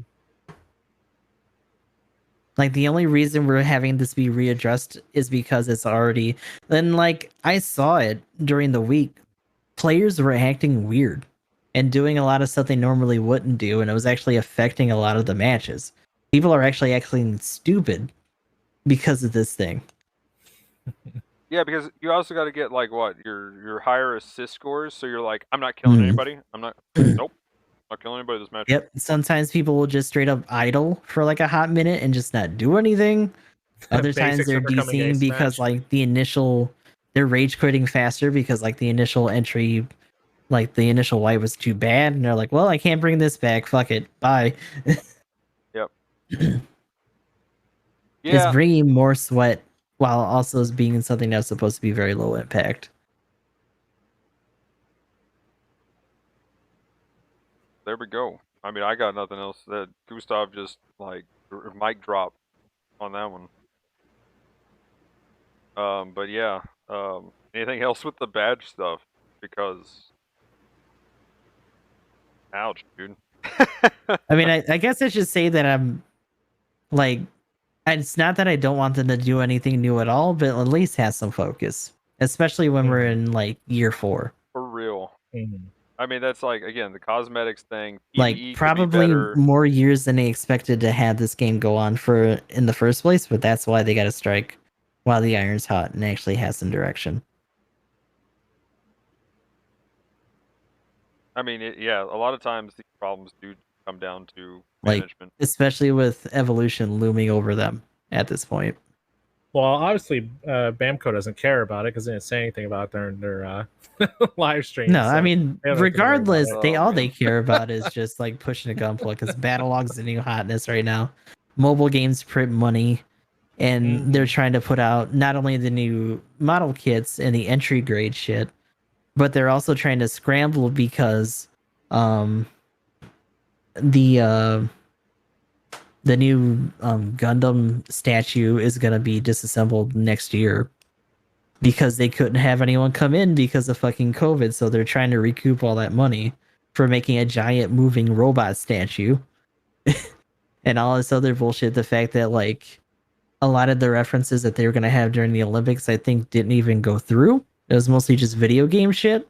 Like the only reason we're having this be readdressed is because it's already. Then like I saw it during the week, players were acting weird and doing a lot of stuff they normally wouldn't do, and it was actually affecting a lot of the matches. People are actually acting stupid because of this thing. Yeah, because you also got to get like what your higher assist scores. So you're like, I'm not killing anybody. I'm not. Nope. Not killing anybody this match. Yep. Sometimes people will just straight up idle for like a hot minute and just not do anything. Other times they're DCing because like they're rage quitting faster because like the initial entry, like the initial wipe was too bad, and they're like, well, I can't bring this back. Fuck it. Bye. Yep. It's bringing more sweat while also being something that's supposed to be very low impact. There we go. I mean, I got nothing else. That Gustav just like mic drop on that one. But yeah. Anything else with the badge stuff? Because, ouch, dude. I mean, I guess I should say that I'm like And it's not that I don't want them to do anything new at all, but at least have some focus, especially when we're in like year 4. For real. Mm-hmm. I mean, that's like, again, the cosmetics thing. Like PvE could be probably better. more years than they expected to have this game go on for in the first place, but that's why they got to strike while the iron's hot and actually have some direction. I mean, yeah, a lot of times these problems do come down to Like, management. especially with evolution looming over them at this point. Well, obviously, Bamco doesn't care about it because they didn't say anything about it during their live stream. No, so I mean, they have nothing to worry about regardless, it. they Oh, all man. they care about is just like pushing a Gunpla because Battlelog's the new hotness right now. Mobile games print money, and they're trying to put out not only the new model kits and the entry grade shit, but they're also trying to scramble because the the new Gundam statue is gonna be disassembled next year because they couldn't have anyone come in because of fucking COVID. So they're trying to recoup all that money for making a giant moving robot statue and all this other bullshit. The fact that like a lot of the references that they were gonna have during the Olympics, I think, didn't even go through. It was mostly just video game shit.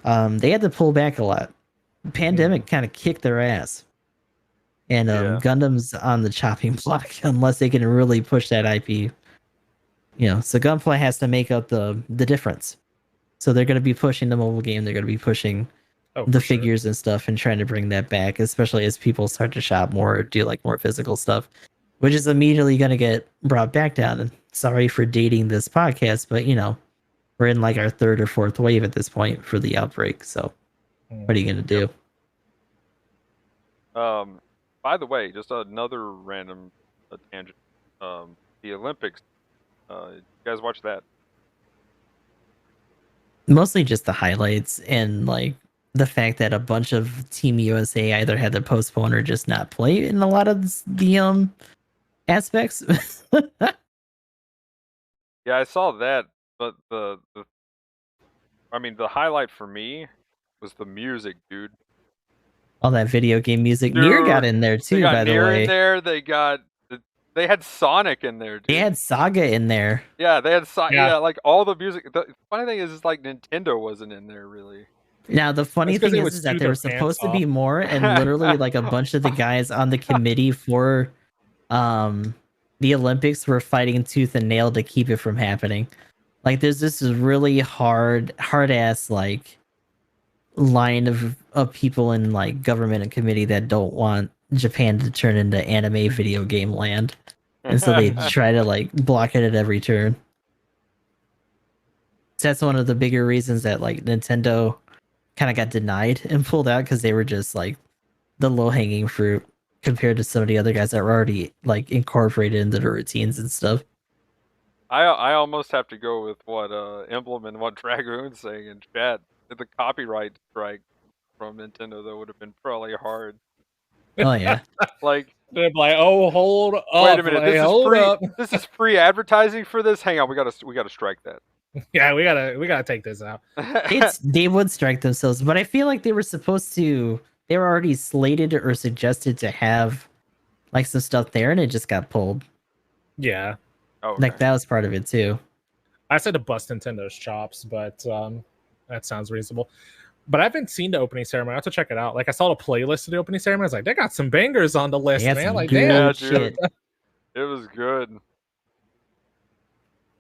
They had to pull back a lot. Pandemic kind of kicked their ass. And Yeah. Gundam's on the chopping block unless they can really push that IP. You know, so Gunpla has to make up the difference. So they're going to be pushing the mobile game. They're going to be pushing the figures and stuff and trying to bring that back, especially as people start to shop more, or do like more physical stuff, which is immediately going to get brought back down. And sorry for dating this podcast, but you know, we're in like our 3rd or 4th wave at this point for the outbreak. So what are you going to do? By the way, just another random tangent. The Olympics. You guys watch that? Mostly just the highlights and like the fact that a bunch of Team USA either had to postpone or just not play in a lot of the aspects. Yeah, I saw that, but I mean, the highlight for me was the music, dude. All that video game music. Nier got in there They too, got by the Nier way. in there. They had Sonic in there, dude. They had Saga in there. Yeah, they had yeah, like all the music. The funny thing is like Nintendo wasn't in there really. Now the funny thing is that there was supposed to be more, and literally like a bunch of the guys on the committee for the Olympics were fighting tooth and nail to keep it from happening. Like there's this really hard ass like line of people in like government and committee that don't want Japan to turn into anime video game land. And so they try to like block it at every turn. So that's one of the bigger reasons that like Nintendo kind of got denied and pulled out, because they were just like the low hanging fruit compared to some of the other guys that were already like incorporated into the routines and stuff. I almost have to go with what Emblem and what Dragoon's saying in chat. The copyright strike from Nintendo though would have been probably hard. Oh yeah. Like they're like, oh, hold up. Wait a minute, like, this is free advertising for this? Hang on, we gotta strike that. Yeah, we gotta take this out. They would strike themselves, but I feel like they were supposed to. They were already slated or suggested to have like some stuff there, and it just got pulled. Yeah. Oh, okay. Like that was part of it too. I said to bust Nintendo's chops, but that sounds reasonable. But I haven't seen the opening ceremony. I have to check it out. Like I saw the playlist of the opening ceremony. I was like, they got some bangers on the list, man. Like, yeah, dude. It was good.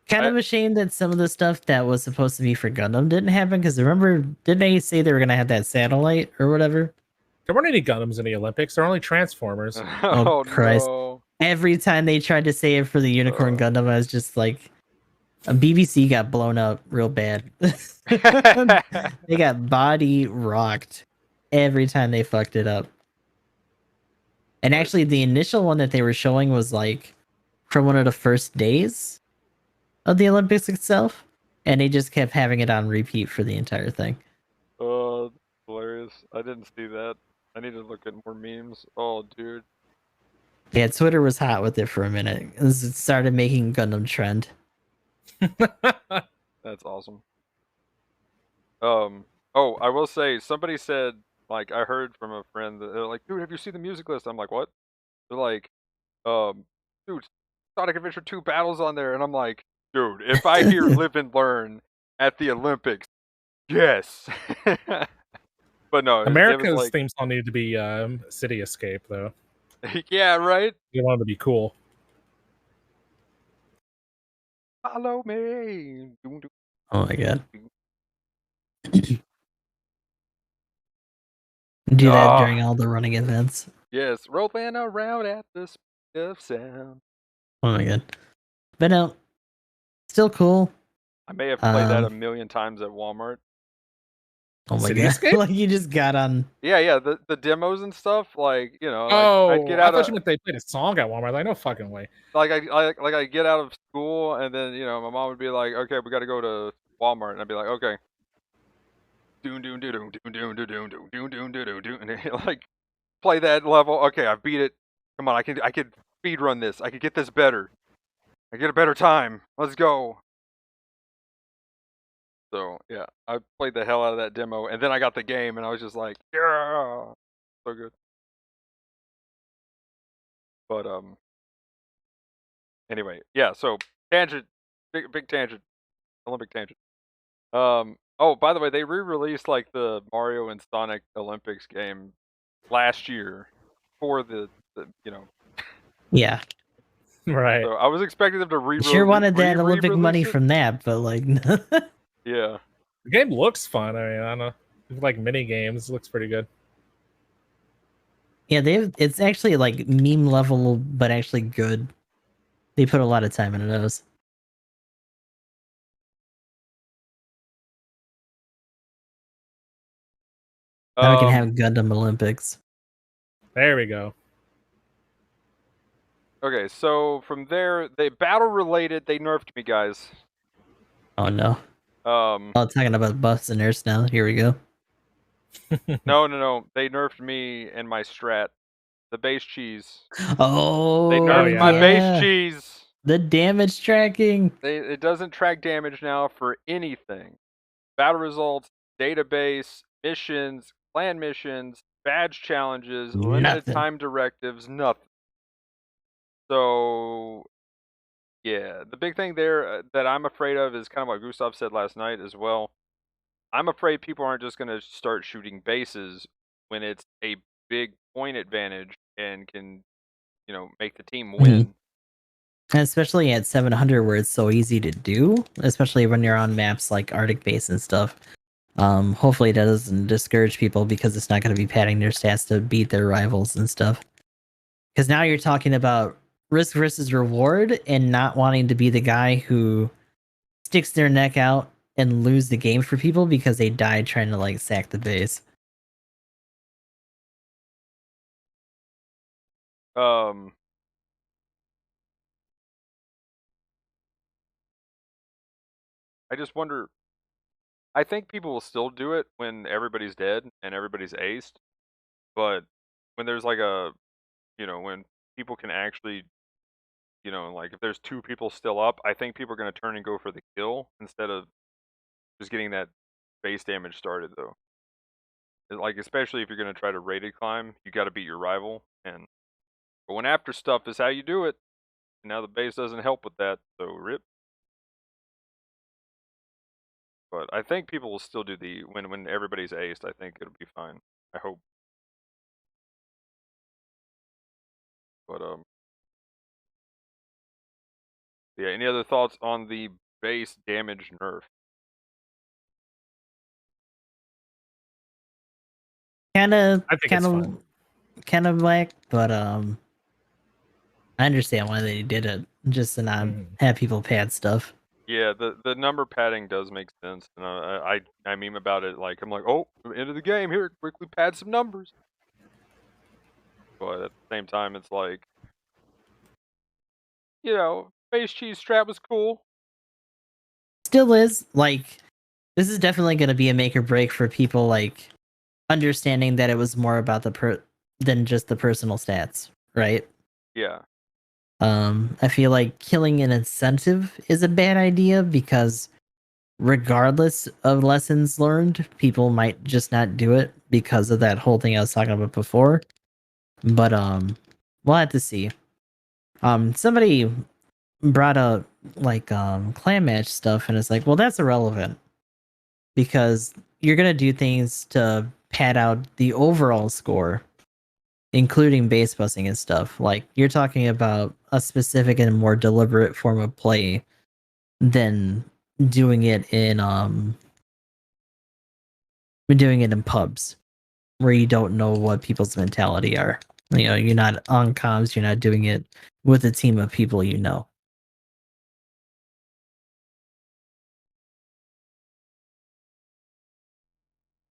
Kind of a shame that some of the stuff that was supposed to be for Gundam didn't happen, because remember, didn't they say they were gonna have that satellite or whatever? There weren't any Gundams in the Olympics. There were only Transformers. Oh Christ! No. Every time they tried to say it for the Unicorn Gundam, I was just like, BBC got blown up real bad. They got body rocked every time they fucked it up. And actually, the initial one that they were showing was like from one of the first days of the Olympics itself, and they just kept having it on repeat for the entire thing. Oh, hilarious. I didn't see that. I need to look at more memes. Oh, dude. Yeah, Twitter was hot with it for a minute. It started making Gundam trend. That's awesome. Oh, I will say, somebody said, like, I heard from a friend that they're like, dude, have you seen the music list? I'm like, what? They're like, dude, Sonic Adventure 2 battles on there, and I'm like, dude, if I hear Live and Learn at the Olympics, yes. But no, America's it was like, theme song needed to be City Escape, though. yeah, right. You wanted to be cool. Follow me. Oh my god. Do that during all the running events. Yes, rolling around at the speed of sound. Oh my god. But no, still cool. I may have played that a million times at Walmart. Oh my god! Like you just got on. Yeah, the demos and stuff. Like, you know, I'd get out. I thought you meant they played a song at Walmart. Like, no fucking way. Like I get out of school, and then my mom would be like, "Okay, we got to go to Walmart," and I'd be like, "Okay." Doon doon doon doon doon doon doon doon doon doon doon, and like play that level. Okay, I beat it. Come on, I can speed run this. I can get this better. I get a better time. Let's go. So yeah, I played the hell out of that demo, and then I got the game, and I was just like, yeah, so good. But anyway, yeah. So tangent, big tangent, Olympic tangent. Oh, by the way, they re-released like the Mario and Sonic Olympics game last year for the Yeah. Right. So I was expecting them to re-release. Sure wanted that Olympic money from that, but like. Yeah. The game looks fun. I mean, I don't know. Like mini games, it looks pretty good. Yeah, it's actually like meme level, but actually good. They put a lot of time into those. Now we can have Gundam Olympics. There we go. Okay, so from there, they battle related. They nerfed me, guys. Oh no. Talking about buffs and nerfs now. Here we go. No. They nerfed me and my strat. The base cheese. Oh, they nerfed my base cheese. The damage tracking. It doesn't track damage now for anything. Battle results, database, missions, clan missions, badge challenges, limited time directives, nothing. So, yeah, the big thing there that I'm afraid of is kind of what Gustav said last night as well. I'm afraid people aren't just going to start shooting bases when it's a big point advantage and can, make the team win. And especially at 700 where it's so easy to do, especially when you're on maps like Arctic Base and stuff. Hopefully that doesn't discourage people because it's not going to be padding their stats to beat their rivals and stuff. Because now you're talking about risk versus reward and not wanting to be the guy who sticks their neck out and lose the game for people because they died trying to like sack the base. I just wonder. I think people will still do it when everybody's dead and everybody's aced, but when there's like when people can actually, like if there's two people still up, I think people are going to turn and go for the kill instead of just getting that base damage started, though. Like, especially if you're going to try to rated climb, you got to beat your rival, and going after stuff is how you do it. And now the base doesn't help with that, so rip. But I think people will still do the when everybody's aced. I think it'll be fine. I hope. But yeah. Any other thoughts on the base damage nerf? Kind of black, but I understand why they did it, just to not have people pad stuff. Yeah, the number padding does make sense, and I meme about it. Like I'm like, oh, end of the game here, quickly pad some numbers. But at the same time, it's like, base cheese strat was cool. Still is. Like, this is definitely going to be a make or break for people like understanding that it was more about than just the personal stats, right? Yeah. I feel like killing an incentive is a bad idea because regardless of lessons learned, people might just not do it because of that whole thing I was talking about before. But we'll have to see. Somebody brought up like clan match stuff, and it's like, well, that's irrelevant because you're gonna do things to pad out the overall score, including base busing and stuff. Like you're talking about a specific and more deliberate form of play than doing it in pubs where you don't know what people's mentality are. You know, you're not on comms, you're not doing it with a team of people you know.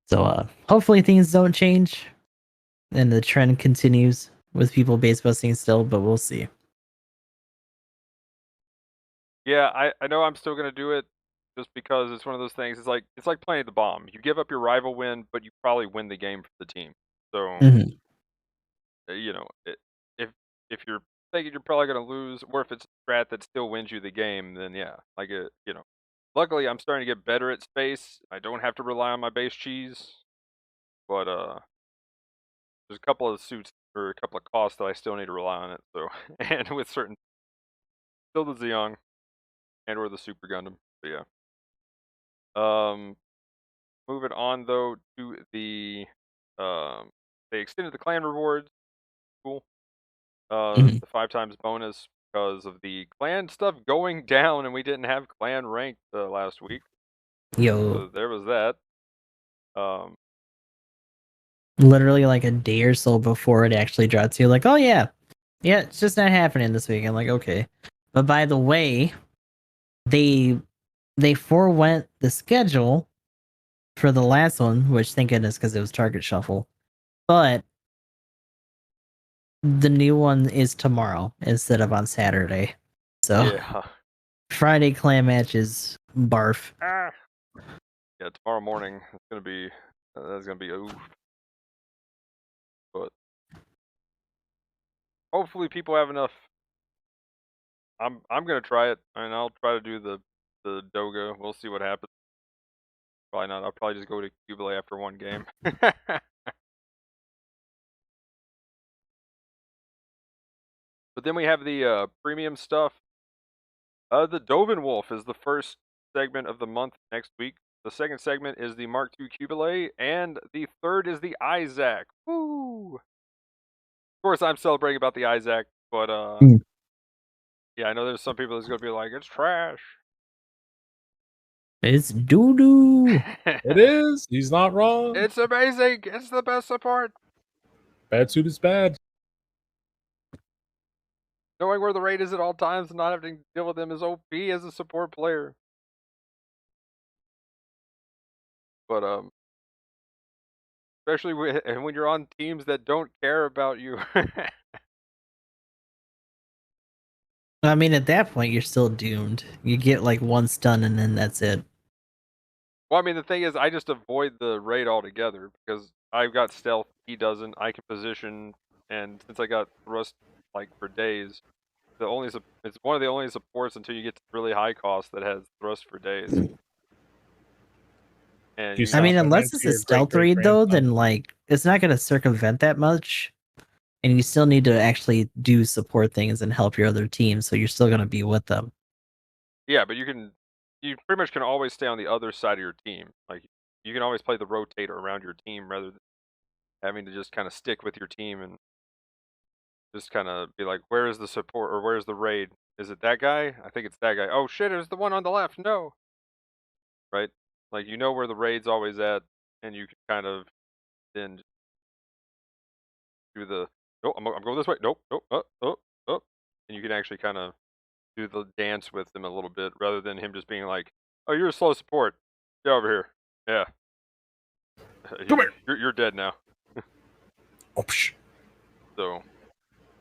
So hopefully things don't change and the trend continues with people base busting still, but we'll see. Yeah, I know I'm still gonna do it just because it's one of those things. It's like playing the bomb. You give up your rival win, but you probably win the game for the team. So you know, if if you're thinking you're probably gonna lose, or if it's a strat that still wins you the game, then yeah, like it, you know. Luckily, I'm starting to get better at space. I don't have to rely on my base cheese, but there's a couple of suits or a couple of costs that I still need to rely on it. So and with certain, still the Xeon and or the Super Gundam, but yeah. Moving on though to the they extended the clan rewards. Cool. The 5 times bonus because of the clan stuff going down, and we didn't have clan ranked last week. Yo. So there was that. Literally like a day or so before it actually dropped to like, oh yeah, it's just not happening this week. I'm like, okay. But by the way, they forewent the schedule for the last one, which thank goodness because it was Target Shuffle. But the new one is tomorrow instead of on Saturday. So yeah. Friday clan matches barf. Yeah, tomorrow morning it's gonna be that's gonna be oof. But hopefully people have enough. I'm gonna try it, and I'll try to do the Doga. We'll see what happens. Probably not. I'll probably just go to Jubilee after one game. But then we have the premium stuff. The Dovin Wolf is the first segment of the month next week. The second segment is the Mark II Jubilee, and the third is the Isaac. Woo! Of course, I'm celebrating about the Isaac, but yeah, I know there's some people that's gonna be like, it's trash. It's doo doo. It is. He's not wrong. It's amazing. It's the best support. Bad suit is bad. Knowing where the raid is at all times and not having to deal with him is OP as a support player. But especially when you're on teams that don't care about you. I mean, at that point, you're still doomed. You get like one stun and then that's it. Well, I mean, the thing is, I just avoid the raid altogether because I've got stealth. He doesn't. I can position, and since I got thrust like for days, it's one of the only supports until you get to really high cost that has thrust for days. And I mean, unless it's a stealth raid though, then like it's not going to circumvent that much, and you still need to actually do support things and help your other team, so you're still going to be with them. Yeah, but you pretty much can always stay on the other side of your team. Like you can always play the rotator around your team rather than having to just kind of stick with your team and just kind of be like, where is the support or where's the raid? Is it that guy? I think it's that guy. Oh shit, it's the one on the left. No. Right? Like you know where the raid's always at, and you can kind of then do the nope, I'm going this way. Nope, nope, and you can actually kind of do the dance with him a little bit rather than him just being like, "Oh, you're a slow support. Get over here." Yeah. Come here. You're dead now. Oh, so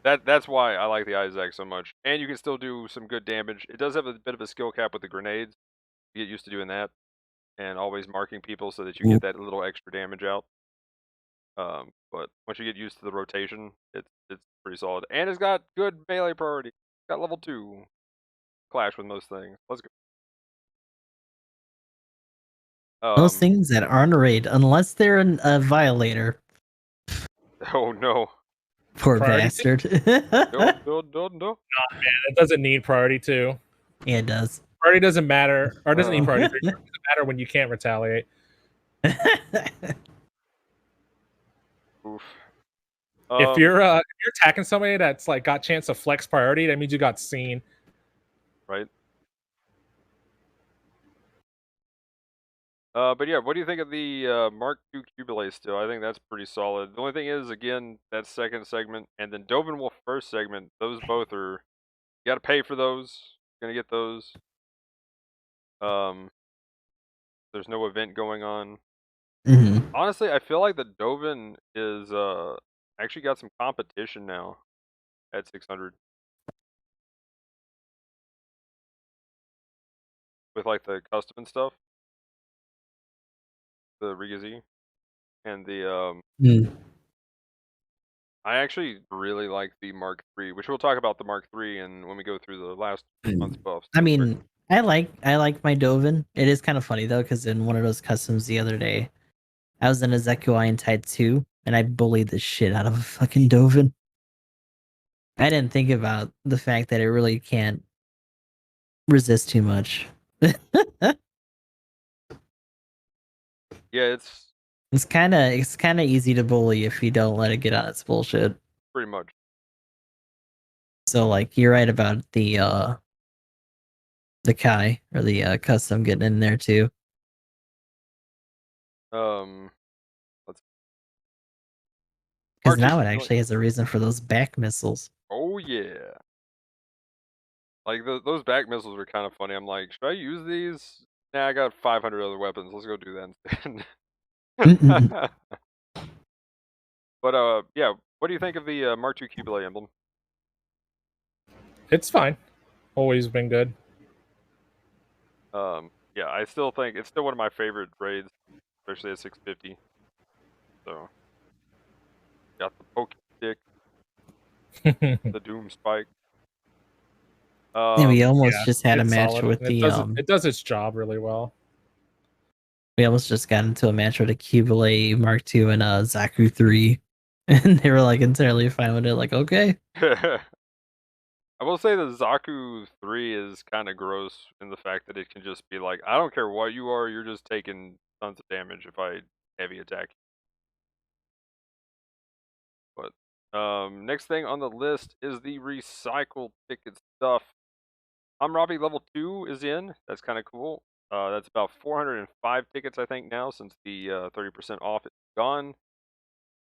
that's why I like the Isaac so much, and you can still do some good damage. It does have a bit of a skill cap with the grenades. You get used to doing that, and always marking people so that you get that little extra damage out. But once you get used to the rotation, it's pretty solid, and it's got good melee priority. It's got level 2 clash with most things. Let's go. Most things that aren't a raid, unless they're a violator. Oh no. Poor Priority bastard. No. It doesn't need priority 2. Yeah, it does. Priority doesn't matter, or it doesn't need priority 3. It doesn't matter when you can't retaliate. Oof. If you're attacking somebody that's like got chance to flex priority, that means you got seen. Right. But yeah, what do you think of the Mark II Cubulate still? I think that's pretty solid. The only thing is, again, that second segment and then Dovin Wolf first segment, those both are, you gotta pay for those. You're gonna get those. There's no event going on. Honestly, I feel like the Dovin is actually got some competition now at 600. With like the custom and stuff. The Rigazi. And the I actually really like the Mark III, which we'll talk about the Mark III and when we go through the last month's buffs. I mean, I like my Dovin. It is kind of funny though, because in one of those customs the other day, I was in a Zekuian Type 2 and I bullied the shit out of a fucking Dovin. I didn't think about the fact that it really can't resist too much. Yeah, it's kind of easy to bully if you don't let it get on its bullshit. Pretty much. So like you're right about the Kai or the custom getting in there too. Because now it actually has a reason for those back missiles. Oh yeah. Like those back missiles were kind of funny. I'm like, should I use these? Nah, I got 500 other weapons. Let's go do that instead. But yeah, what do you think of the Mark II Cubulate emblem? It's fine. Always been good. Yeah, I still think it's still one of my favorite raids, especially at 650. So, got the poke stick, the Doom Spike. Yeah, we almost just had a match solid. with the it does its job really well. We almost just got into a match with a Cubulate Mark II and a Zaku 3. And they were like entirely fine with it, like, okay. I will say the Zaku 3 is kind of gross in the fact that it can just be like, I don't care what you are, you're just taking tons of damage if I heavy attack. But next thing on the list is the recycled ticket stuff. Hammurabi level 2 is in. That's kind of cool. That's about 405 tickets, I think, now since the 30% off is gone.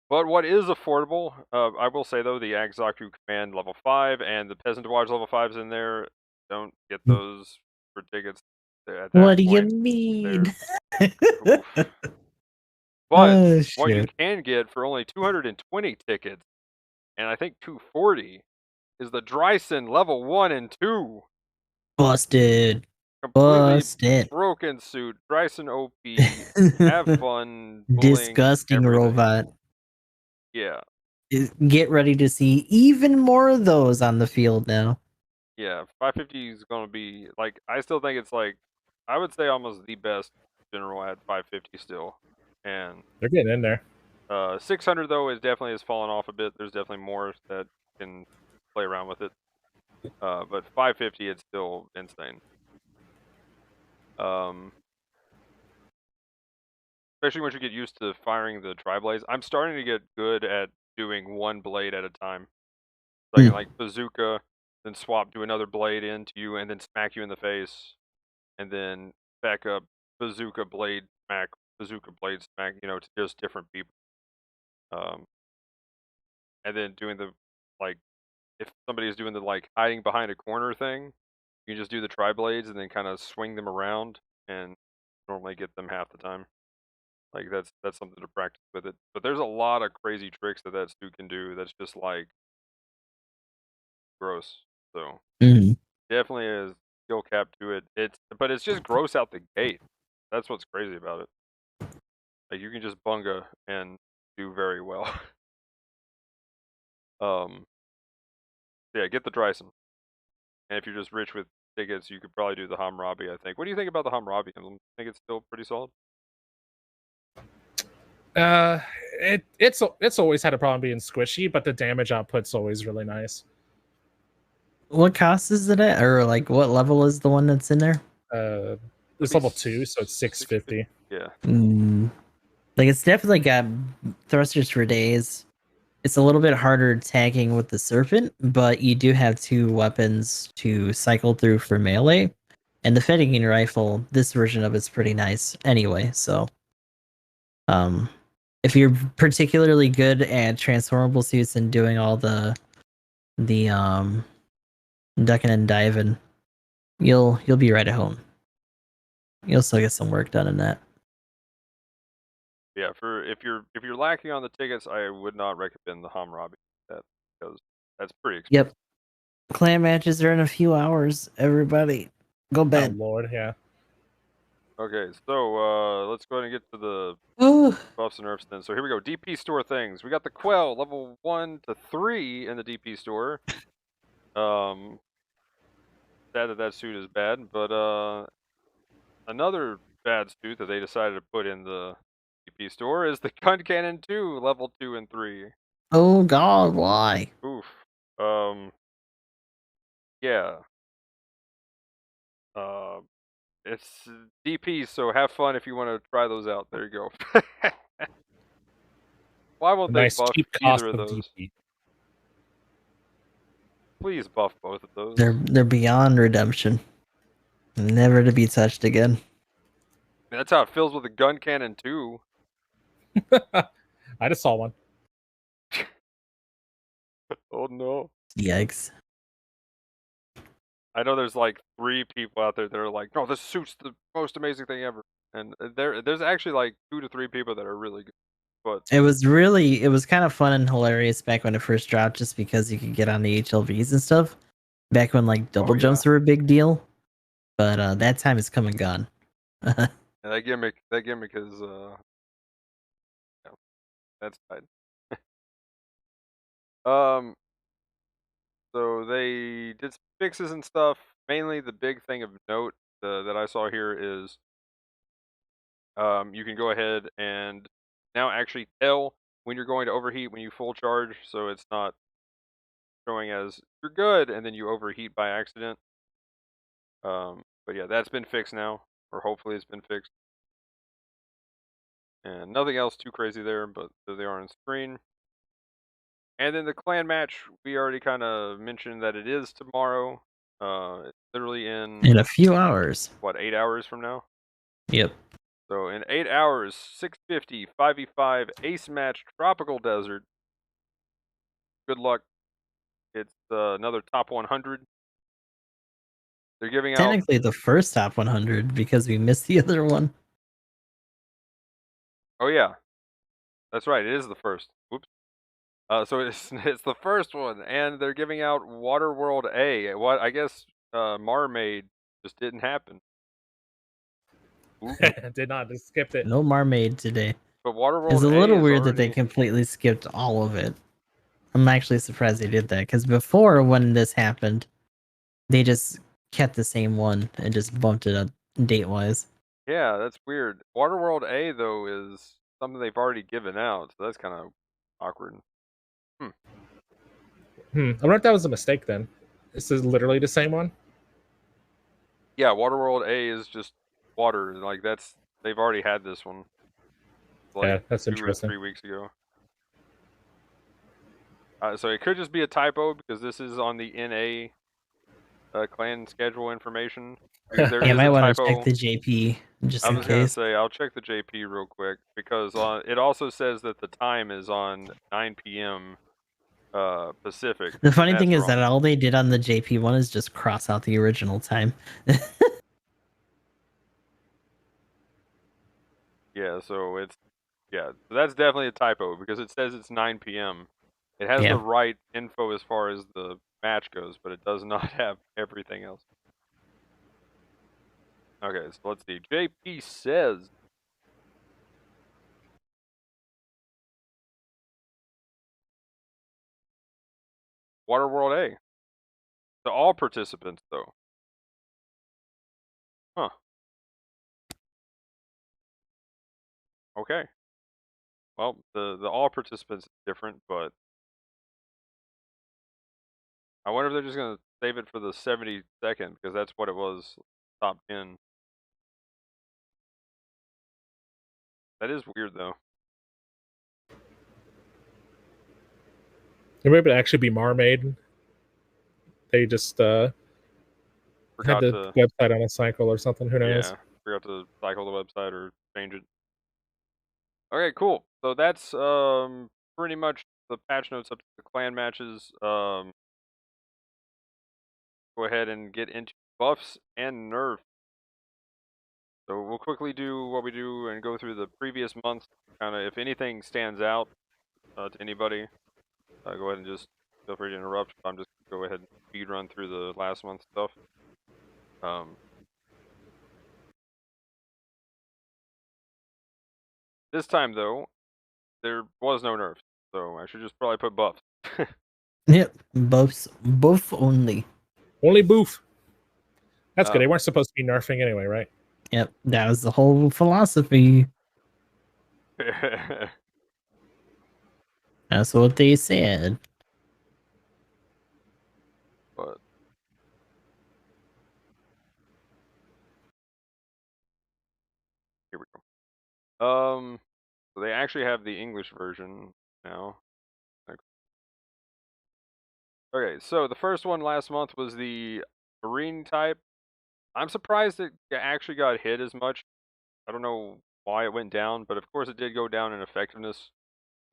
But what is affordable, I will say though, the Agzaku Command level 5 and the Peasant Watch level 5's in there. Don't get those for tickets at that What do point. you mean? But what you can get for only 220 tickets, and I think 240, is the Dryson level 1 and 2. Busted. Completely broken suit. Dryson OP. Have fun. Disgusting everything. Robot. Yeah. Get ready to see even more of those on the field now. Yeah, 550 is going to be, like, I still think it's, like, I would say almost the best general at 550 still. And they're getting in there. 600, though, has fallen off a bit. There's definitely more that can play around with it. But 550, it's still insane. Especially once you get used to firing the tri-blades. I'm starting to get good at doing one blade at a time. So I can, like, bazooka, then swap, do another blade into you, and then smack you in the face. And then back up, bazooka, blade, smack, bazooka, blade, smack, you know, to just different people. And then doing the, like, if somebody's doing the, like, hiding behind a corner thing, you can just do the tri-blades and then kind of swing them around and normally get them half the time. Like, that's something to practice with it. But there's a lot of crazy tricks that Stu can do that's just, like, gross. So, definitely is skill cap to it. But it's just gross out the gate. That's what's crazy about it. Like, you can just bunga and do very well. Yeah, get the Dryson. And if you're just rich with tickets, you could probably do the Hammurabi, I think. What do you think about the Hammurabi emblem? Think it's still pretty solid? It's always had a problem being squishy, but the damage output's always really nice. What cost is it at, or like what level is the one that's in there? It's level 2, so it's 650. Yeah. Like it's definitely got thrusters for days. It's a little bit harder tagging with the serpent, but you do have 2 weapons to cycle through for melee. And the fitting rifle, this version of it's pretty nice anyway, so if you're particularly good at transformable suits and doing all the ducking and diving, you'll be right at home. You'll still get some work done in that. Yeah, if you're lacking on the tickets, I would not recommend the Hammurabi that because that's pretty expensive. Yep. Clan matches are in a few hours. Everybody, go bed. Oh Lord, yeah. Okay, so let's go ahead and get to the buffs and nerfs then. So here we go. DP store things. We got the Quell level 1 to 3 in the DP store. Sad that suit is bad, but another bad suit that they decided to put in the DP store is the Gun Cannon 2 level 2 and 3. Oh God, why? Oof. Yeah. It's DP, so have fun if you want to try those out. There you go. Why won't they Nice buff cheap cost either of of those? DP. Please buff both of those. They're beyond redemption, never to be touched again. That's how it feels with the Gun Cannon 2. I just saw one. Oh no. Yikes. I know there's like 3 people out there that are like, no, this suit's the most amazing thing ever. And there's actually like 2 to 3 people that are really good. But it was kind of fun and hilarious back when it first dropped, just because you could get on the HLVs and stuff. Back when like double jumps were a big deal. But that time is come and gone. that gimmick is yeah, that's tight. So they did some fixes and stuff. Mainly the big thing of note that I saw here is you can go ahead and now actually tell when you're going to overheat when you full charge, so it's not showing as you're good and then you overheat by accident. But yeah, that's been fixed now, or hopefully it's been fixed. And nothing else too crazy there, but there they are on screen. And then the clan match, we already kind of mentioned that it is tomorrow. It's literally in a few hours. What, 8 hours from now? Yep. So in 8 hours, 650, 5v5, ace match, tropical desert. Good luck. It's another top 100. They're giving out technically the first top 100 because we missed the other one. Oh yeah, that's right. It is the first. Whoops. So it's the first one, and they're giving out Waterworld A. What I guess Marmaid just didn't happen. Did not. Just skipped it. No Marmaid today. But Waterworld It's a A little is weird already... that they completely skipped all of it. I'm actually surprised they did that, because before, when this happened, they just kept the same one and just bumped it up date-wise. Yeah, that's weird. Waterworld A, though, is something they've already given out, so that's kind of awkward. I wonder if that was a mistake then. This is literally the same one? Yeah, Waterworld A is just water. Like, they've already had this one. Like yeah, that's 2 interesting. or 3 weeks ago. So it could just be a typo, because this is on the NA clan schedule information. There you is might a want to typo. check the JP just in I was gonna case. say I'll check the JP real quick, because it also says that the time is on 9 p.m. Pacific. The funny thing is wrong. that all they did on the JP one is just cross out the original time. Yeah, so that's definitely a typo, because it says it's 9 p.m. It has the right info as far as the match goes, but it does not have everything else. Okay, so let's see. JP says Waterworld A. To all participants, though. Huh. Okay. Well, the all participants is different, but I wonder if they're just gonna save it for the 72nd because that's what it was, top 10. That is weird though. It might actually be Marmaid. They just had the website on a cycle or something. Who knows? Yeah, forgot to cycle the website or change it. Okay, cool. So that's pretty much the patch notes up to the clan matches. Go ahead and get into buffs and nerfs. So we'll quickly do what we do and go through the previous months. Kind of, if anything stands out to anybody, go ahead and just feel free to interrupt. I'm just go ahead and speed run through the last month stuff. This time though, there was no nerfs, so I should just probably put buffs. Yep, buff only. Only boof. That's good. They weren't supposed to be nerfing anyway, right? Yep, that was the whole philosophy. That's what they said. But here we go. So they actually have the English version now. Okay, so the first one last month was the Marine type. I'm surprised it actually got hit as much. I don't know why it went down, but of course it did go down in effectiveness.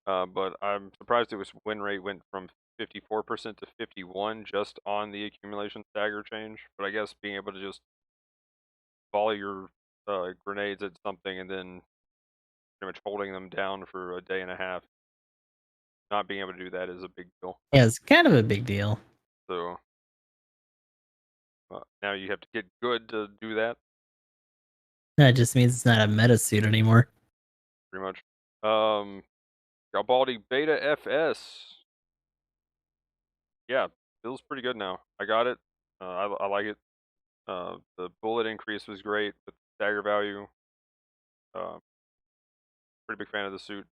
But I'm surprised win rate went from 54% to 51 just on the accumulation stagger change. But I guess being able to just volley your grenades at something and then pretty much holding them down for a day and a half, not being able to do that is a big deal. Yeah, it's kind of a big deal. So now you have to get good to do that. That just means it's not a meta suit anymore. Pretty much. Galbaldi Beta FS. Yeah, feels pretty good now. I got it. I like it. The bullet increase was great with stagger value. Pretty big fan of the suit.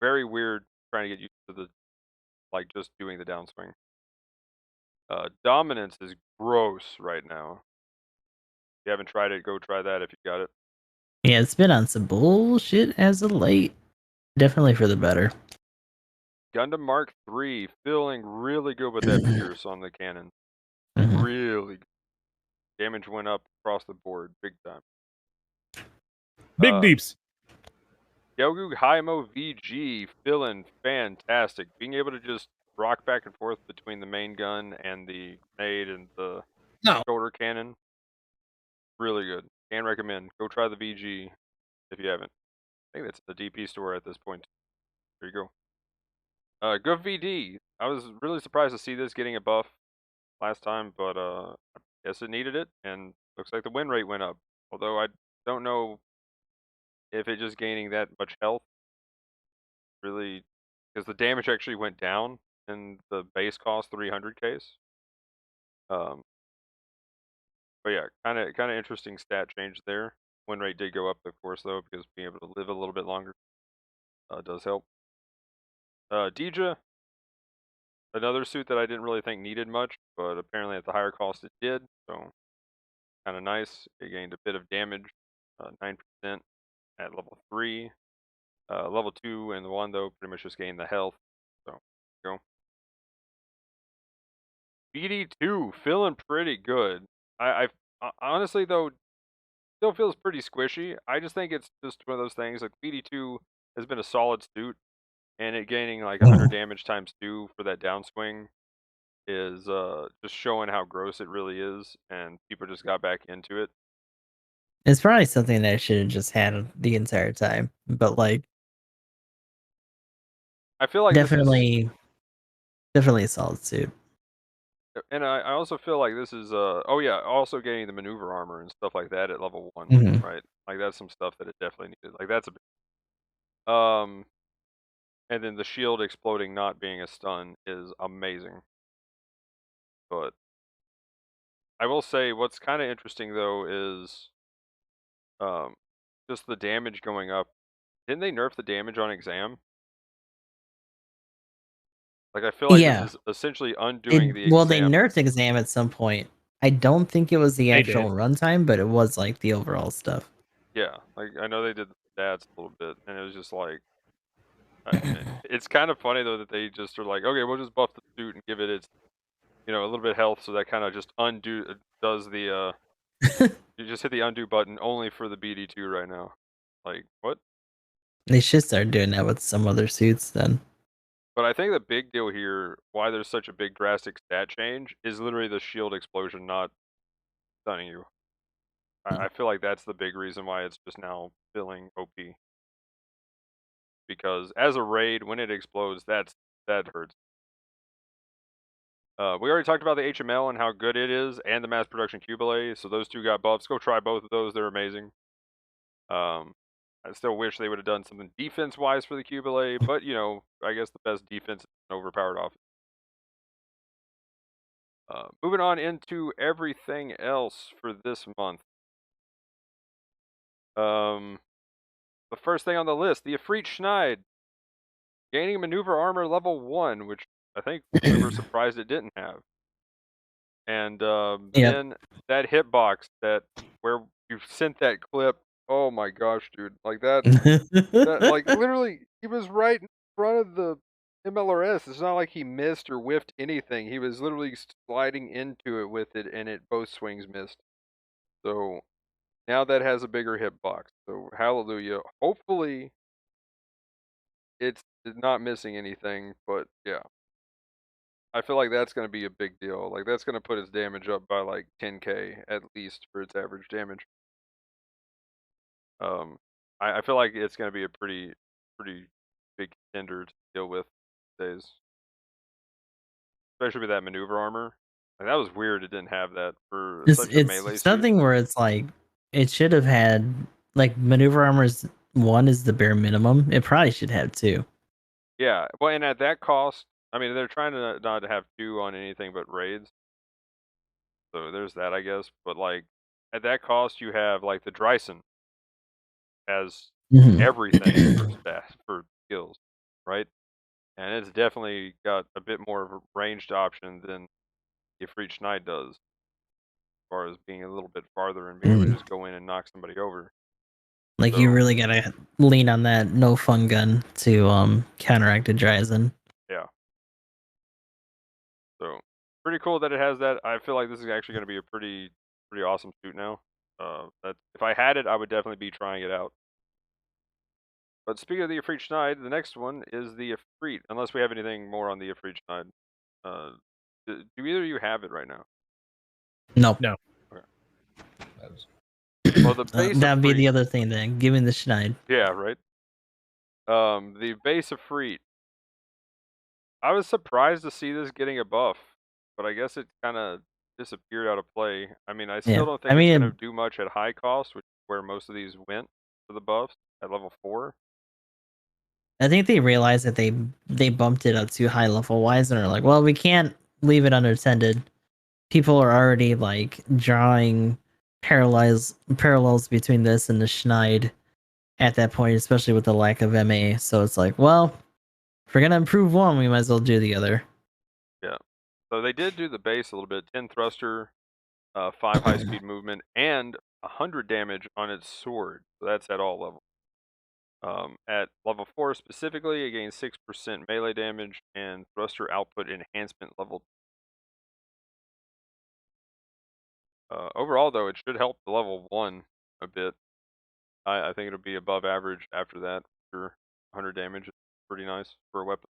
Very weird trying to get used to the just doing the downswing. Dominance is gross right now. If you haven't tried it, go try that if you got it. Yeah, it's been on some bullshit as of late. Definitely for the better. Gundam Mark III, feeling really good with that Pierce on the cannon. Really good. Damage went up across the board, big time. Big deeps. Yogu Haimo VG, feeling fantastic. Being able to just rock back and forth between the main gun and the grenade and the shoulder cannon. Really good. Can recommend. Go try the VG if you haven't. I think that's the DP store at this point. There you go. Good VD. I was really surprised to see this getting a buff last time, but I guess it needed it, and looks like the win rate went up. Although I don't know if it just gaining that much health really, because the damage actually went down in the base cost 300 case. But yeah, kind of interesting stat change there. Win rate did go up, of course, though, because being able to live a little bit longer does help. Dija, another suit that I didn't really think needed much, but apparently at the higher cost it did, so kind of nice. It gained a bit of damage, 9% at level 3. Level 2 and the 1, though, pretty much just gained the health, so go. BD2, feeling pretty good. I honestly, though, still feels pretty squishy. I just think it's just one of those things, like BD2 has been a solid suit, and it gaining like 100 damage times 2 for that downswing is just showing how gross it really is, and people just got back into it. It's probably something that I should have just had the entire time, but like, I feel like definitely a solid suit. And I also feel like this is oh yeah, also getting the maneuver armor and stuff like that at level 1, right? Like that's some stuff that it definitely needed. Like that's a big, and then the shield exploding not being a stun is amazing. But I will say what's kind of interesting though is just the damage going up didn't they nerf the damage on exam? Like, I feel like this is essentially undoing the exam. Well, they nerfed exam at some point. I don't think it was the actual runtime, but it was like the overall stuff. Yeah, like I know they did the stats a little bit, and it was just like, it's kind of funny though that they just are like, okay, we'll just buff the suit and give it its, a little bit of health, so that kind of just does the you just hit the undo button only for the BD2 right now. Like, what? They should start doing that with some other suits then. But I think the big deal here, why there's such a big drastic stat change, is literally the shield explosion not stunning you. I feel like that's the big reason why it's just now feeling OP. Because as a raid, when it explodes, that hurts. We already talked about the HML and how good it is, and the mass production Cubile, so those two got buffs. Go try both of those, they're amazing. I still wish they would have done something defense-wise for the Cubile, but, I guess the best defense is an overpowered offense. Moving on into everything else for this month. The first thing on the list, the Ifrit Schneid. Gaining maneuver armor level 1, which I think we were surprised it didn't have. And then that hitbox where you sent that clip, oh my gosh, dude. Like that like literally he was right in front of the MLRS. It's not like he missed or whiffed anything. He was literally sliding into it with it, and both swings missed. So now that has a bigger hitbox. So hallelujah. Hopefully it's not missing anything, but yeah. I feel like that's going to be a big deal. Like, that's going to put its damage up by like 10k at least for its average damage. I feel like it's going to be a pretty big contender to deal with these days, especially with that maneuver armor. Like, that was weird. It didn't have that for such a melee It's something where it's like it should have had like maneuver armor's 1 is the bare minimum. It probably should have 2. Yeah, well, and at that cost, I mean, they're trying to not have 2 on anything but raids. So there's that, I guess. But like at that cost, you have like the Dryson has everything for skills, right? And it's definitely got a bit more of a ranged option than Ifrit Schneid does, as far as being a little bit farther and being able to just go in and knock somebody over. Like, you really gotta lean on that no fun gun to counteract a Dryson. Yeah. So pretty cool that it has that. I feel like this is actually going to be a pretty awesome suit now. If I had it, I would definitely be trying it out. But speaking of the Ifrit Schneid, the next one is the Ifrit. Unless we have anything more on the Ifrit Schneid. Do either of you have it right now? No. Okay. Well, the base that'd be the other thing then. Give me the Schneid. Yeah, right. The base of Ifrit. I was surprised to see this getting a buff, but I guess it kind of disappeared out of play. I mean, I still don't think it's going to do much at high cost, which is where most of these went for the buffs at level 4. I think they realized that they bumped it up too high level wise and are like, well, we can't leave it unattended. People are already like drawing parallels between this and the Schneid at that point, especially with the lack of MA. So it's like, well, if we're gonna improve one, we might as well do the other. Yeah. So they did do the base a little bit. 10 thruster, 5 high speed movement, and 100 damage on its sword. So that's at all levels. At level 4 specifically, it gains 6% melee damage and thruster output enhancement level. Overall, though, it should help the level 1 a bit. I think it'll be above average after that. Sure, 100 damage is pretty nice for a weapon.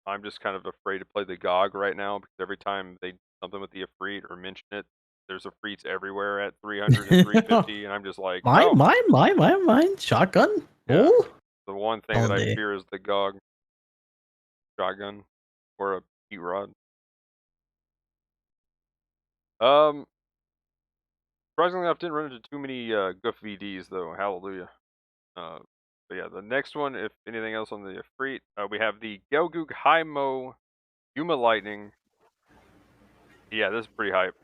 I'm just kind of afraid to play the GOG right now because every time they do something with the Ifrit or mention it, there's Ifrits everywhere at 300 and 350, and I'm just like, mine, shotgun. Yeah. Oh, the one thing that I fear is the GOG shotgun or a heat rod. Surprisingly enough, didn't run into too many Goof VDs though. Hallelujah. But yeah, the next one, if anything else on the Ifrit, we have the Gelgug Haimo Yuma Lightning. Yeah, this is pretty hype.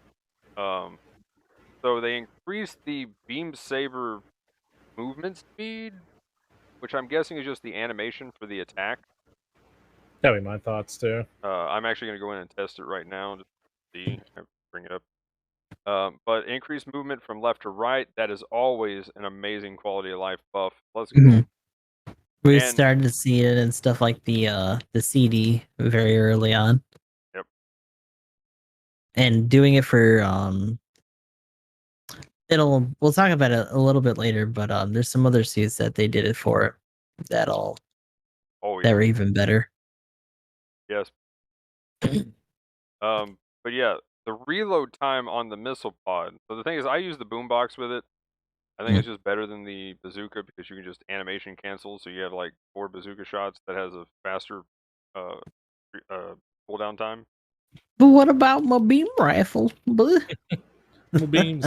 So they increased the Beam Saber movement speed, which I'm guessing is just the animation for the attack. That'd be my thoughts too. I'm actually going to go in and test it right now. Just see, bring it up. But increased movement from left to right, that is always an amazing quality of life buff. Let's go. Mm-hmm. We started to see it and stuff like the CD very early on. Yep. And doing it for we'll talk about it a little bit later, but there's some other suits that they did it for that were even better. Yes. But yeah, the reload time on the missile pod. So the thing is, I use the boombox with it. I think it's just better than the bazooka because you can just animation cancel. So you have like 4 bazooka shots that has a faster cooldown time. But what about my beam rifle? Beams.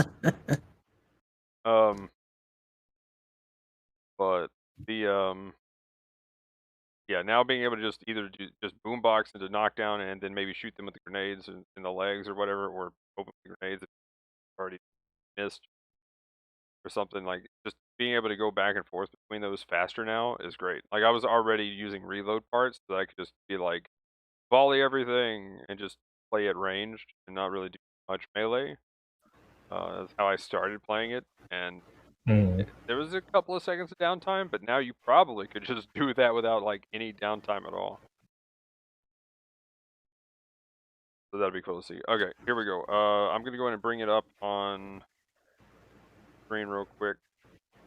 But the yeah, now being able to just either just boombox into knockdown and then maybe shoot them with the grenades in the legs or whatever, or open the grenades if you've already missed or something, like just being able to go back and forth between those faster now is great. Like I was already using reload parts so that I could just be like volley everything and just play it ranged and not really do much melee. That's how I started playing it, and there was a couple of seconds of downtime, but now you probably could just do that without like any downtime at all. So that'd be cool to see. Okay, here we go. I'm gonna go ahead and bring it up on screen real quick.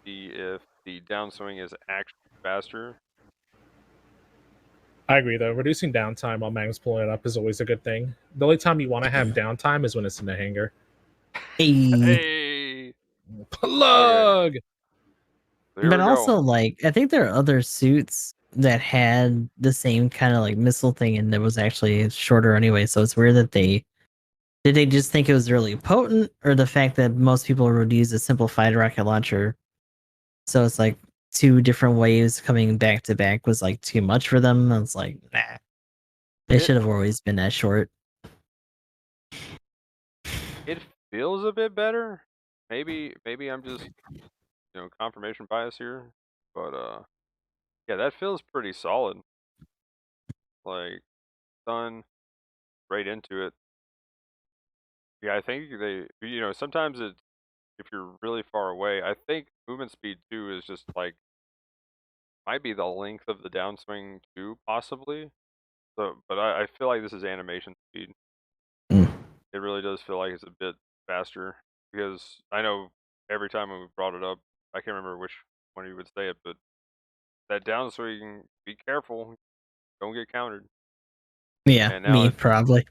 See if the downswing is actually faster. I agree, though. Reducing downtime while Magnum's pulling it up is always a good thing. The only time you want to have downtime is when it's in the hangar. Hey! Plug! Okay. But also, like, I think there are other suits that had the same kind of like missile thing and it was actually shorter anyway. So it's weird that did they just think it was really potent, or the fact that most people would use a simplified rocket launcher? So it's like 2 different waves coming back to back was like too much for them. I was like, nah. They should have always been that short. It feels a bit better. Maybe I'm just, confirmation bias here, but yeah, that feels pretty solid. Like, done right into it. Yeah, I think sometimes if you're really far away, I think movement speed too is just like might be the length of the downswing too, possibly. So, but I feel like this is animation speed. It really does feel like it's a bit faster because I know every time when we brought it up, I can't remember which one you would say it, but that downswing, be careful, don't get countered. Yeah, me probably.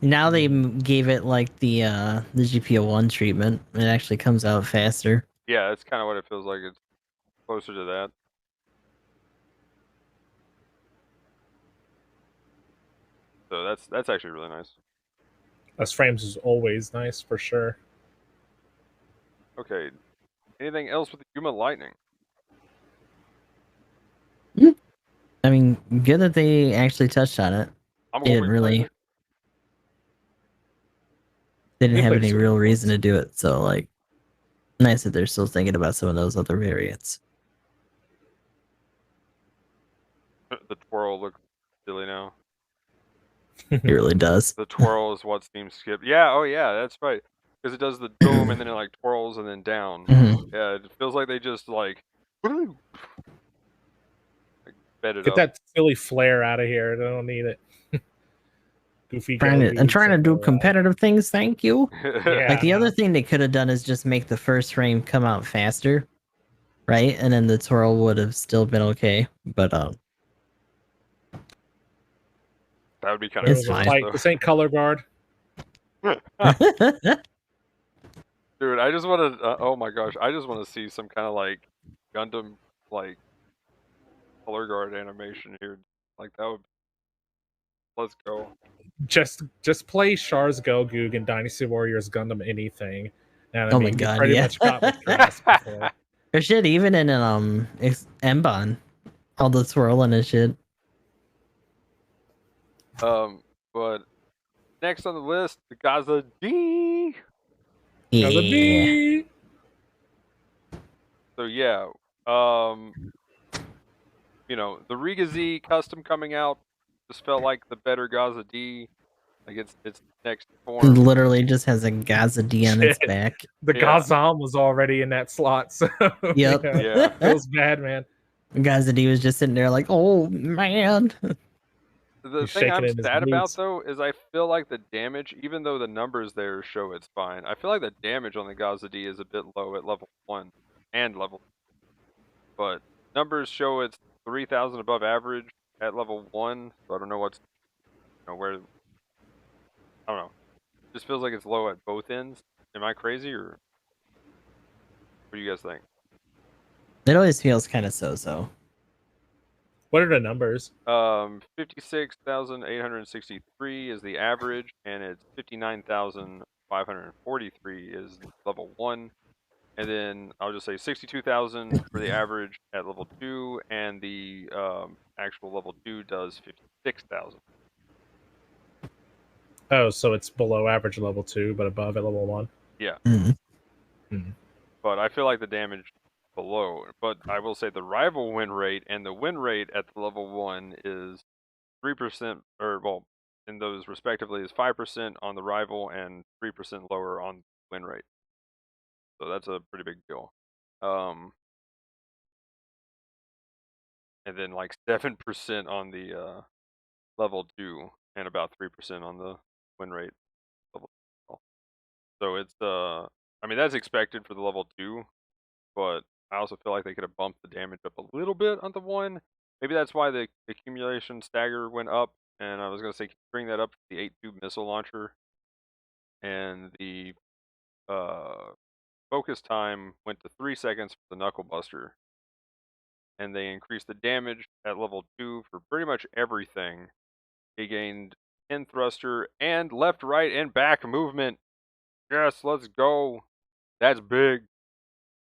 Now they gave it like the GBO1 treatment. It actually comes out faster. Yeah, that's kind of what it feels like. It's closer to that. So that's actually really nice. Less frames is always nice for sure. Okay, anything else with the human lightning? I mean, good that they actually touched on it. They didn't have any real reason to do it, so like, nice that they're still thinking about some of those other variants. The twirl looks silly now. It really does. The twirl is what seems skipped. Yeah, oh yeah, that's right. Because it does the boom and then it like twirls and then down. Yeah, it feels like they just like sped it Get up. that silly flare out of here. I don't need it. Goofy. I'm trying to do competitive things, thank you. Yeah. Like the other thing they could have done is just make the first frame come out faster, right? And then the twirl would have still been okay. But that would be kind of fine. Like, this ain't color guard. Dude, I just want to. Oh my gosh, I just want to see some kind of like Gundam like color guard animation here. Like that would. Let's go. Just play Char's Gogoog and Dynasty Warriors Gundam anything. And my god, pretty much got what you're asking for. There's shit even in Emban, all the swirling and shit. But next on the list, the Gaza D. Yeah. Gaza D. So yeah, you know, the Riga Z custom coming out just felt like the better Gaza D. Like its next It form. literally just has a Gaza D on its Shit. back. The Yeah. Gazam was already in that slot, so Yep. Yeah. feels bad, man. Gaza D was just sitting there like, oh man. The He's thing shaking I'm in his sad about boots. though is I feel like the damage, even though the numbers there show it's fine, I feel like the damage on the Gaza D is a bit low at level 1 and level, but numbers show it's 3,000 above average at level 1, so I don't know what's, you know, where, I don't know. It just feels like it's low at both ends. Am I crazy, or what do you guys think? It always feels kind of so-so. What are the numbers? 56,863 is the average, and it's 59,543 is level 1. And then I'll just say 62,000 for the average at level 2, and the actual level 2 does 56,000. Oh, so it's below average level 2, but above at level 1. Yeah. Mm. But I feel like the damage below. But I will say the rival win rate and the win rate at the level 1 is 3%, or well, in those respectively is 5% on the rival and 3% lower on win rate. So that's a pretty big deal. And then like 7% on the level 2 and about 3% on the win rate level 2. So it's I mean that's expected for the level 2, but I also feel like they could have bumped the damage up a little bit on the 1. Maybe that's why the accumulation stagger went up, and I was going to say bring that up to the 8-tube missile launcher, and the focus time went to 3 seconds for the knuckle buster, and they increased the damage at level 2 for pretty much everything. He gained pin thruster and left, right, and back movement. Yes, let's go. That's big.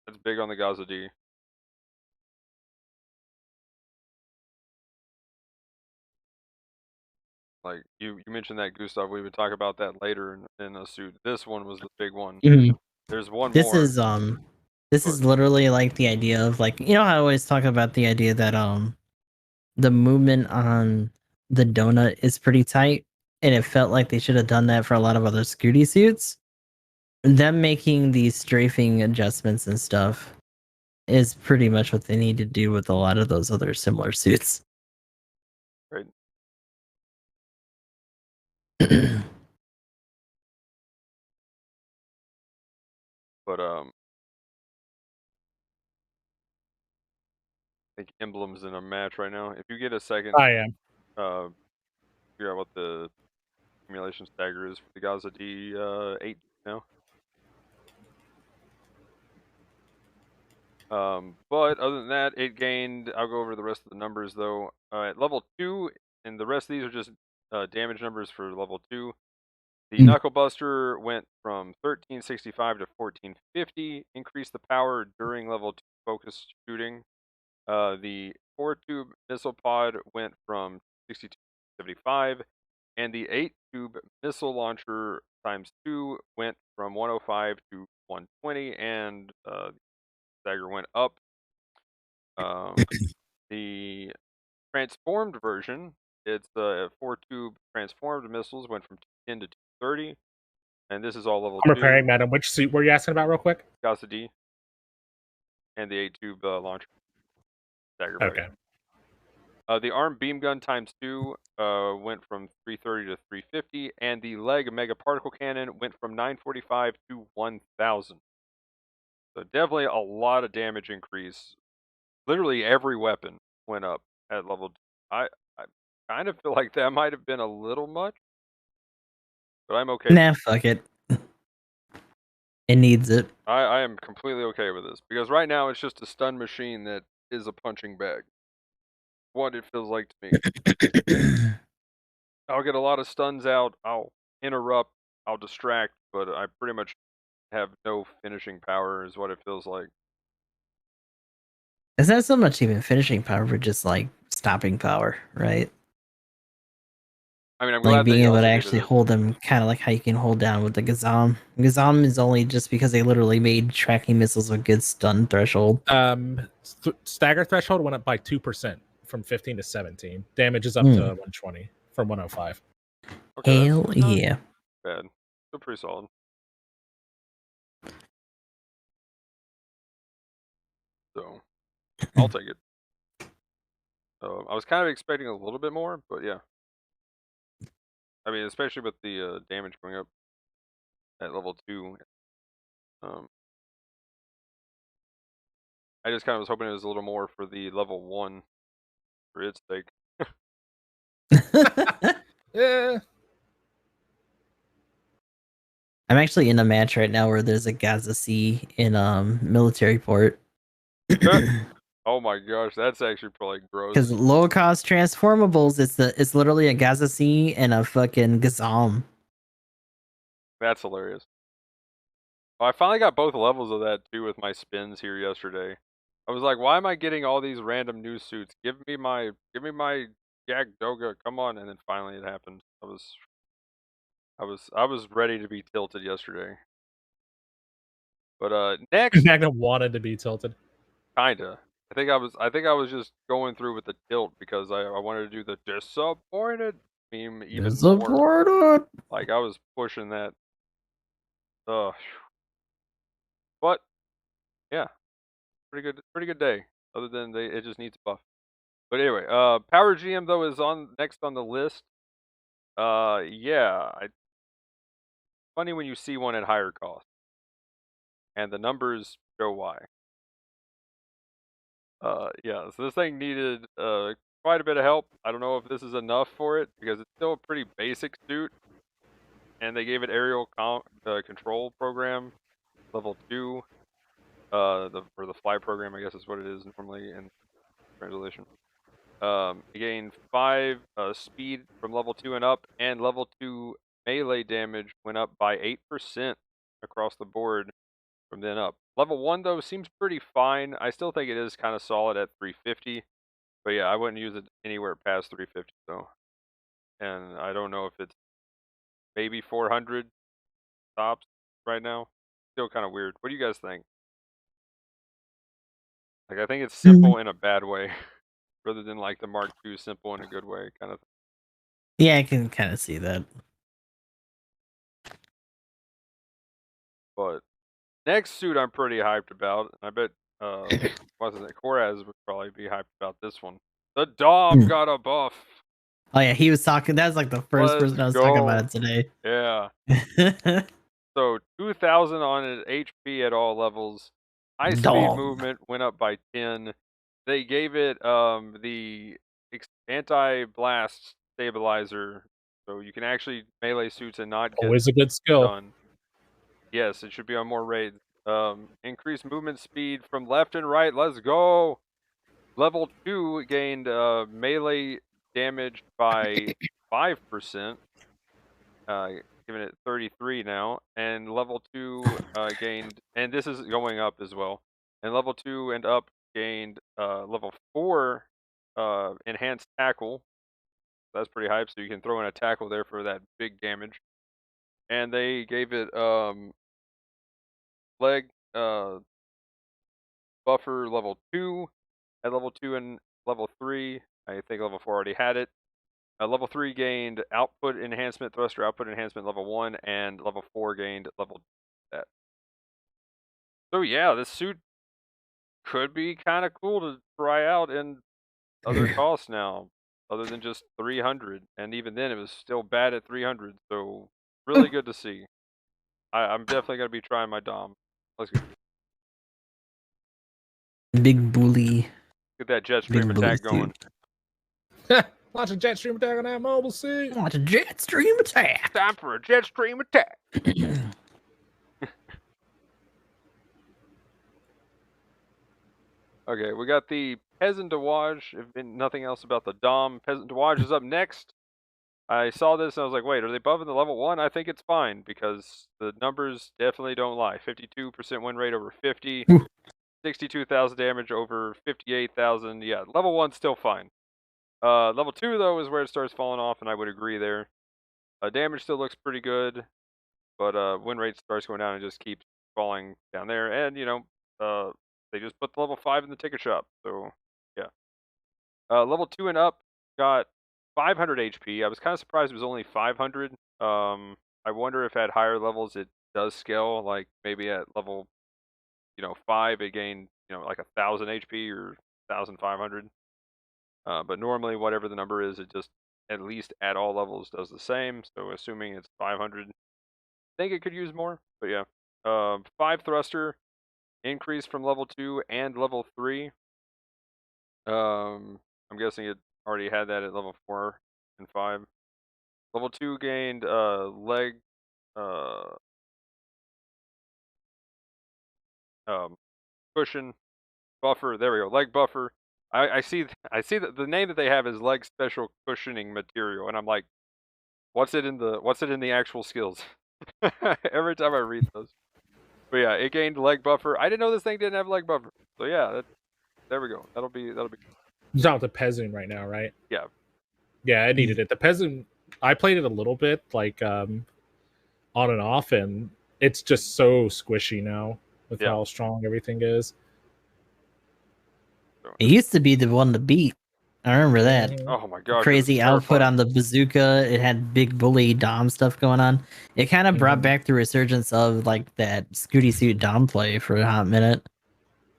That's big on the Gaza D. Like you mentioned that, Gustav. We would talk about that later in a suit. This one was the big one. There's one This more. This is literally like the idea of like, you know how I always talk about the idea that the movement on the donut is pretty tight, and it felt like they should have done that for a lot of other Scooty suits. Them making these strafing adjustments and stuff is pretty much what they need to do with a lot of those other similar suits. Right. But I think Emblem's in a match right now. If you get a second, I am. Figure out what the accumulation stagger is for the Gaza D 8 now. But other than that, it gained. I'll go over the rest of the numbers though. At level 2, and the rest of these are just damage numbers for level 2. The Knuckle Buster went from 1365 to 1450, increased the power during level 2 focus shooting. The 4-tube missile pod went from 62 to 75, and the 8-tube missile launcher times 2 went from 105 to 120, and Stagger went up. The transformed version, it's 4-tube transformed missiles went from 210 to 230. And this is all level 2. I'm repairing, madam. Which suit were you asking about, real quick? Gaza D. And the 8-tube launcher. Stagger Okay. The arm beam gun times 2 went from 330 to 350, and the leg mega particle cannon went from 945 to 1000. So definitely a lot of damage increase. Literally every weapon went up at level 2. I kind of feel like that might have been a little much, but I'm okay. Nah, fuck it. It needs it. I am completely okay with this, because right now it's just a stun machine that is a punching bag. What it feels like to me. I'll get a lot of stuns out, I'll interrupt, I'll distract, but I pretty much have no finishing power is what it feels like. It's not so much even finishing power, but just like stopping power, right? I mean, I'm like glad being they able also to gave actually it a, hold them, kind of like how you can hold down with the Gazam. Gazam is only just because they literally made tracking missiles a good stun threshold. Stagger threshold went up by 2% from 15 to 17. Damage is up to 120 from 105. Okay, Hell that's yeah. bad. Still pretty solid. So, I'll take it. I was kind of expecting a little bit more, but yeah. I mean, especially with the damage going up at level 2. I just kind of was hoping it was a little more for the level 1 for its sake. Yeah. I'm actually in a match right now where there's a Gaza Sea in military port. Oh my gosh, that's actually probably gross. Because low cost transformables, it's literally a Gaza Sea and a fucking Gazam. That's hilarious. Well, I finally got both levels of that too with my spins here yesterday. I was like, why am I getting all these random new suits? Give me my Doga, come on, and then finally it happened. I was ready to be tilted yesterday. But next Magnum wanted to be tilted. Kinda. I think I was just going through with the tilt because I wanted to do the disappointed meme even more. Like I was pushing that. Ugh. But yeah, pretty good day. Other than it just needs buff. But anyway, Power GM though is on next on the list. Yeah, funny when you see one at higher cost, and the numbers show why. Yeah, so this thing needed quite a bit of help. I don't know if this is enough for it because it's still a pretty basic suit, and they gave it aerial control program level 2. The fly program, I guess is what it is normally in translation. It gained 5 speed from level 2 and up, and level 2 melee damage went up by 8% across the board from then up. Level 1 though seems pretty fine. I still think it is kind of solid at 350, but yeah, I wouldn't use it anywhere past 350 though. And I don't know if it's maybe 400 tops right now. Still kind of weird. What do you guys think? Like, I think it's simple in a bad way, rather than like the Mark II simple in a good way kind of thing. Yeah, I can kind of see that. But next suit I'm pretty hyped about. I bet what's his name? Koraz would probably be hyped about this one. The Dom got a buff. Oh yeah, he was talking. That's like the first person I was talking about it today. Yeah. So 2,000 on an HP at all levels. High speed movement went up by 10. They gave it the anti-blast stabilizer, so you can actually melee suits and not get always a good skill. done. Yes, it should be on more raids. Increased movement speed from left and right. Let's go. Level 2 gained melee damage by 5%. Giving it 33 now, and level 2 gained, and this is going up as well. And level 2 and up gained level 4 enhanced tackle. That's pretty hype. So you can throw in a tackle there for that big damage. And they gave it leg buffer level 2 at level 2 and level 3. I think level 4 already had it. Level 3 gained output enhancement, thruster output enhancement level 1, and level 4 gained level that. So yeah, this suit could be kind of cool to try out in other costs now, other than just 300. And even then, it was still bad at 300. So really good to see. I'm definitely gonna be trying my Dom. Let's go. Big bully. Get that jet stream attack going. Watch a jet stream attack on that mobile suit. Watch a jet stream attack. Time for a jet stream attack. Okay, we got the Peasant Dewage. If nothing else about the Dom, Peasant Dewage is up next. I saw this and I was like, wait, are they buffing the level 1? I think it's fine because the numbers definitely don't lie. 52% win rate over 50, 62,000 damage over 58,000. Yeah, level 1's still fine. Level 2 though is where it starts falling off, and I would agree there. Damage still looks pretty good, but win rate starts going down and just keeps falling down there. And they just put the level 5 in the ticket shop, so yeah. Level 2 and up got 500 HP. I was kind of surprised it was only 500. I wonder if at higher levels it does scale, like maybe at level 5 it gained like 1,000 HP or 1,500. But normally whatever the number is, it just at least at all levels does the same. So assuming it's 500, I think it could use more. But yeah, 5 thruster increase from level 2 and level 3. I'm guessing it already had that at level 4 and 5. Level 2 gained leg cushion buffer. There we go, leg buffer. I see that the name that they have is leg special cushioning material, and I'm like, what's it in the actual skills? Every time I read those. But yeah, it gained leg buffer. I didn't know this thing didn't have leg buffer. So yeah, there we go. That'll be. You're talking about the Peasant right now, right? Yeah. Yeah, I needed it. The Peasant, I played it a little bit, like on and off, and it's just so squishy now with how strong everything is. It used to be the one to beat. I remember that. Oh my god! Crazy output on the bazooka. It had big bully Dom stuff going on. It kind of brought back the resurgence of like that Scooty Suit Dom play for a hot minute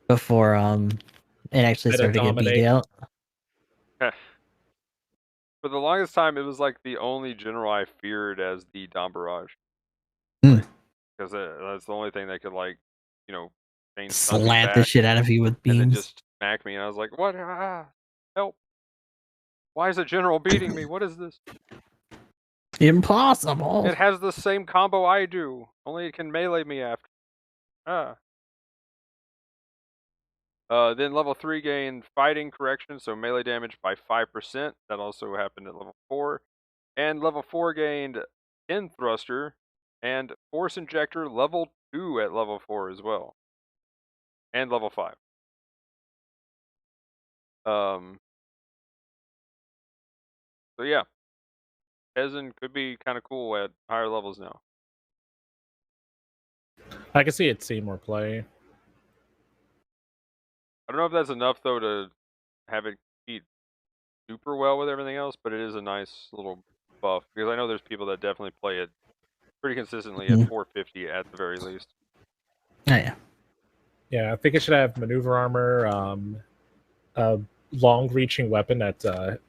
before it actually started to get beat out. For the longest time, it was like the only general I feared as the Dom Barrage. Because that's the only thing that could slap the shit out of you with beams. And then just smack me, and I was like, what? Help. Why is a general beating me? What is this? Impossible. It has the same combo I do, only it can melee me after. Then level 3 gained fighting correction, so melee damage by 5%. That also happened at level 4. And level 4 gained in thruster and force injector level 2 at level 4 as well. And level 5. So yeah, Peasant could be kind of cool at higher levels now. I can see it seeing more play. I don't know if that's enough though to have it compete super well with everything else, but it is a nice little buff because I know there's people that definitely play it pretty consistently at 450 at the very least. Oh yeah. Yeah, I think it should have maneuver armor, a long-reaching weapon that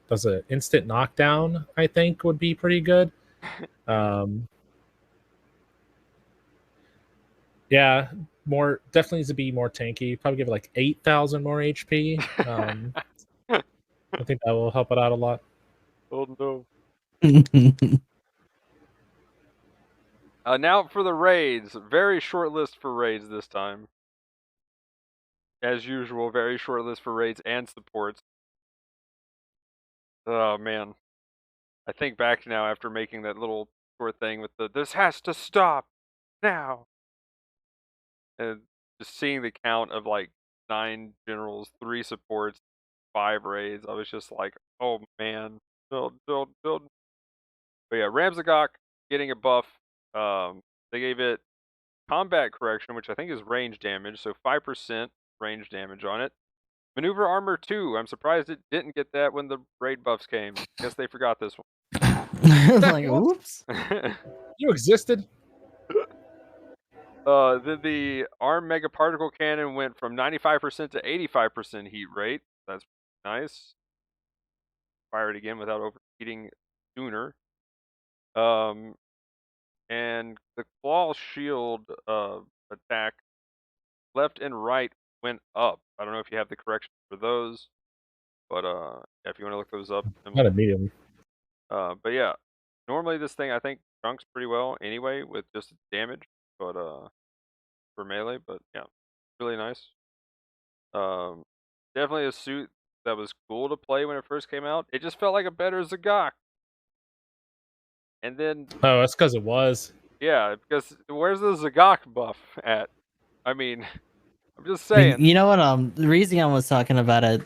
does an instant knockdown. I think would be pretty good. Yeah, definitely needs to be more tanky. Probably give it like 8,000 more HP. I think that will help it out a lot. Oh no. Now for the raids. Very short list for raids this time. As usual, very short list for raids and supports. Oh man. I think back now after making that little short thing with this has to stop now. And just seeing the count of like 9 generals, 3 supports, 5 raids, I was just like, oh man. Build. But yeah, Ramzagok getting a buff. They gave it combat correction, which I think is range damage, so 5% range damage on it. Maneuver armor 2. I'm surprised it didn't get that when the raid buffs came. Guess they forgot this one. Like, oops. You existed. The arm mega particle cannon went from 95% to 85% heat rate. That's nice. Fire it again without overheating sooner. And the claw shield attack left and right went up. I don't know if you have the correction for those, but if you want to look those up. Not a medium. But yeah, normally this thing I think trunks pretty well anyway with just damage, but for melee. But yeah, really nice. Definitely a suit that was cool to play when it first came out. It just felt like a better Zagok. And then that's because it was. Yeah, because where's the Zagok buff at? I mean, I'm just saying. You know what? The reason I was talking about it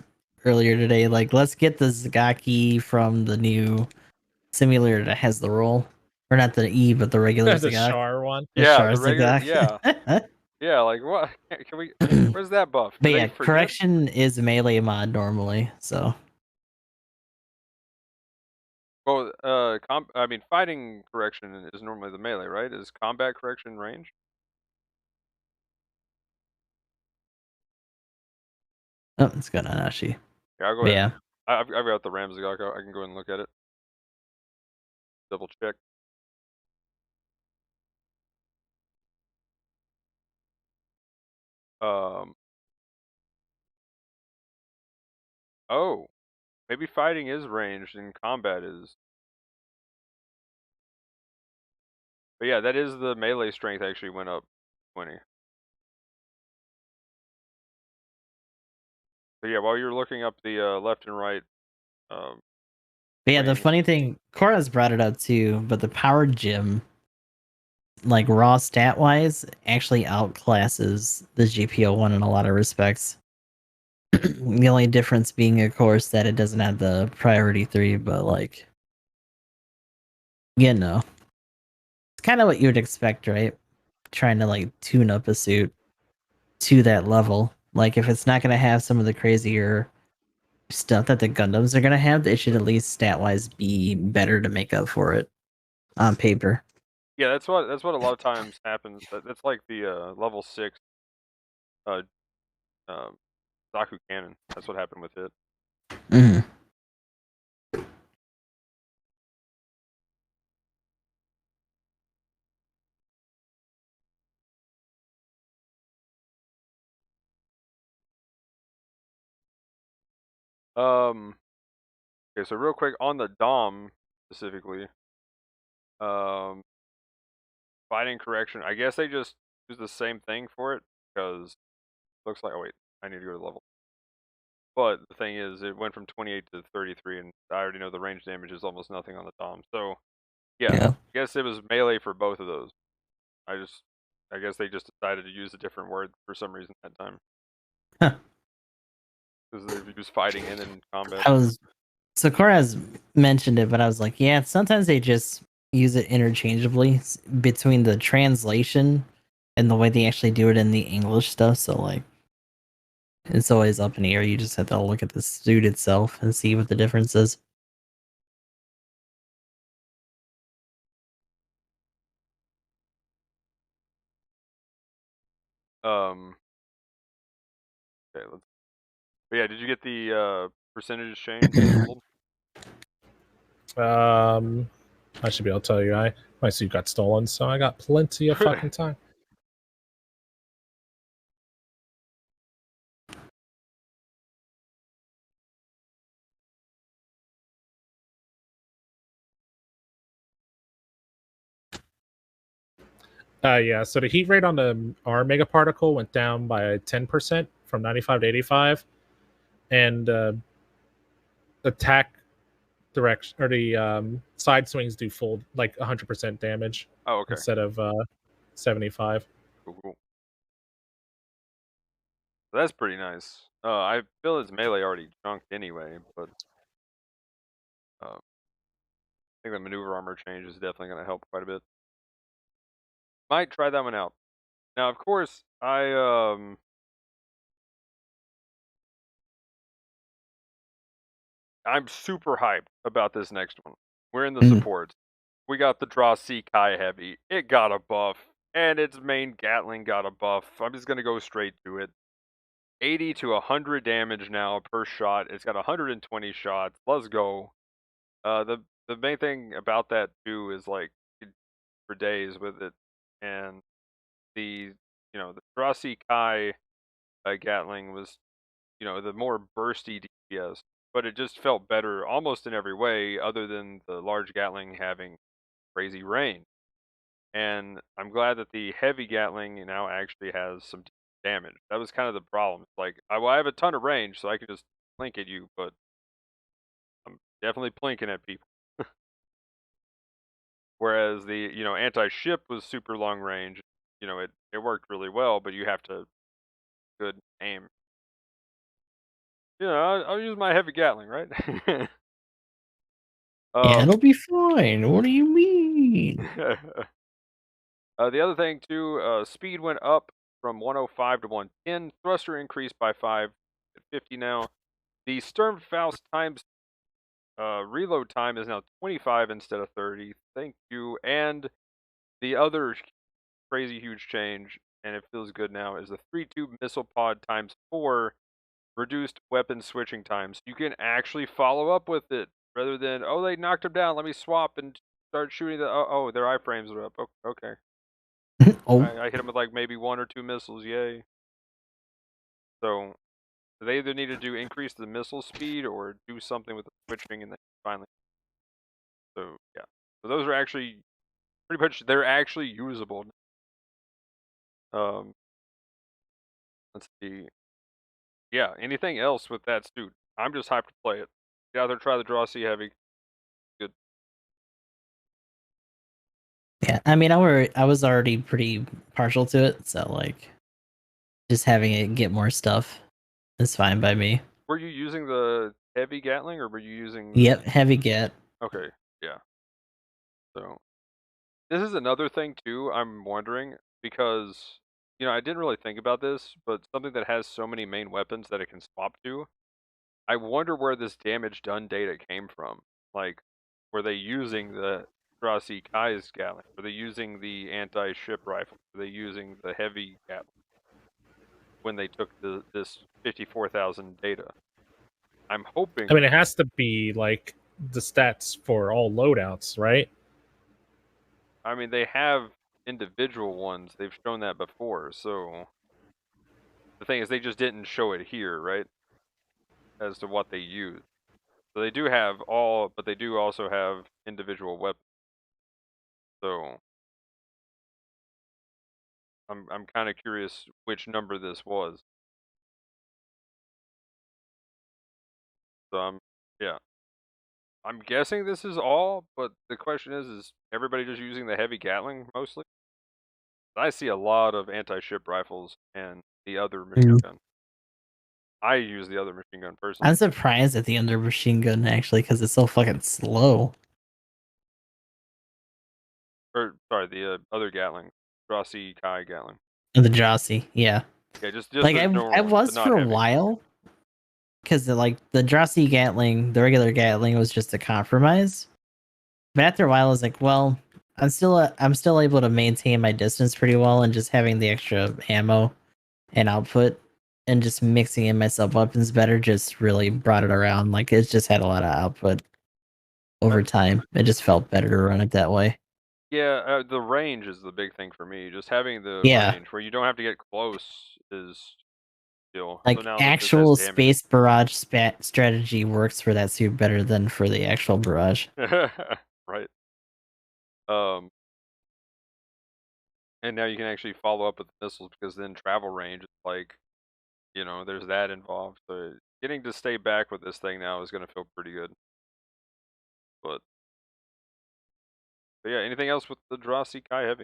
earlier today. Like, let's get the Zagaki from the new simulator that has the roll, or not the E, but the regular the Zagak. Char one. The Yeah, Char the regular. Zagak. Yeah, yeah. Like what? Can we? Where's that buff? But Did yeah, they forget? correction is a melee mod normally, so. Well, I mean, fighting correction is normally the melee, right? Is combat correction range? Oh, it's good on Ashi. Yeah, I'll go But ahead. yeah. I've got the Ramzagaka. I can go ahead and look at it. Double check. Oh, maybe fighting is ranged and combat is. But yeah, that is the melee strength actually went up 20. So yeah, while you're looking up the left and right. But yeah, the wings. funny thing, Cora's brought it up too, but the power gym, like raw stat wise, actually outclasses the GPO1 in a lot of respects. The only difference being, of course, that it doesn't have the priority 3, but like, you know, it's kind of what you would expect, right? Trying to like tune up a suit to that level. Like, if it's not going to have some of the crazier stuff that the Gundams are going to have, it should at least stat wise be better to make up for it on paper. Yeah, that's what a lot of times happens. That's like the level 6 uh Zaku cannon. That's what happened with it. Mm. Okay, so real quick on the Dom specifically, fighting correction. I guess they just use the same thing for it because it looks like. Oh wait, I need to go to level. But the thing is, it went from 28 to 33, and I already know the range damage is almost nothing on the Dom. So yeah, I guess it was melee for both of those. I guess they just decided to use a different word for some reason that time. Huh. Because they used fighting and then combat. So Cora has mentioned it, but I was like, yeah, sometimes they just use it interchangeably between the translation and the way they actually do it in the English stuff. So like, it's always up in the air. You just have to look at the suit itself and see what the difference is. Okay, let's. But yeah, did you get the percentage change? I should be able to tell you. My suit got stolen, so I got plenty of fucking time. Yeah, so the heat rate on our mega particle went down by 10% from 95 to 85, and attack direction or the side swings do full like 100% damage. Oh, okay. Instead of 75. Cool. So that's pretty nice. I feel his melee already junked anyway, but I think the maneuver armor change is definitely going to help quite a bit. Might try that one out. Now, of course, I'm super hyped about this next one. We're in the supports. We got the Draw C Kai Heavy. It got a buff, and its main Gatling got a buff. I'm just going to go straight to it. 80 to 100 damage now per shot. It's got 120 shots. Let's go. The main thing about that too is like for days with it, and the the Drossi Kai Gatling was the more bursty DPS, but it just felt better almost in every way, other than the large Gatling having crazy range. And I'm glad that the heavy Gatling now actually has some damage. That was kind of the problem. Like I have a ton of range, so I can just plink at you, but I'm definitely plinking at people. Whereas the anti-ship was super long range. It worked really well, but you have to good aim. You know, I'll use my heavy Gatling, right? Yeah, it'll be fine. What do you mean? The other thing too, speed went up from 105 to 110. Thruster increased by 5 at 50 now. The Sturmfaust times reload time is now 25 instead of 30. Thank you. And the other crazy huge change, and it feels good now, is the 3-tube missile pod times 4 reduced weapon switching times. You can actually follow up with it rather than, oh, they knocked him down, let me swap and start shooting the, oh, their iframes are up. Okay. Oh, I hit him with like maybe 1 or 2 missiles, yay. So they either need to do increase the missile speed or do something with the switching, and then finally. So yeah, so those are actually pretty much, they're actually usable. Let's see. Yeah, anything else with that suit? I'm just hyped to play it. Get out there, try the Draw C Heavy. Good. yeah. I mean, I was already pretty partial to it, so like, just having it get more stuff is fine by me. Were you using the heavy Gatling or were you using? Yep, heavy Gat. Okay, yeah. So this is another thing too. I'm wondering because I didn't really think about this, but something that has so many main weapons that it can swap to. I wonder where this damage done data came from. Like, were they using the Strassi Kai's Gatling? Were they using the anti-ship rifle? Were they using the heavy Gatling when they took this 54,000 data? I'm hoping. I mean, it has to be like the stats for all loadouts, right? I mean, they have individual ones. They've shown that before. So the thing is, they just didn't show it here, right? As to what they use. So they do have all, but they do also have individual weapons. So I'm kind of curious which number this was. So yeah. I'm guessing this is all, but the question is everybody just using the heavy Gatling mostly? I see a lot of anti-ship rifles and the other machine gun. I use the other machine gun personally. I'm surprised at the under machine gun actually because it's so fucking slow. Or sorry, the other Gatling, Rossi Kai Gatling. The Jossie, yeah. Yeah, just like the I normal was one, for a heavy. while because like the Jossie Gatling, the regular Gatling was just a compromise. But after a while, I was like, well, I'm still able to maintain my distance pretty well, and just having the extra ammo and output and just mixing in my sub weapons better just really brought it around. Like it just had a lot of output over time. It just felt better to run it that way. Yeah, the range is the big thing for me. Just having the range where you don't have to get close is still. Like so now actual space barrage strategy works for that suit better than for the actual barrage. Right. And now you can actually follow up with missiles because then travel range is like, there's that involved. So getting to stay back with this thing now is going to feel pretty good. But yeah, anything else with the Drossi Kai Heavy?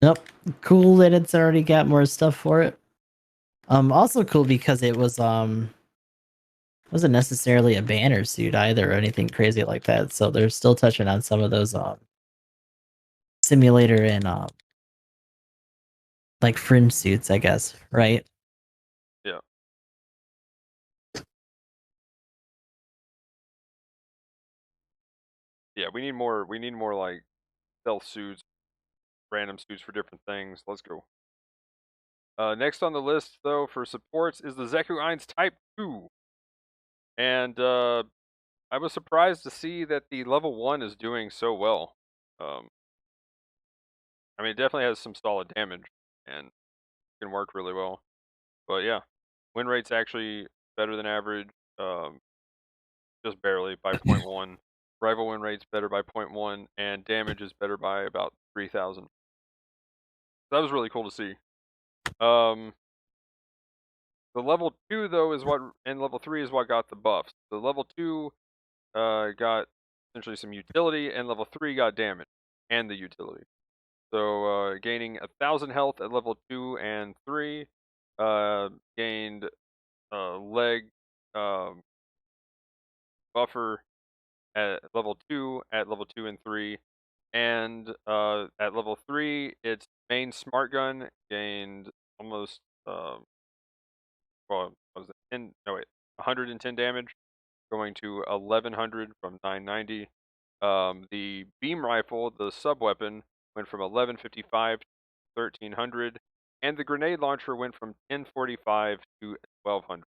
Nope. Cool that it's already got more stuff for it. Also cool because it wasn't necessarily a banner suit either or anything crazy like that. So they're still touching on some of those simulator and like fringe suits, I guess, right? Yeah. Yeah, we need more like stealth suits, random suits for different things. Let's go. Next on the list, though, for supports is the Zeku 1 Type 2. And I was surprised to see that the level 1 is doing so well. I mean, it definitely has some solid damage and can work really well. But yeah, win rate's actually better than average, just barely by 0.1. Rival win rate's better by 0.1, and damage is better by about 3,000. That was really cool to see. The level 2 though is what, and level 3 is what got the buffs. The level 2 got essentially some utility, and level 3 got damage and the utility. So gaining 1,000 health at level 2 and 3, gained leg buffer at level 2, at level 2 and 3, and at level 3, its main smart gun gained almost well, what was it 10? No wait, 110 damage, going to 1100 from 990. The beam rifle, the sub weapon, went from 1155 to 1300, and the grenade launcher went from 1045 to 1200.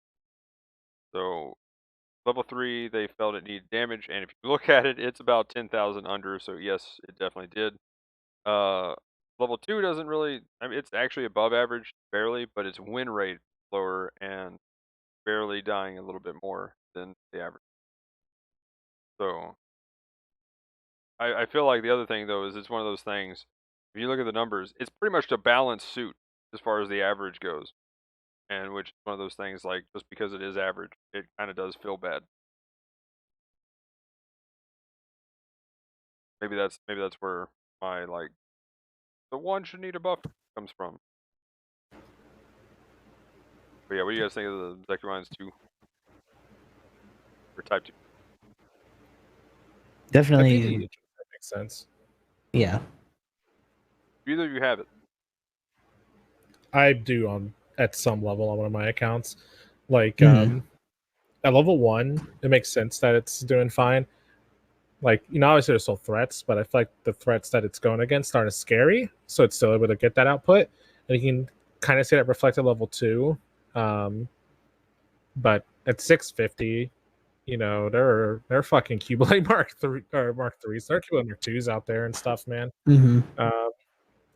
So level 3, they felt it needed damage, and if you look at it, it's about 10,000 under, so yes, it definitely did. Level 2 doesn't really, I mean, it's actually above average, barely, but its win rate lower and barely dying a little bit more than the average. So, I feel like the other thing, though, is it's one of those things, if you look at the numbers, it's pretty much a balanced suit as far as the average goes. And which is one of those things, like, just because it is average, it kind of does feel bad. Maybe that's where my, like, the one should need a buff comes from. But yeah, what do you guys think of the Zekimines 2? Or Type 2? Definitely. That makes sense. Yeah. Either of you have it. I do at some level on one of my accounts. Like at level 1, it makes sense that it's doing fine. Like, obviously there's still threats, but I feel like the threats that it's going against aren't as scary, so it's still able to get that output. And you can kind of see that reflected at level 2. But at 650, there are fucking Cubeblade Mark 3 or Mark 3s. There are Cubeblade Mark 2s out there and stuff, man.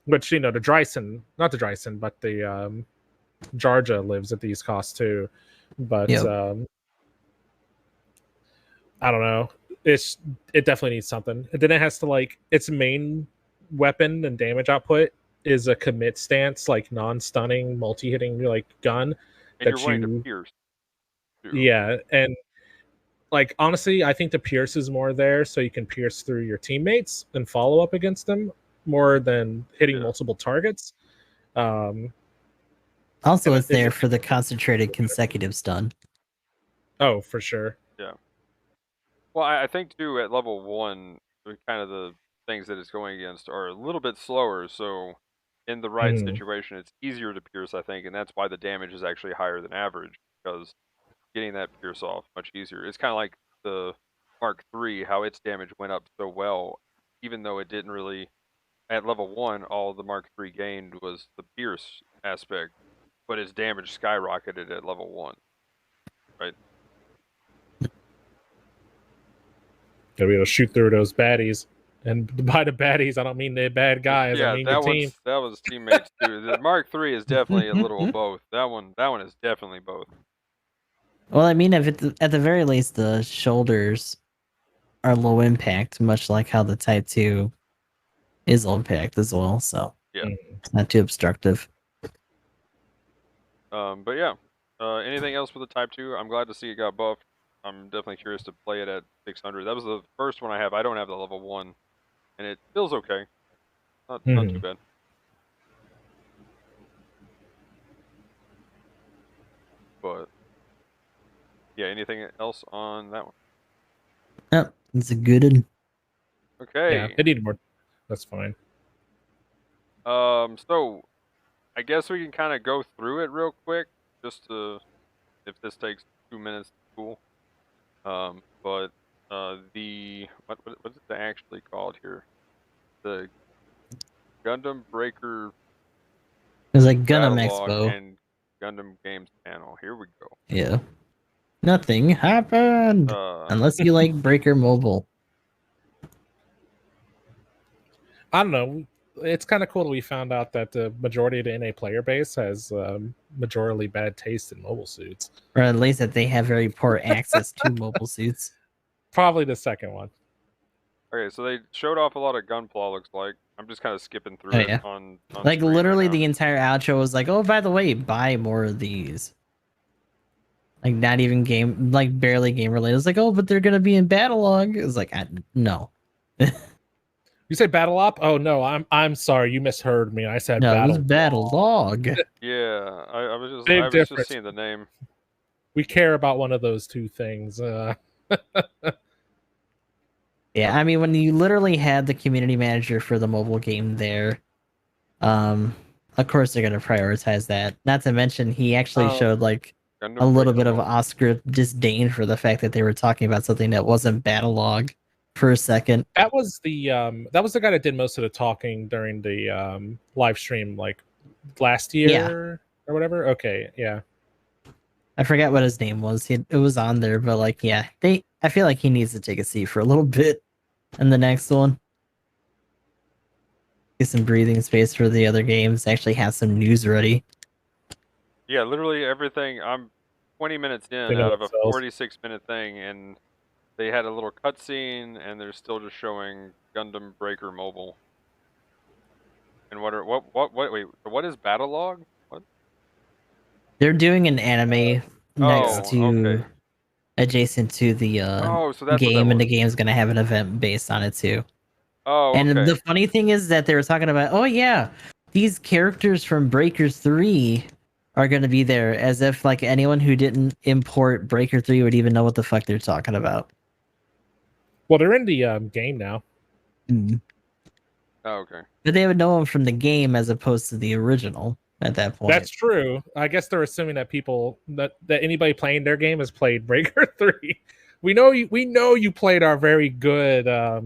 Which, the Dryson, not the Dryson, but the Jarja lives at these costs too. But I don't know. It definitely needs something. And then it has to, like, its main weapon and damage output is a commit stance, like non-stunning, multi-hitting, like, gun. And you're wanting to pierce. Yeah, and like, honestly, I think the pierce is more there so you can pierce through your teammates and follow up against them more than hitting multiple targets. Also, it's there for the concentrated consecutive stun. Oh, for sure. Yeah. Well, I think too at level 1, kind of the things that it's going against are a little bit slower. So in the right situation, it's easier to pierce, I think, and that's why the damage is actually higher than average, because getting that pierce off much easier. It's kind of like the Mark III, how its damage went up so well, even though it didn't really. At level 1, all the Mark III gained was the pierce aspect, but its damage skyrocketed at level 1, right? Gotta be able to shoot through those baddies. And by the baddies, I don't mean the bad guys. Yeah, I mean the team. that was teammates too. The Mark III is definitely a little of both. That one is definitely both. Well, I mean, if it's at the very least, the shoulders are low impact, much like how the Type 2 is low impact as well. So yeah, it's not too obstructive. But yeah, anything else with the Type 2? I'm glad to see it got buffed. I'm definitely curious to play it at 600. That was the first one I have. I don't have the level 1, and it feels okay. Not too bad. But yeah, anything else on that one? Yep, it's a good one. Okay. Yeah, it needed more. That's fine. So I guess we can kind of go through it real quick, just to, if this takes 2 minutes, cool. But the what is it actually called here? The Gundam Breaker. It's like Gundam Expo and Gundam Games panel. Here we go. Yeah. Nothing happened unless you like Breaker Mobile. I don't know. It's kind of cool that we found out that the majority of the NA player base has majorly bad taste in mobile suits. Or at least that they have very poor access to mobile suits. Probably the second one. Okay, so they showed off a lot of Gunpla, looks like. I'm just kind of skipping through it on like literally the entire outro was like, oh, by the way, buy more of these. Like not even game, like barely game related. It's like, oh, but they're gonna be in battle log. It's like, no. You say battle op? Oh no, I'm sorry, you misheard me. I said No, it was battle battle log. Yeah, I was Big just difference. seeing the name. We care about one of those two things. Yeah, I mean, when you literally had the community manager for the mobile game there, of course they're gonna prioritize that. Not to mention, he actually showed like a Gundam little Breaker bit of Mode. Oscar disdain for the fact that they were talking about something that wasn't battle log for a second. That was the guy that did most of the talking during the live stream, like last year or whatever. Okay, yeah. I forgot what his name was. It was on there, but like, yeah, I feel like he needs to take a seat for a little bit in the next one. Get some breathing space for the other games. Actually have some news ready. Yeah, literally everything. I'm 20 minutes in They know out of what a sells. 46-minute thing, and they had a little cutscene, and they're still just showing Gundam Breaker Mobile. And what is Battle Log? What? They're doing an anime next to okay. adjacent to the Oh, so that's what that game, and the was. game's gonna have an event based on it too. Oh, And okay. the funny thing is that they were talking about, oh yeah, these characters from Breaker 3 are gonna be there, as if like anyone who didn't import Breaker 3 would even know what the fuck they're talking about. Well, they're in the game now. Mm. Oh, okay. But they would know them from the game as opposed to the original at that point. That's true. I guess they're assuming that people that anybody playing their game has played Breaker 3. We know you played our very good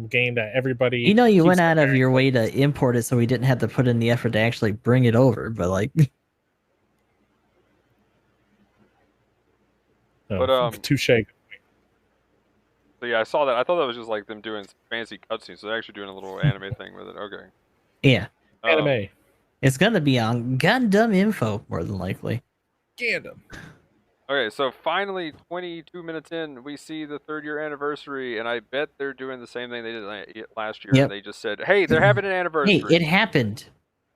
game that everybody. You know, you went out of your way to import it, so we didn't have to put in the effort to actually bring it over. But like, touche. So yeah, I saw that. I thought that was just like them doing some fancy cutscenes. So they're actually doing a little anime thing with it. Okay. Yeah. Anime. It's gonna be on Gundam Info more than likely. Gundam. Okay, so finally, 22 minutes in, we see the 3rd-year anniversary, and I bet they're doing the same thing they did last year. Yep. And they just said, "Hey, they're having an anniversary." Hey, it happened.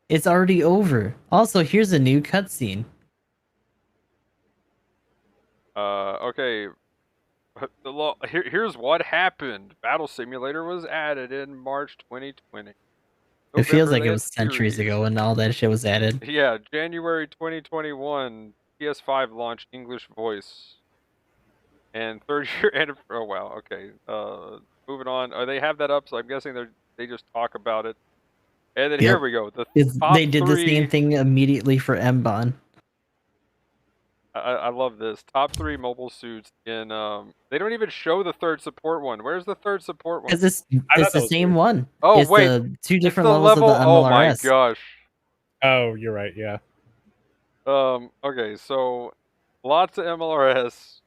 It's already over. Also, here's a new cutscene. Okay. Here's what happened. Battle Simulator was added in March 2020. It feels like it was series. centuries ago when all that shit was added. Yeah, January 2021, PS5 launched English voice. And 3rd-year anniversary. Oh wow. Okay. Moving on. They have that up, so I'm guessing they just talk about it. And then here we go. They did the same thing immediately for Mbon. I love this. Top 3 mobile suits in they don't even show the 3rd support one. Where's the 3rd support one? It's the same one. Oh it's wait, the 2 different levels of the MLRS. Oh my gosh. Oh, you're right. Yeah. Okay, so lots of MLRS.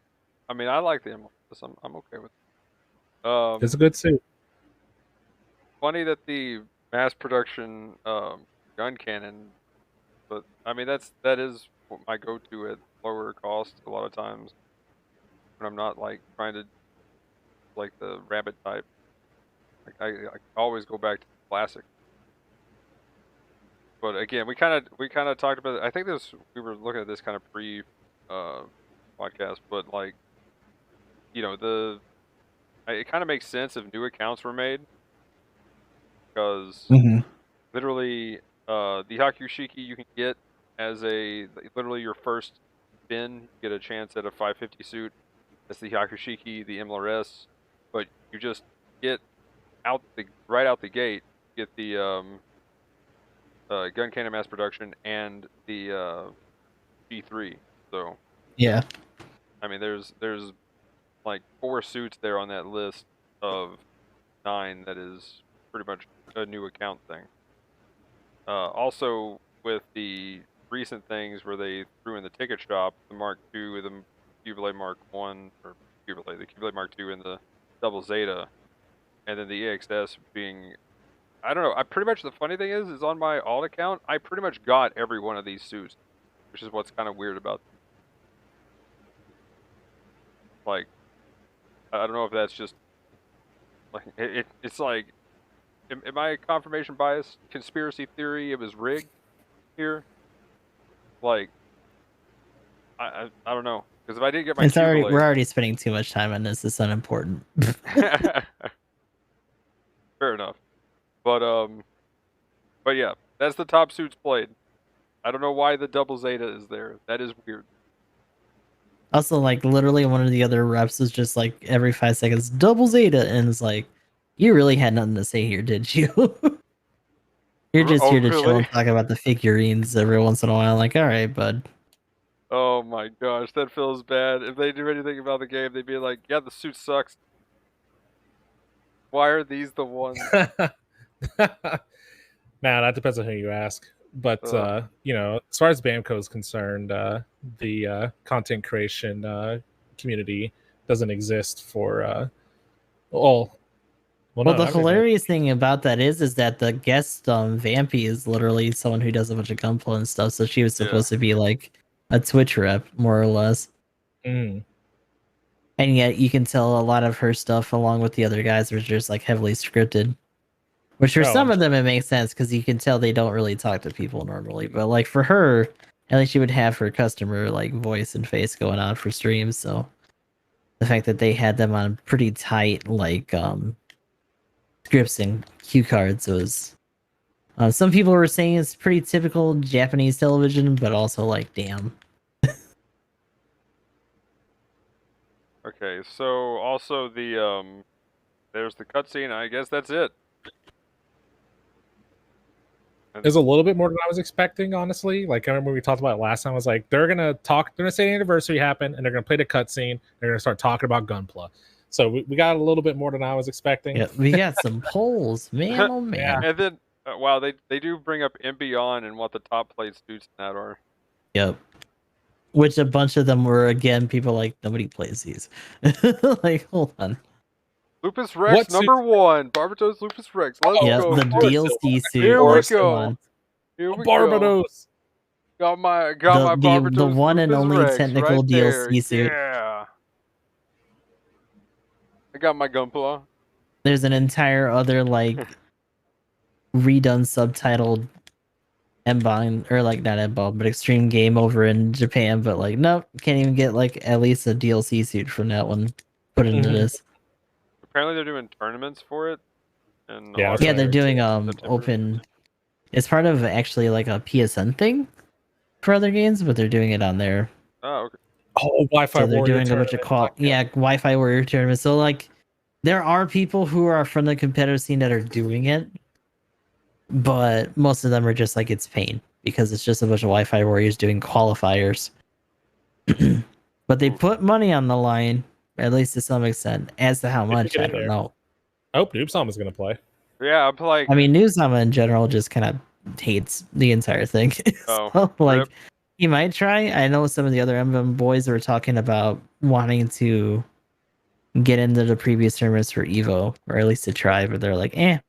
I mean, I like the MLRS. I'm okay with it. It's a good suit. Funny that the mass production gun cannon, but I mean that is my go-to at lower cost a lot of times when I'm not like trying to like the rabbit type. Like I always go back to the classic. But again, we kind of talked about it. I think we were looking at this kind of pre podcast, but like you know it kind of makes sense if new accounts were made because literally the Hakushiki you can get as literally your first spin, you get a chance at a 550 suit. That's the Hakushiki, the MLRS, but you just get right out the gate, get the gun cannon mass production and the G3. So yeah, I mean there's like 4 suits there on that list of 9 that is pretty much a new account thing. Also with the recent things where they threw in the ticket shop, the Mark II, the Cubalay Mark 1, or the Cubalay Mark 2 and the Double Zeta, and then the EXS being, I don't know, I pretty much, the funny thing is on my alt account, I pretty much got every one of these suits, which is what's kind of weird about them. Like, I don't know if that's just, like, it's like, am I confirmation bias? Conspiracy theory, it was rigged here? Like, I don't know. Because if I didn't get my we're already spending too much time on this. It's unimportant. Fair enough. But yeah, that's the top suits played. I don't know why the double Zeta is there. That is weird. Also, like, literally one of the other reps was just like every 5 seconds, double Zeta, and it's like, you really had nothing to say here, did you? You're just here to chill really? and talk about the figurines every once in a while. Like, all right, bud. Oh my gosh, that feels bad. If they do anything about the game, they'd be like, yeah, the suit sucks. Why are these the ones? Nah, that depends on who you ask. But you know, as far as Bamco is concerned, the content creation community doesn't exist for Well, the hilarious thing about that is that the guest Vampy is literally someone who does a bunch of Gunpla and stuff. So she was supposed to be like a Twitch rep, more or less. Mm. And yet you can tell a lot of her stuff, along with the other guys, was just like heavily scripted. Which for some of them it makes sense because you can tell they don't really talk to people normally. But like for her, at least she would have her customer like voice and face going on for streams. So the fact that they had them on pretty tight like scripts and cue cards was some people were saying it's pretty typical Japanese television, but also like damn. Okay, so also the there's the cutscene. I guess that's it. There's a little bit more than I was expecting, honestly. Like I remember we talked about it last time. I was like, they're gonna say the anniversary happened, and they're gonna play the cutscene. They're gonna start talking about Gunpla. So we got a little bit more than I was expecting. Yeah, we got some polls, man. Oh man! And then wow, they do bring up and beyond and what the top played suits in that are. Yep. Which a bunch of them were again people like nobody plays these. Like hold on. Lupus Rex #1, Barbatos Lupus Rex. Let's go. The DLC suit. Here we go. Here we Barbados. Go. Got my Barbatos the one Lupus and only Rex technical right DLC suit. Yeah. I got my Gunpla. There's an entire other like redone subtitled Embound, or like not Embound, but Extreme Game over in Japan, but like nope, can't even get like at least a DLC suit from that one put into this. Apparently they're doing tournaments for it. And yeah, they're doing open. It's part of actually like a PSN thing for other games, but they're doing it on there. Oh, okay. Oh, Wi-Fi. So they're doing a bunch of Wi-Fi Warrior tournaments. So like, there are people who are from the competitive scene that are doing it, but most of them are just like it's pain because it's just a bunch of Wi-Fi Warriors doing qualifiers. But they put money on the line, at least to some extent. As to how much, I don't know. I hope Noobsama is going to play. Yeah, I'm like. I mean, Noobsama in general just kind of hates the entire thing. So, like, he might try. I know some of the other Emblem boys were talking about wanting to get into the previous tournaments for Evo, or at least to try, but they're like, it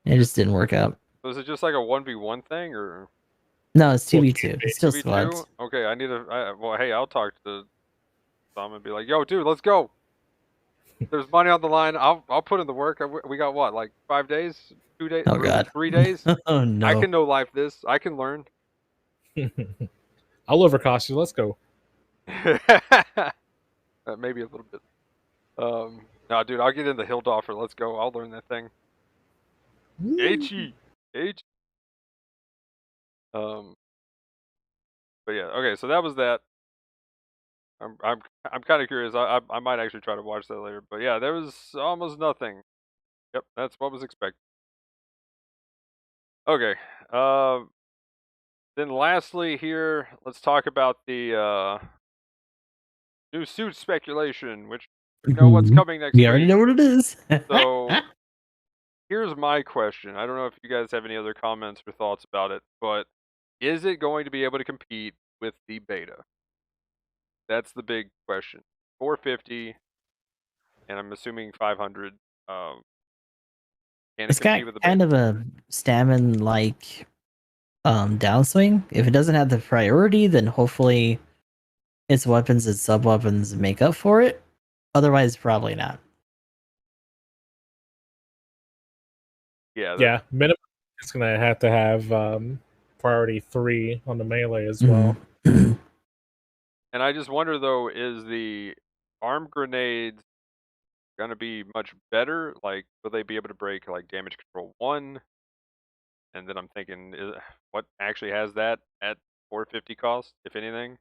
just didn't work out. Was it just like a 1v1 thing, or? No, it's 2v2. It's still squads. Okay, well, hey, I'll talk to Sam and be like, yo, dude, let's go. There's money on the line. I'll put in the work. We got what, like 5 days? 2 days? Oh, God. 3 days? Oh, no. I can know life this. I can learn. I'll overcost you. Let's go. Maybe a little bit. No, dude, I'll get in the Hilldoffer. Let's go. I'll learn that thing. H-E. But yeah, okay, so that was that. I'm kind of curious. I might actually try to watch that later. But yeah, there was almost nothing. Yep, that's what was expected. Okay. Then lastly here, let's talk about the new suit speculation, which we know what's coming next week. We already know what it is. So here's my question. I don't know if you guys have any other comments or thoughts about it, but is it going to be able to compete with the beta? That's the big question. 450, and I'm assuming 500. It's got kind of a stamina like downswing. If it doesn't have the priority, then hopefully its weapons and sub weapons make up for it. Otherwise, probably not. Yeah, minimum. It's gonna have to have priority 3 on the melee as well. And I just wonder though, is the arm grenades gonna be much better? Like, will they be able to break like damage control 1? and then I'm thinking, what actually has that at 450 cost, if anything?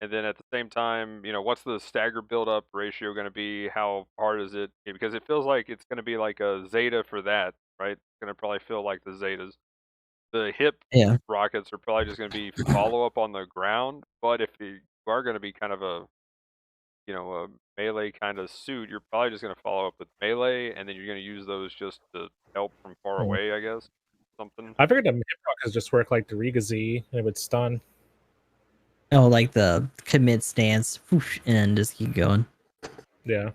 And then at the same time, what's the stagger build-up ratio going to be? How hard is it? Because it feels like it's going to be like a Zeta for that, right? It's going to probably feel like the Zetas. The hip Yeah. rockets are probably just going to be follow-up on the ground, but if you are going to be kind of a melee kind of suit, you're probably just going to follow up with melee, and then you're going to use those just to help from far away, I guess. Something. I figured the hip rockets just work like the Riga Z, and it would stun. Oh, like the commit stance, whoosh, and just keep going. Yeah.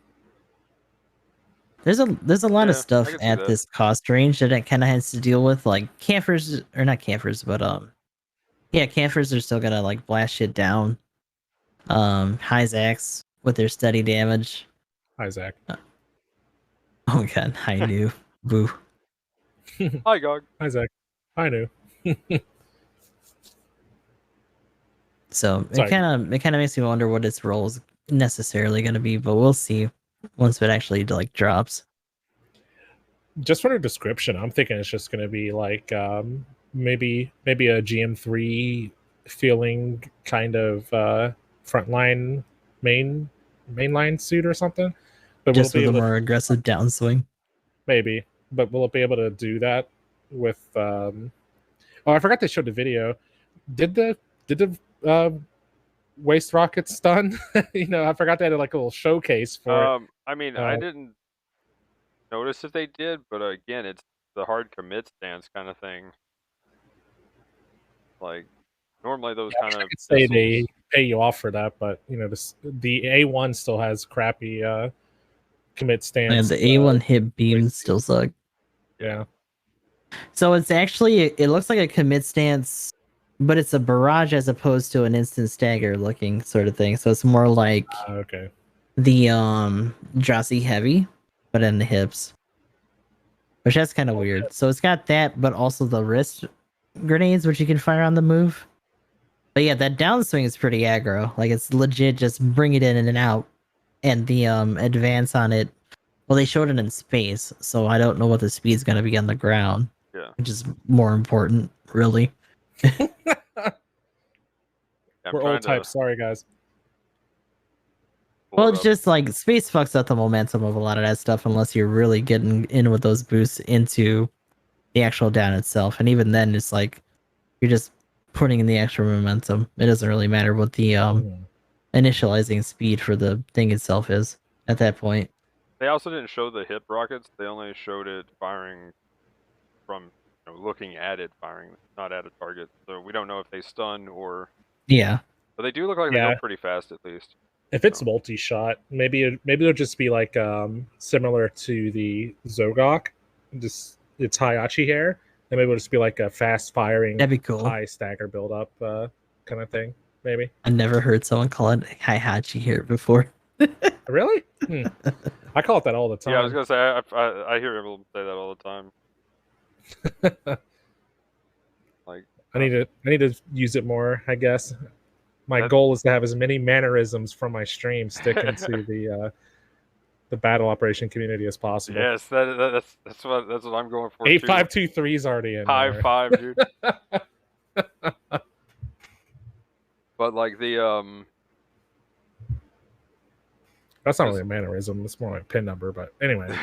There's a lot of stuff at that. this cost range that it kind of has to deal with, like campers, or not campers, but yeah, campers are still gonna like blast shit down. Hyzax with their steady damage. Hyzac. Oh god, I knew. Boo. Hi, Gog. Hyzac. I knew. So it kind of makes me wonder what its role is necessarily going to be, but we'll see once it actually like drops. Just for the description, I'm thinking it's just going to be like maybe a GM3 feeling kind of frontline mainline suit or something. But just with a more aggressive downswing. Maybe, but will it be able to do that with? Oh, I forgot to show the video. Did the waste rockets stun? I forgot they had like a little showcase for it. I mean, I didn't notice if they did, but again, it's the hard commit stance kind of thing. Like normally those kind of say they pay you off for that, but the A1 still has crappy commit stance. And the A1 hit beams still suck. Yeah. So it's actually, it looks like a commit stance, but it's a barrage as opposed to an instant stagger looking sort of thing. So it's more like okay, the Drosy heavy, but in the hips, which that's kind of weird. So it's got that, but also the wrist grenades, which you can fire on the move. But yeah, that downswing is pretty aggro. Like it's legit, just bring it in and out. And the advance on it, well, they showed it in space, so I don't know what the speed's gonna be on the ground. Yeah, which is more important, really. We're old types. Sorry, guys. Well, it's just like space fucks up the momentum of a lot of that stuff unless you're really getting in with those boosts into the actual down itself. And even then, it's like you're just putting in the extra momentum. It doesn't really matter what the initializing speed for the thing itself is at that point. They also didn't show the hip rockets. They only showed it firing from looking at it firing, not at a target. So we don't know if they stun or. Yeah. But they do look like they go pretty fast, at least. If it's multi-shot, maybe it'll just be like similar to the Zogok, just it's Hayachi hair, and maybe it'll just be like a fast-firing, that'd be cool, high stagger build-up kind of thing. Maybe. I never heard someone call it Hayachi hair before. Really? I call it that all the time. Yeah, I was gonna say I hear people say that all the time. Like I need to use it more, I guess. My goal is to have as many mannerisms from my stream stick into the battle operation community as possible. Yes, that's what I'm going for. 8523 is already in. High five, dude. But like the that's not really a mannerism. It's more like a pin number. But anyway.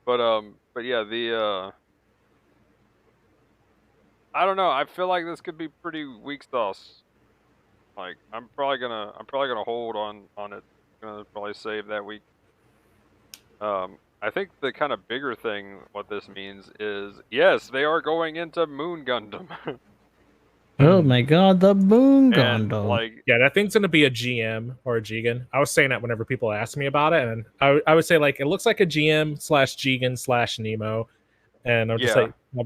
But yeah, the I don't know. I feel like this could be pretty weak sauce. Like I'm probably gonna hold on it. I'm gonna probably save that week. I think the kind of bigger thing, what this means is, yes, they are going into Moon Gundam. Oh my god, the Moon Gundam! Like, yeah, that thing's gonna be a GM or a Jigen. I was saying that whenever people ask me about it, and I would say like it looks like a GM / Jigen / Nemo, and I'm just like, well,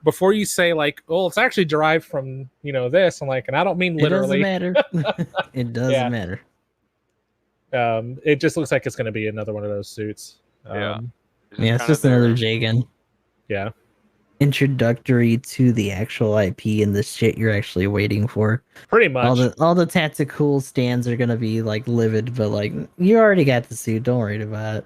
before you say like, oh, it's actually derived from this, I'm like, and I don't mean literally. It doesn't matter. It doesn't matter. It just looks like it's gonna be another one of those suits. It's just another Jigen. Yeah. Introductory to the actual IP and the shit you're actually waiting for. Pretty much. All the tactical stands are gonna be like livid, but like you already got the suit. Don't worry about it.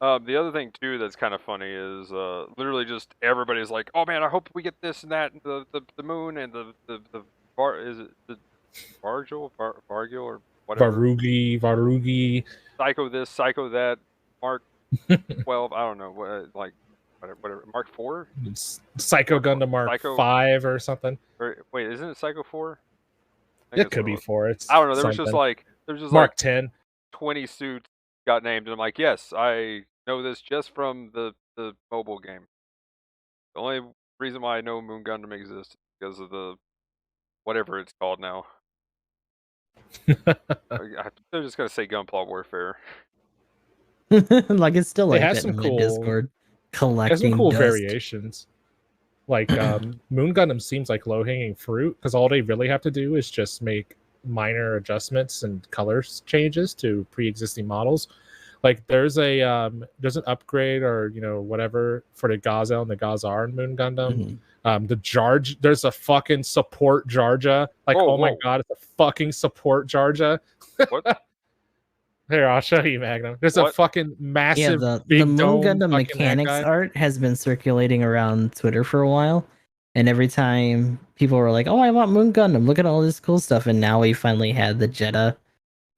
The other thing too that's kind of funny is literally just everybody's like, "Oh man, I hope we get this and that, and the moon and the is it the Vargil or whatever, Varugi. Psycho this, Psycho that, Mark 12, I don't know what whatever Mark 4, Psycho Gundam Mark Psycho 5 or something. or wait, isn't it Psycho 4? It could be 4. It's I don't know. There something. was just Mark like 10. 20 suits got named, and I'm like, yes, I know this just from the mobile game. The only reason why I know Moon Gundam exists is because of the whatever it's called now. They're just gonna say Gunpla Warfare. Like it's still like It has that some in my cool Discord. Collecting it has some cool dust. variations. Like Moon Gundam seems like low hanging fruit because all they really have to do is just make minor adjustments and color changes to pre-existing models. Like there's an upgrade or whatever for the Gazelle and the Gazar in Moon Gundam. The Jarj, there's a fucking support Jarja. Like my god, it's a fucking support Jarja. What? Here, I'll show you, Magnum. There's a fucking massive the big Moon dome Gundam fucking mechanics art has been circulating around Twitter for a while. And every time people were like, "Oh, I want Moon Gundam. Look at all this cool stuff." And now we finally had the Jeddah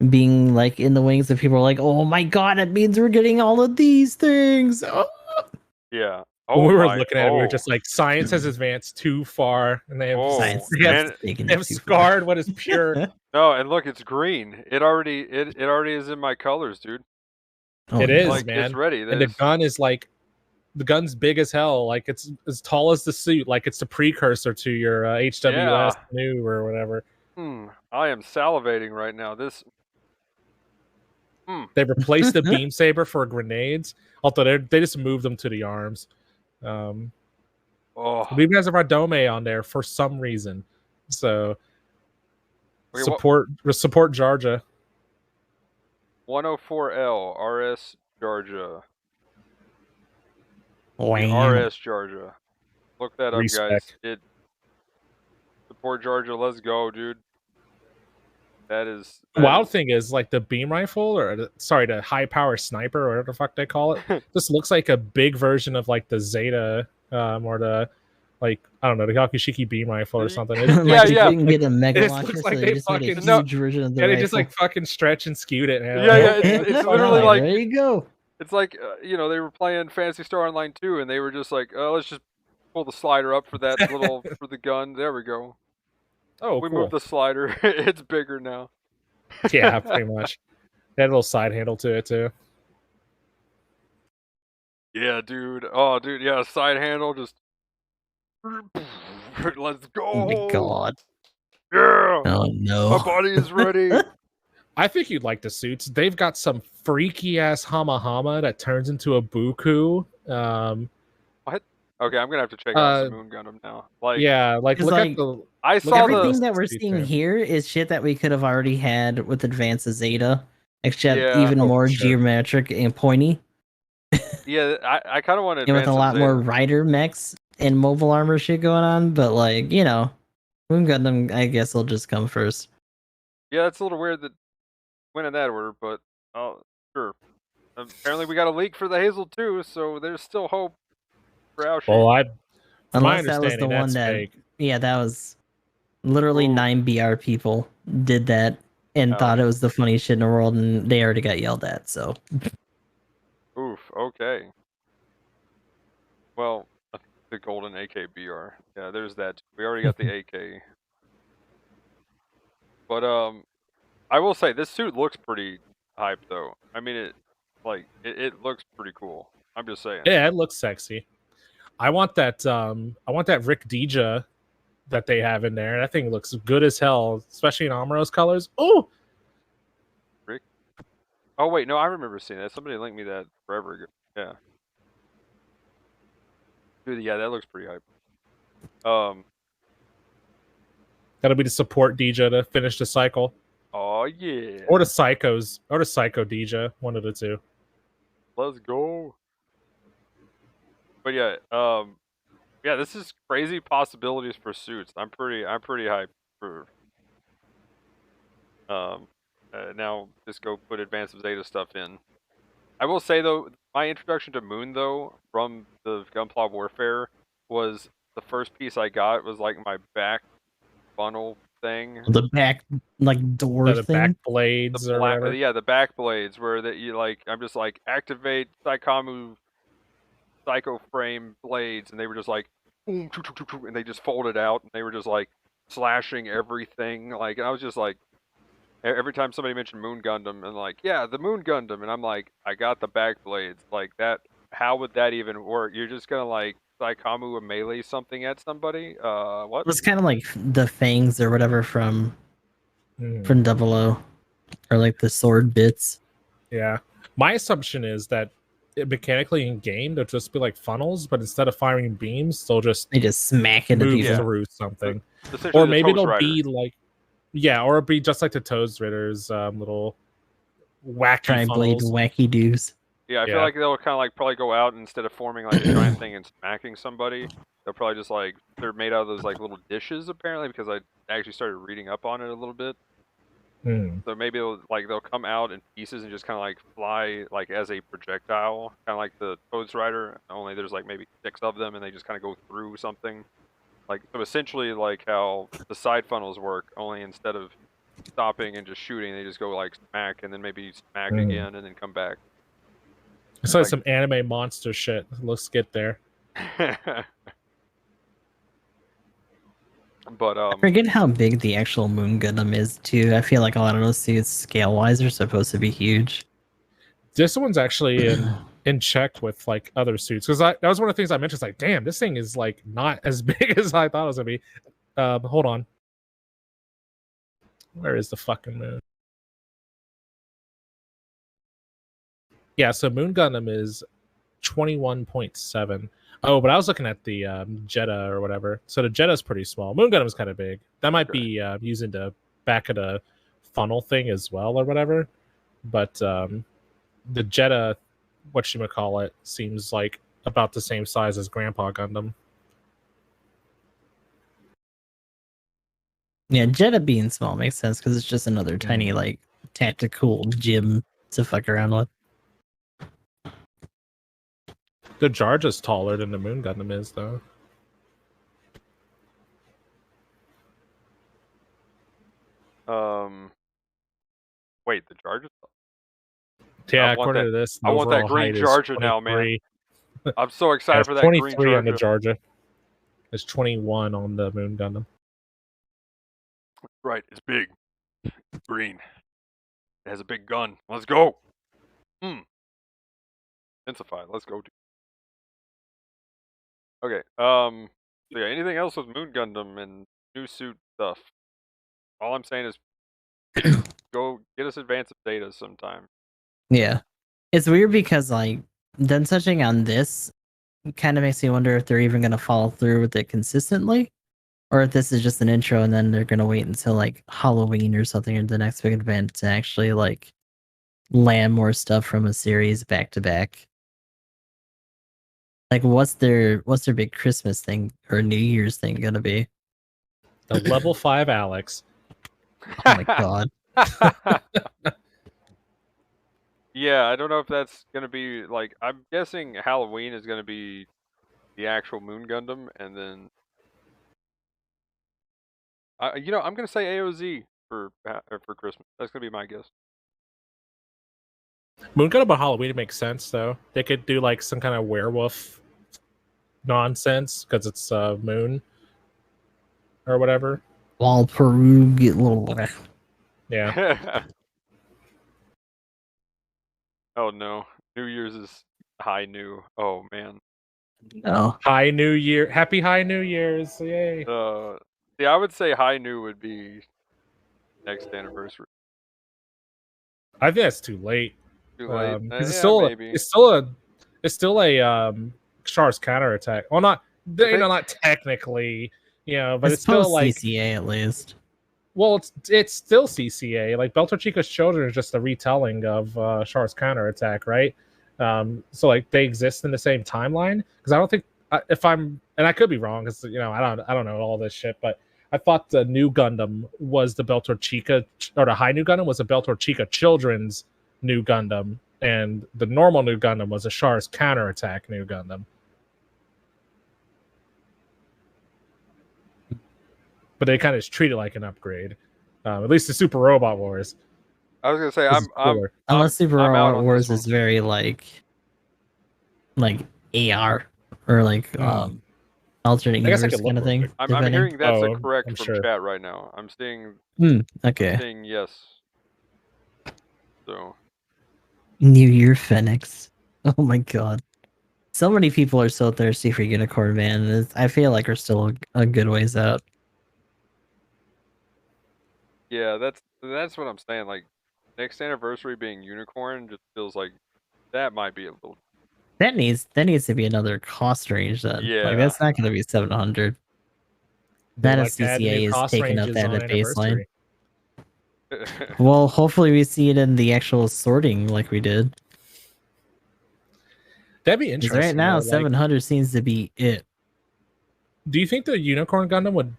being like in the wings, and people are like, "Oh my god, it means we're getting all of these things." Oh. Yeah. When we were looking at it, we were just like, science has advanced too far, and they have scarred what is pure. No, and look, it's green. It already is in my colors, dude. Oh, it is, man. It's ready. And the gun is like, the gun's big as hell. Like it's as tall as the suit. Like it's the precursor to your HWS new or whatever. I am salivating right now. This. They replaced the beam saber for grenades. Although they just moved them to the arms. We even has a Radome on there for some reason. So support Jarja. 104L RS Jarja. Wow. RS Jarja. Look that up, guys. Support Jarja. Let's go, dude. The wild thing is, like, the beam rifle, the high power sniper, or whatever the fuck they call it, this looks like a big version of like the Zeta, or the, like, I don't know, the Yakushiki beam rifle or something. You can get a mega launcher, looks like so they just fucking made a huge version of the rifle. They just like fucking stretch and skewed it. It's literally like, there you go. It's like they were playing Phantasy Star Online 2, and they were just like, let's just pull the slider up for that little for the gun. There we go. Oh, we cool. moved the slider. It's bigger now. Yeah, pretty much. They had a little side handle to it too. Yeah, dude. Oh, dude. Yeah, side handle. Just let's go. Oh my god. Yeah. Oh no. My body is ready. I think you'd like the suits. They've got some freaky ass Hama that turns into a Buku. What? Okay, I'm gonna have to check out some Moon Gundam now. Like, yeah, like look at the. I saw everything that we're seeing here is shit that we could have already had with Advance of Zeta, except even more geometric and pointy. Yeah, I kind of want to. And with a lot more rider mechs and mobile armor shit going on, but like Moon Gundam, I guess will just come first. Yeah, it's a little weird that went in that order, but sure. Apparently, we got a leak for the Hazel too, so there's still hope for Aoshi. Well, unless that was the one that, fake. Yeah, that was literally 9 BR people did that and thought it was the funniest shit in the world, and they already got yelled at. So, oof. Okay. Well, the golden AKBR. Yeah, there's that. We already got the AK. But I will say this suit looks pretty hype though. I mean, it looks pretty cool. I'm just saying. Yeah, it looks sexy. I want that Rick Dija that they have in there. That thing looks good as hell, especially in Amuro's colors. Oh, Rick. Oh wait, no, I remember seeing that. Somebody linked me that forever ago. Yeah. Dude, yeah, that looks pretty hype. That'll be the support Dija to finish the cycle. Oh yeah. Or the Psycho Dija, one of the two. Let's go. But yeah, yeah, this is crazy possibilities for suits. I'm pretty hyped for now just go put Advance of Zeta stuff in. I will say though, my introduction to Moon though from the Gunpla Warfare was the first piece I got was like my back funnel thing. The back like door the thing. back blades or whatever. Yeah, the back blades where that you like. I'm just like activate Saikamu Psycho Frame blades, and they were just like boom, and they just folded out, and they were just like slashing everything. Like, and I was just like, every time somebody mentioned Moon Gundam, and like, yeah, the Moon Gundam, and I'm like, I got the back blades, like that. How would that even work? You're just gonna like Saikamu a melee something at somebody? What? It was kind of like the fangs or whatever from 00, or like the sword bits. Yeah, my assumption is that mechanically in game they'll just be like funnels, but instead of firing beams, they just smack into move people through something, Essentially or maybe it'll Rider. be like, yeah, or it'll be just like the Toads Ridder's little wacky tri-blade funnels. wacky doos. Yeah, I feel like they'll kind of like probably go out and instead of forming like a giant thing and smacking somebody, they'll probably just like they're made out of those like little dishes apparently because I actually started reading up on it a little bit. So maybe they'll come out in pieces and just kind of like fly like as a projectile, kind of like the Toads Rider. Only there's like maybe 6 of them and they just kind of go through something. Like so essentially like how the side funnels work. Only instead of stopping and just shooting, they just go like smack and then maybe smack again and then come back. It's like some anime monster shit. Let's get there. But I forget how big the actual Moon Gundam is too. I feel like a lot of those suits scale wise are supposed to be huge. This one's actually in check with like other suits because that was one of the things I mentioned. It's like, damn, this thing is like not as big as I thought it was gonna be. Hold on, where is the fucking moon? Yeah, so Moon Gundam is 21.7. Oh, but I was looking at the Jetta or whatever. So the Jetta's pretty small. Moon Gundam is kind of big. That might be using the back of the funnel thing as well or whatever. But the Jetta, whatchamacallit, seems like about the same size as Grandpa Gundam. Yeah, Jetta being small makes sense because it's just another tiny like tactical gym to fuck around with. The Jarja's taller than the Moon Gundam is, though. Wait, the Jarja's? Yeah, according to this, I want that green Jarja now, man. I'm so excited for that green Jarja. 23 on the Jarja. There's 21 on the Moon Gundam. Right, it's big. Green. It has a big gun. Let's go. Intensify. Let's go. Okay. So yeah, anything else with Moon Gundam and new suit stuff? All I'm saying is go get us advanced data sometime. Yeah. It's weird because like them touching on this kind of makes me wonder if they're even going to follow through with it consistently, or if this is just an intro and then they're going to wait until like Halloween or something or the next big event to actually like land more stuff from a series back to back. Like what's their big Christmas thing or New Year's thing going to be? The level 5 Alex. Oh my god. Yeah, I don't know if that's going to be like, I'm guessing Halloween is going to be the actual Moon Gundam, and then I'm going to say AOZ for Christmas. That's going to be my guess. Moon Gundam on Halloween makes sense though. They could do like some kind of werewolf nonsense because it's Moon or whatever. Peru get little. Yeah. Oh no, New Year's is High New. Oh man. No. High New Year. Happy High New Year's. Yay. See, I would say High New would be next anniversary. I think that's too late. Too late. It's still a Char's counterattack. Well, not technically, but it's still like CCA at least. Well, it's still CCA. Like Belter Chica's Children is just a retelling of Char's counterattack, right? So like they exist in the same timeline because I don't think and I could be wrong because I don't know all this shit, but I thought the new Gundam was the Belter Chica, or the High New Gundam was the Belter Chica Children's new Gundam, and the normal new Gundam was a Char's counterattack new Gundam. But they kind of treat it like an upgrade. At least the Super Robot Wars. I was gonna say unless Super Robot Wars is very like AR or like alternate universe kind of thing. I'm hearing that's a correct from chat right now. I'm seeing okay. Saying yes. So New Year Phoenix. Oh my god. So many people are so thirsty for Unicorn, man. I feel like we're still a good ways out. Yeah, that's what I'm saying. Like, next anniversary being Unicorn just feels like that might be a little. That needs to be another cost range then. Yeah, like that's not going to be 700. That like CCA is taking up that at baseline. Well, hopefully we see it in the actual sorting like we did. That'd be interesting. Right now, 700 seems to be it. Do you think the Unicorn Gundam would?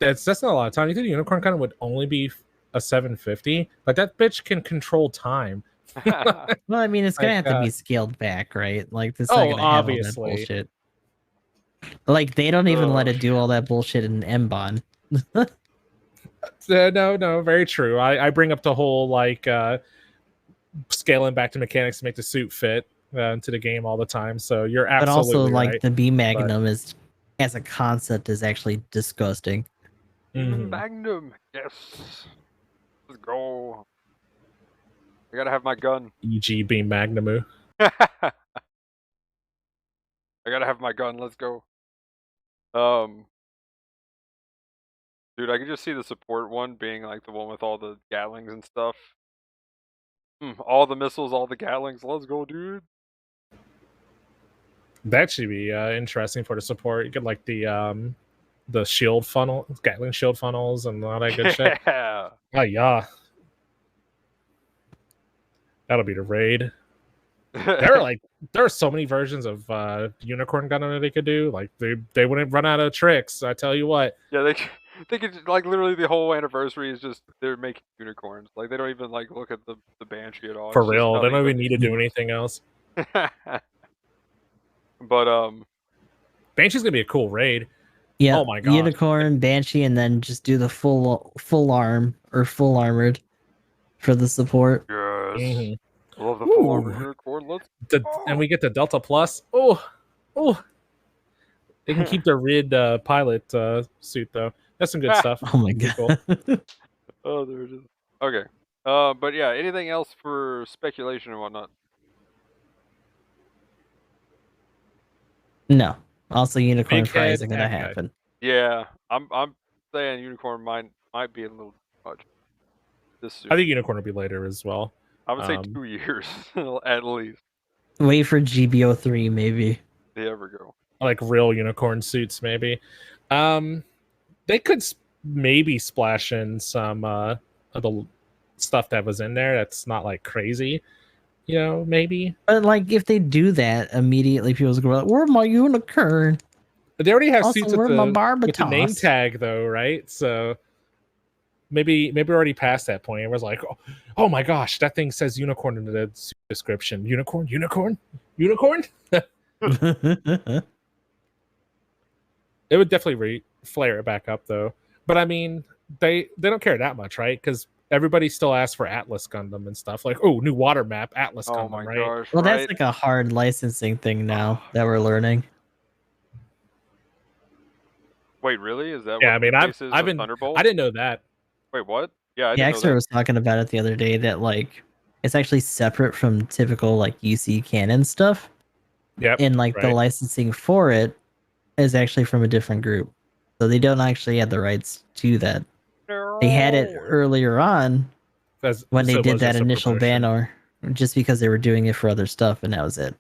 That's not a lot of time. You think the Unicorn Gundam would only be a 750? Like that bitch can control time. Well, I mean, it's gonna have to be scaled back, right? Like this. Not gonna obviously. Have all that bullshit. Like they don't even let it do all that bullshit in Mbon. No, very true. I bring up the whole like scaling back to mechanics to make the suit fit into the game all the time. So you're absolutely but also right. like the B Magnum is as a concept is actually disgusting. Magnum, yes. Let's go. I gotta have my gun. EGB Magnamu. I gotta have my gun. Let's go. Dude, I can just see the support one being like the one with all the Gatlings and stuff. All the missiles, all the Gatlings. Let's go, dude. That should be interesting for the support. You get like the shield funnel, Gatling shield funnels, and all that good shit. Yeah. Oh yeah. That'll be the raid. There are so many versions of Unicorn Gundam that they could do. Like they wouldn't run out of tricks. I tell you what. Yeah, they could like literally the whole anniversry is just they're making unicorns. Like they don't even like look at the Banshee at all. For real, they don't even need to do anything else. But Banshee's gonna be a cool raid. Yeah. Oh my god. Unicorn, Banshee, and then just do the full arm or full armored for the support. Yes. Mm-hmm. Love the full armored unicorn. And we get the Delta Plus. Oh. They can keep their Rid pilot suit though. That's some good stuff. Oh my god. Cool. Oh, there it is. Okay. But yeah, anything else for speculation and whatnot? No. Also, Unicorn fries are gonna happen. Yeah, I'm saying Unicorn might be a little too much. I think Unicorn will be later as well. I would say 2 years at least. Wait for GBO3 maybe. There we go. Like real unicorn suits, maybe. They could maybe splash in some of the stuff that was in there. That's not like crazy, maybe. But like, if they do that, immediately people's going like, "Where's my unicorn?" But they already have also, suits with the name tag, though, right? So maybe we're already past that point. It was like, oh my gosh, that thing says unicorn in the description. Unicorn. It would definitely flare it back up, though. But I mean, they don't care that much, right? Because everybody still asks for Atlas Gundam and stuff. Like, new water map, Atlas Gundam, right? Gosh, well, that's like a hard licensing thing now that we're learning. Wait, really? Is that? Yeah, what I've been. Thunderbolt? I didn't know that. Wait, what? Yeah, I didn't know that. Extra was talking about it the other day that like it's actually separate from typical like UC canon stuff. Yep. And like the licensing for it is actually from a different group, so they don't actually have the rights to that. No. They had it earlier on when they did that initial banner, just because they were doing it for other stuff, and that was it.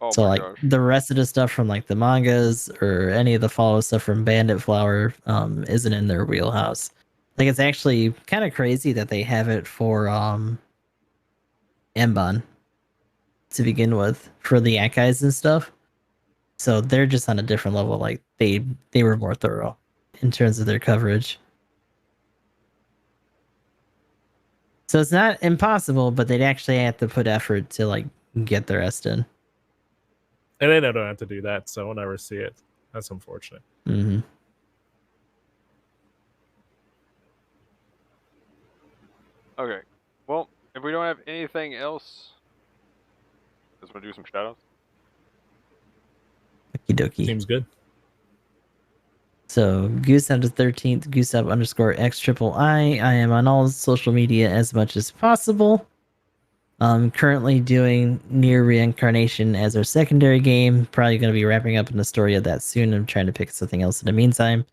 Oh so like gosh. The rest of the stuff from like the mangas or any of the follow stuff from Bandit Flower isn't in their wheelhouse. Like it's actually kind of crazy that they have it for Mbon to begin with for the Akais and stuff. So they're just on a different level. Like they were more thorough in terms of their coverage. So it's not impossible, but they'd actually have to put effort to like get the rest in. And they don't have to do that, so we'll never see it. That's unfortunate. Mm-hmm. Okay. Well, if we don't have anything else, just want to do some shoutouts. Okie dokie. Seems good. So Gooseup the 13th, Gooseup_XIII. I am on all social media as much as possible. I'm currently doing Near Reincarnation as our secondary game. Probably going to be wrapping up in the story of that soon. I'm trying to pick something else in the meantime.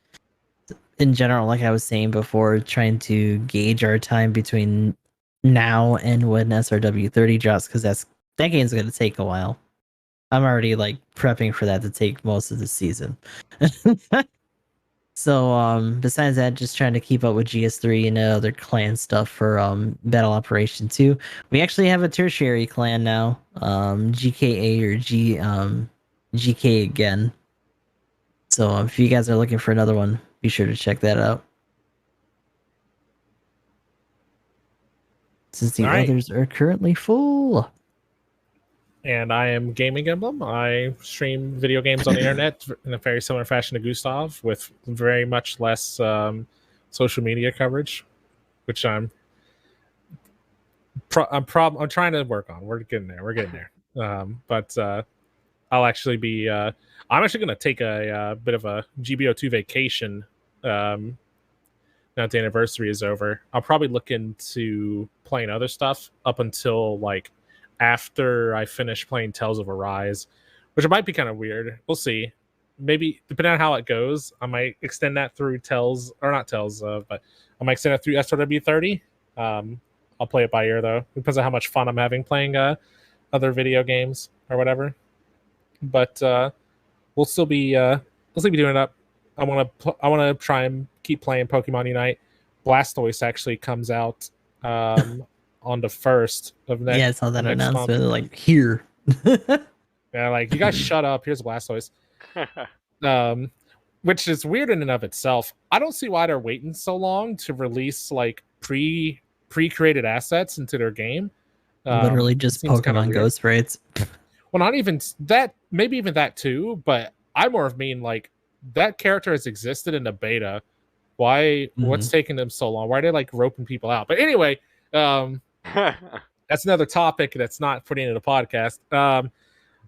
In general, like I was saying before, trying to gauge our time between now and when SRW 30 drops, because that game's going to take a while. I'm already like prepping for that to take most of the season. So besides that, just trying to keep up with GS3 and other clan stuff for Battle Operation 2. We actually have a tertiary clan now, GKA or GK again. So if you guys are looking for another one, be sure to check that out. Since the others are currently full. And I am GamingEmblem. I stream video games on the internet in a very similar fashion to Gustav, with very much less social media coverage, which I'm trying to work on. We're getting there. But I'll actually be. I'm actually going to take a bit of a GBO2 vacation. Now the anniversary is over. I'll probably look into playing other stuff up until like after I finish playing Tales of Arise, which might be kind of weird. We'll see. Maybe depending on how it goes, I might extend that through but I might extend it through SRW 30. I'll play it by ear though. Depends on how much fun I'm having playing other video games or whatever. But we'll still be doing it up. I want to try and keep playing Pokemon Unite. Blastoise actually comes out on the 1st of next. Yeah, I saw that announcement. Month. Like here. Yeah, like you guys shut up. Here's Blastoise. Which is weird in and of itself. I don't see why they're waiting so long to release like pre-created assets into their game. Literally just Pokemon Go sprites. Well, not even that. Maybe even that too. But I more of mean like that character has existed in the beta. Why? What's taking them so long? Why are they like roping people out? But anyway, that's another topic that's not putting into the podcast. But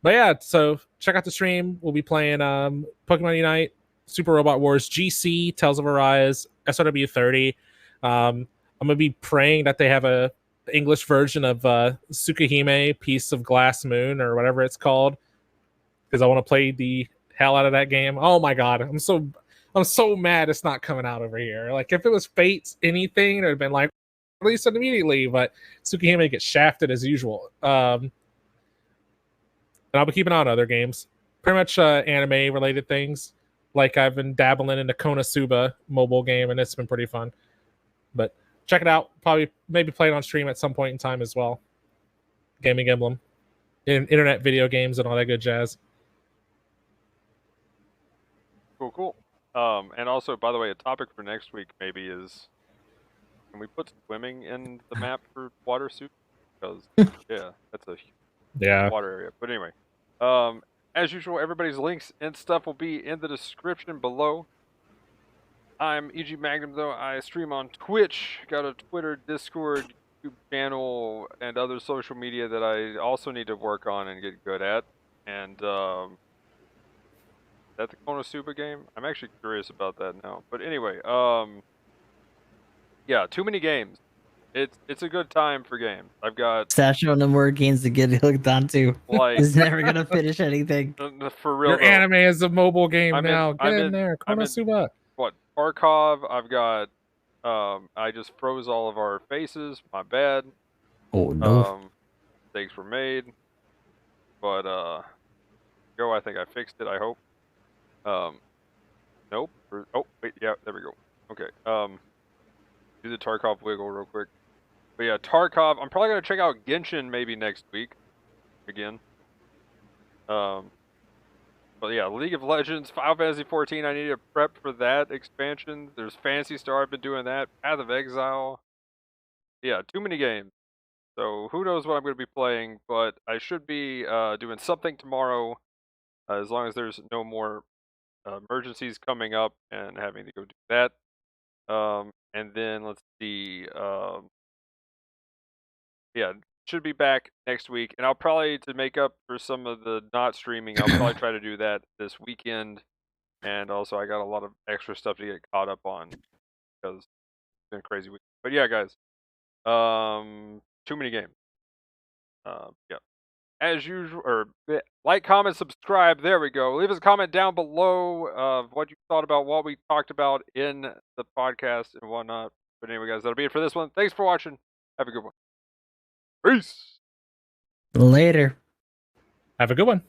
yeah, so check out the stream. We'll be playing Pokemon Unite, Super Robot Wars, GC, Tales of Arise, SRW 30. I'm gonna be praying that they have a English version of Tsukihime, Piece of Glass Moon, or whatever it's called, because I want to play the hell out of that game. Oh my god, I'm so mad it's not coming out over here. Like if it was Fate's anything, it would have been like release it immediately. But Tsukihime gets shafted as usual. And I'll be keeping on other games, pretty much anime related things. Like I've been dabbling in the Konosuba mobile game, and it's been pretty fun. But check it out. Probably maybe play it on stream at some point in time as well. GamingEmblem, internet video games, and all that good jazz. Cool. And also, by the way, a topic for next week maybe is, can we put swimming in the map for water suit? Because yeah, that's a water area. But anyway, as usual, everybody's links and stuff will be in the description below. I'm EG Magnum, though. I stream on Twitch, got a Twitter, Discord, YouTube channel, and other social media that I also need to work on and get good at. And is that the Konosuba game? I'm actually curious about that now. But anyway, yeah, too many games. It's a good time for games. I've got Sasha no more games to get hooked onto. Like he's never gonna finish anything. For real, your though. Anime is a mobile game now. Get in there, Konosuba. What Tarkov? I've got. I just froze all of our faces. My bad. Oh no. Mistakes were made, but I think I fixed it. I hope. Nope. Oh wait, yeah, there we go. Okay. Do the Tarkov wiggle real quick. But yeah, Tarkov. I'm probably gonna check out Genshin maybe next week, again. But yeah, League of Legends, Final Fantasy 14. I need to prep for that expansion. There's Phantasy Star. I've been doing that. Path of Exile. yeah, too many games. So who knows what I'm going to be playing, but I should be doing something tomorrow, as long as there's no more emergencies coming up and having to go do that. And then let's see. Yeah, should be back next week, and I'll probably, to make up for some of the not streaming, I'll probably try to do that this weekend. And also, I got a lot of extra stuff to get caught up on because it's been a crazy week. But yeah, guys, too many games. Yeah. As usual, or like, comment, subscribe. There we go. Leave us a comment down below of what you thought about what we talked about in the podcast and whatnot. But anyway, guys, that'll be it for this one. Thanks for watching. Have a good one. Peace. Later. Have a good one.